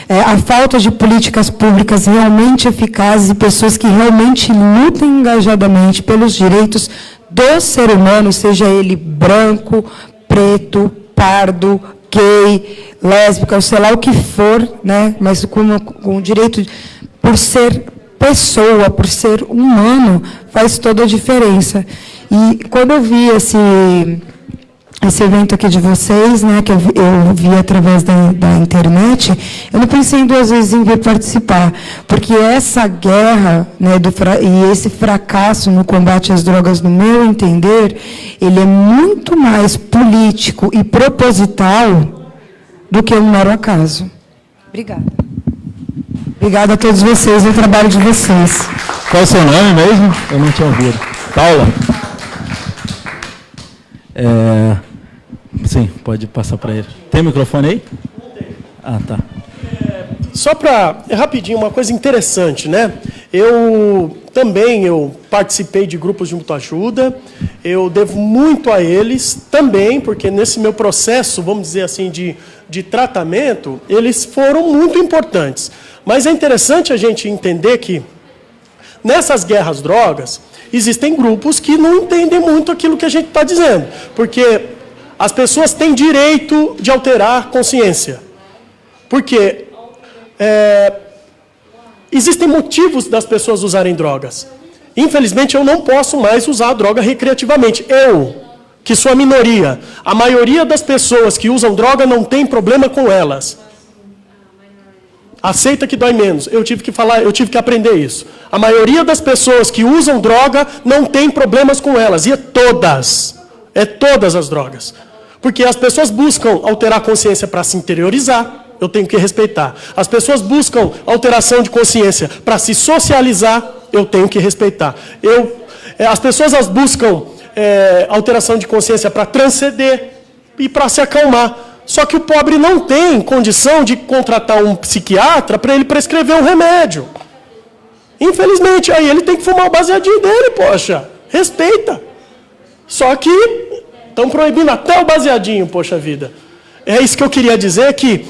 A falta de políticas públicas realmente eficazes e pessoas que realmente lutem engajadamente pelos direitos do ser humano, seja ele branco, preto, pardo, gay, lésbica, ou sei lá o que for, né? Mas com o direito, por ser pessoa, por ser humano, faz toda a diferença. E quando eu vi esse evento aqui de vocês, né, que eu vi através da internet, eu não pensei duas vezes em vir participar, porque essa guerra, né, e esse fracasso no combate às drogas, no meu entender, ele é muito mais político e proposital do que um mero acaso. Obrigada. Obrigada a todos vocês no trabalho de vocês. Qual é o seu nome mesmo? Eu não tinha ouvido. Paula? Sim, pode passar para ele. Tem microfone aí? Ah, tá. Só para, rapidinho, uma coisa interessante, né? Eu participei de grupos de autoajuda, eu devo muito a eles também, porque nesse meu processo, vamos dizer assim, de tratamento, eles foram muito importantes. Mas é interessante a gente entender que, nessas guerras drogas, existem grupos que não entendem muito aquilo que a gente está dizendo, porque as pessoas têm direito de alterar consciência. Porque existem motivos das pessoas usarem drogas. Infelizmente, eu não posso mais usar a droga recreativamente. Eu, que sou a minoria, a maioria das pessoas que usam droga não tem problema com elas. Aceita que dói menos. Eu tive que aprender isso. A maioria das pessoas que usam droga não tem problemas com elas. E é todas as drogas. Porque as pessoas buscam alterar a consciência para se interiorizar, eu tenho que respeitar. As pessoas buscam alteração de consciência para se socializar, eu tenho que respeitar. As pessoas buscam alteração de consciência para transcender e para se acalmar. Só que o pobre não tem condição de contratar um psiquiatra para ele prescrever um remédio. Infelizmente, aí ele tem que fumar o baseadinho dele, poxa. Respeita. Só que estão proibindo até o baseadinho, poxa vida. É isso que eu queria dizer, que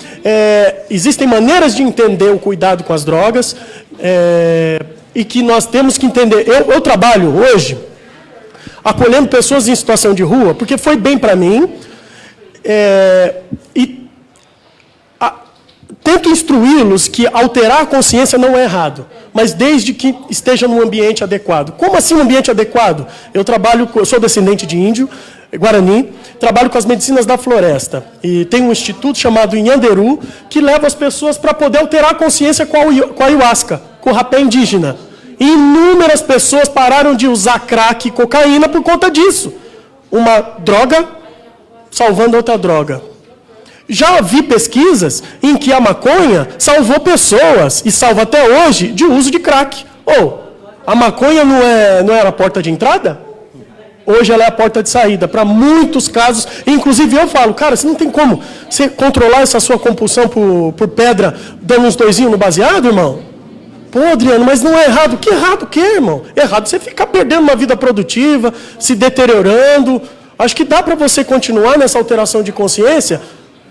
existem maneiras de entender o cuidado com as drogas e que nós temos que entender. Eu trabalho hoje acolhendo pessoas em situação de rua, porque foi bem para mim, e tento instruí-los que alterar a consciência não é errado, mas desde que esteja num ambiente adequado. Como assim um ambiente adequado? Eu sou descendente de índio, Guarani, trabalho com as medicinas da floresta. E tem um instituto chamado Inhanderu, que leva as pessoas para poder alterar a consciência com a ayahuasca, com o rapé indígena. E inúmeras pessoas pararam de usar crack e cocaína por conta disso. Uma droga salvando outra droga. Já vi pesquisas em que a maconha salvou pessoas, e salva até hoje, de uso de crack. A maconha não era a porta de entrada? Hoje ela é a porta de saída para muitos casos. Inclusive eu falo, cara, você não tem como você controlar essa sua compulsão por pedra dando uns doisinhos no baseado, irmão? Pô, Adriano, mas não é errado. Que errado o quê, irmão? Errado você ficar perdendo uma vida produtiva, se deteriorando. Acho que dá para você continuar nessa alteração de consciência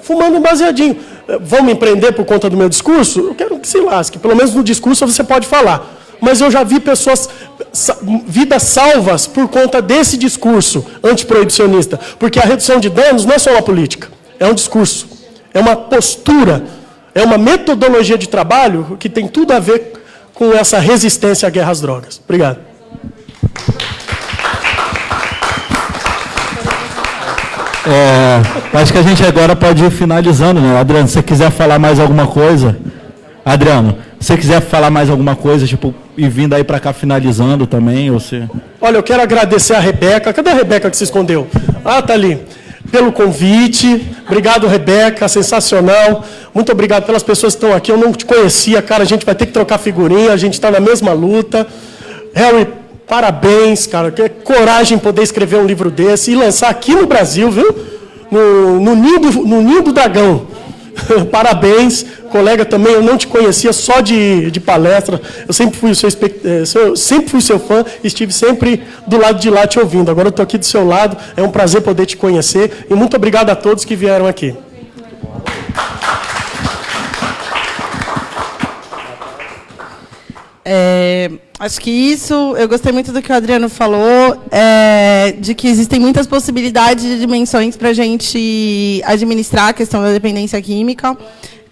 fumando um baseadinho. Vão me empreender por conta do meu discurso? Eu quero que se lasque. Pelo menos no discurso você pode falar. Mas eu já vi pessoas, vidas salvas por conta desse discurso antiproibicionista. Porque a redução de danos não é só uma política, é um discurso, é uma postura, é uma metodologia de trabalho que tem tudo a ver com essa resistência à guerra às drogas. Obrigado. Acho que a gente agora pode ir finalizando, né? Adriano, se você quiser falar mais alguma coisa... Adriano, se você quiser falar mais alguma coisa, e vindo aí para cá finalizando também, ou se... Olha, eu quero agradecer a Rebeca. Cadê a Rebeca que se escondeu? Tá ali. Pelo convite. Obrigado, Rebeca. Sensacional. Muito obrigado pelas pessoas que estão aqui. Eu não te conhecia, cara. A gente vai ter que trocar figurinha. A gente está na mesma luta. Harry, parabéns, cara. Que coragem poder escrever um livro desse e lançar aqui no Brasil, viu? No Ninho do Dragão. Parabéns, colega, também eu não te conhecia só de palestra, eu sempre fui seu fã, estive sempre do lado de lá te ouvindo, agora eu estou aqui do seu lado, é um prazer poder te conhecer, e muito obrigado a todos que vieram aqui. Acho que eu gostei muito do que o Adriano falou, de que existem muitas possibilidades de dimensões para a gente administrar a questão da dependência química.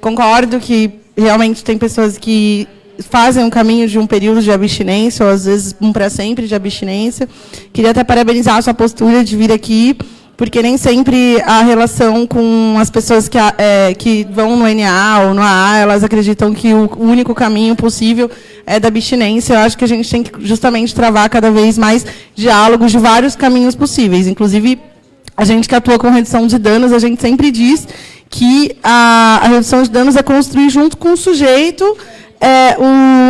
Concordo que realmente tem pessoas que fazem um caminho de um período de abstinência, ou às vezes um para sempre de abstinência. Queria até parabenizar a sua postura de vir aqui, porque nem sempre a relação com as pessoas que vão no NA ou no AA, elas acreditam que o único caminho possível é da abstinência. Eu acho que a gente tem que justamente travar cada vez mais diálogos de vários caminhos possíveis. Inclusive, a gente que atua com redução de danos, a gente sempre diz que a redução de danos é construir junto com o sujeito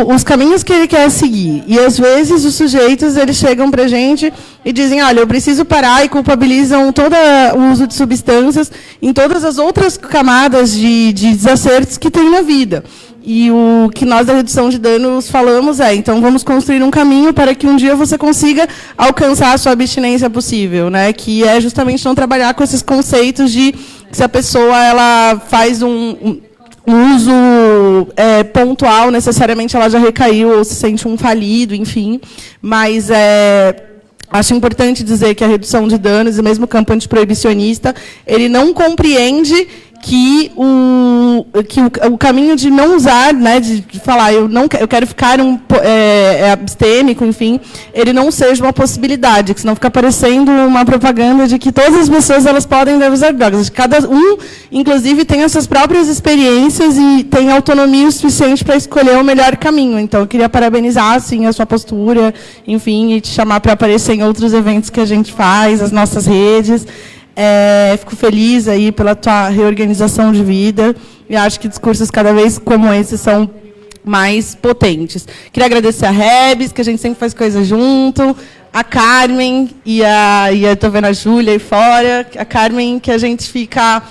os caminhos que ele quer seguir. E, às vezes, os sujeitos eles chegam para a gente e dizem, olha, eu preciso parar, e culpabilizam todo o uso de substâncias em todas as outras camadas de desacertos que tem na vida. E o que nós, da redução de danos, falamos então vamos construir um caminho para que um dia você consiga alcançar a sua abstinência possível, né? Que é justamente não trabalhar com esses conceitos de que se a pessoa ela faz um uso pontual, necessariamente ela já recaiu ou se sente um falido, enfim. Mas acho importante dizer que a redução de danos, e mesmo o campo antiproibicionista, ele não compreende que o caminho de não usar, né, de falar eu quero ficar abstêmico, enfim, ele não seja uma possibilidade, que senão fica parecendo uma propaganda de que todas as pessoas elas podem usar drogas. Cada um, inclusive, tem as suas próprias experiências e tem autonomia o suficiente para escolher o melhor caminho. Então, eu queria parabenizar assim, a sua postura, enfim, e te chamar para aparecer em outros eventos que a gente faz, as nossas redes. Fico feliz aí pela tua reorganização de vida e acho que discursos cada vez como esse são mais potentes. Queria agradecer a Rebs, que a gente sempre faz coisa junto, a Carmen e estou vendo a Júlia aí fora, a Carmen, que a gente fica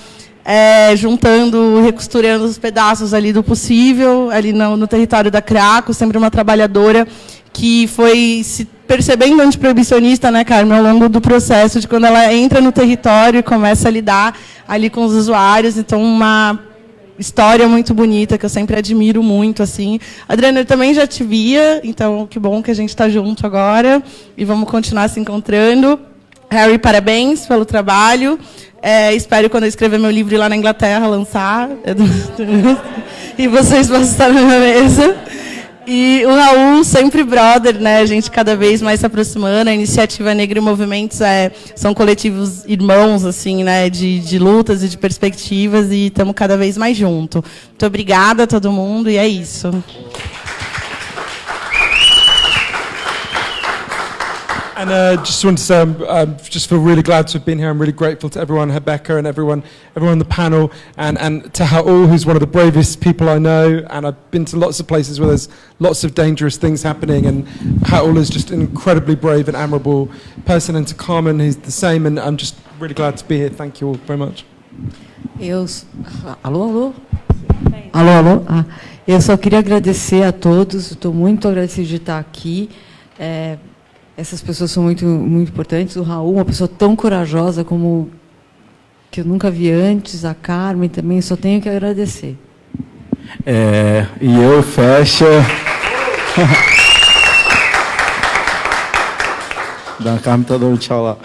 juntando, recosturando os pedaços ali do possível, ali no território da Craco, sempre uma trabalhadora que foi se percebendo antiproibicionista, né, Carmen, ao longo do processo, de quando ela entra no território e começa a lidar ali com os usuários. Então, uma história muito bonita, que eu sempre admiro muito, assim. Adriana, eu também já te via, então que bom que a gente está junto agora e vamos continuar se encontrando. Harry, parabéns pelo trabalho. Espero, quando eu escrever meu livro, ir lá na Inglaterra lançar. E vocês vão estar na minha mesa. E o Raul, sempre brother, né? A gente cada vez mais se aproximando. A Iniciativa Negra e Movimentos são coletivos irmãos, assim, né? De lutas e de perspectivas, e estamos cada vez mais juntos. Muito obrigada a todo mundo, e é isso. And just want to say, I just feel really glad to have been here. I'm really grateful to everyone, Rebecca and everyone on the panel, and to Haul, who's one of the bravest people I know. And I've been to lots of places where there's lots of dangerous things happening, and Haul is just an incredibly brave and admirable person. And to Carmen, who's the same. And I'm just really glad to be here. Thank you all very much. Alô? Eu só queria agradecer a todos. Estou muito agradecida de estar aqui. Essas pessoas são muito, muito importantes. O Raul, uma pessoa tão corajosa como que eu nunca vi antes. A Carmen também, só tenho que agradecer. E eu fecho... A Carmen está dando tchau lá.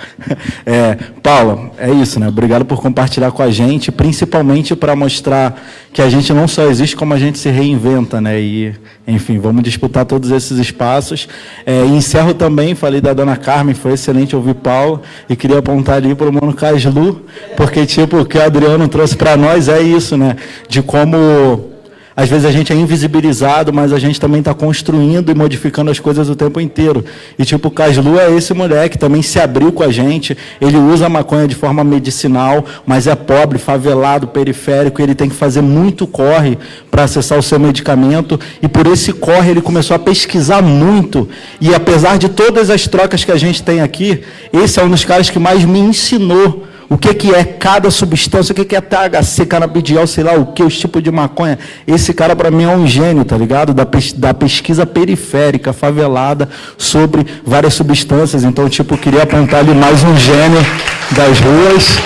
Paula, é isso, né? Obrigado por compartilhar com a gente, principalmente para mostrar que a gente não só existe, como a gente se reinventa, né? E, enfim, vamos disputar todos esses espaços. E encerro também, falei da dona Carmen, foi excelente ouvir Paula, e queria apontar ali para o Mano Caslu, porque, tipo, o que o Adriano trouxe para nós é isso, né? De como... Às vezes a gente é invisibilizado, mas a gente também está construindo e modificando as coisas o tempo inteiro. E tipo, o Caslu é esse moleque que também se abriu com a gente. Ele usa a maconha de forma medicinal, mas é pobre, favelado, periférico. Ele tem que fazer muito corre para acessar o seu medicamento. E por esse corre ele começou a pesquisar muito. E apesar de todas as trocas que a gente tem aqui, esse é um dos caras que mais me ensinou o que é cada substância, o que é THC, canabidiol, sei lá o que, os tipos de maconha. Esse cara, para mim, é um gênio, tá ligado? Da pesquisa periférica, favelada, sobre várias substâncias. Então, tipo, queria apontar ali mais um gênio das ruas.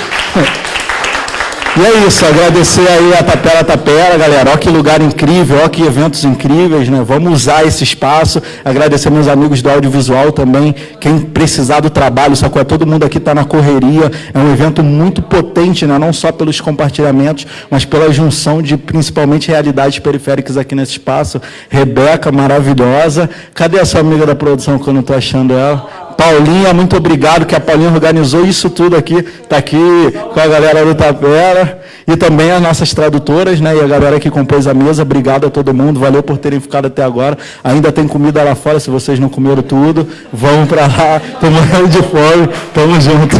E é isso, agradecer aí a Tapera, galera. Ó que lugar incrível, ó que eventos incríveis, né? Vamos usar esse espaço. Agradecer meus amigos do audiovisual também. Quem precisar do trabalho, sacou? É todo mundo aqui está na correria. É um evento muito potente, né? Não só pelos compartilhamentos, mas pela junção de principalmente realidades periféricas aqui nesse espaço. Rebeca, maravilhosa. Cadê a sua amiga da produção que eu não estou achando ela? Paulinha, muito obrigado, que a Paulinha organizou isso tudo aqui, está aqui com a galera do Tapera, e também as nossas tradutoras, né, e a galera que compôs a mesa. Obrigado a todo mundo, valeu por terem ficado até agora. Ainda tem comida lá fora, se vocês não comeram tudo, vão para lá, tô morrendo de fome, tamo junto.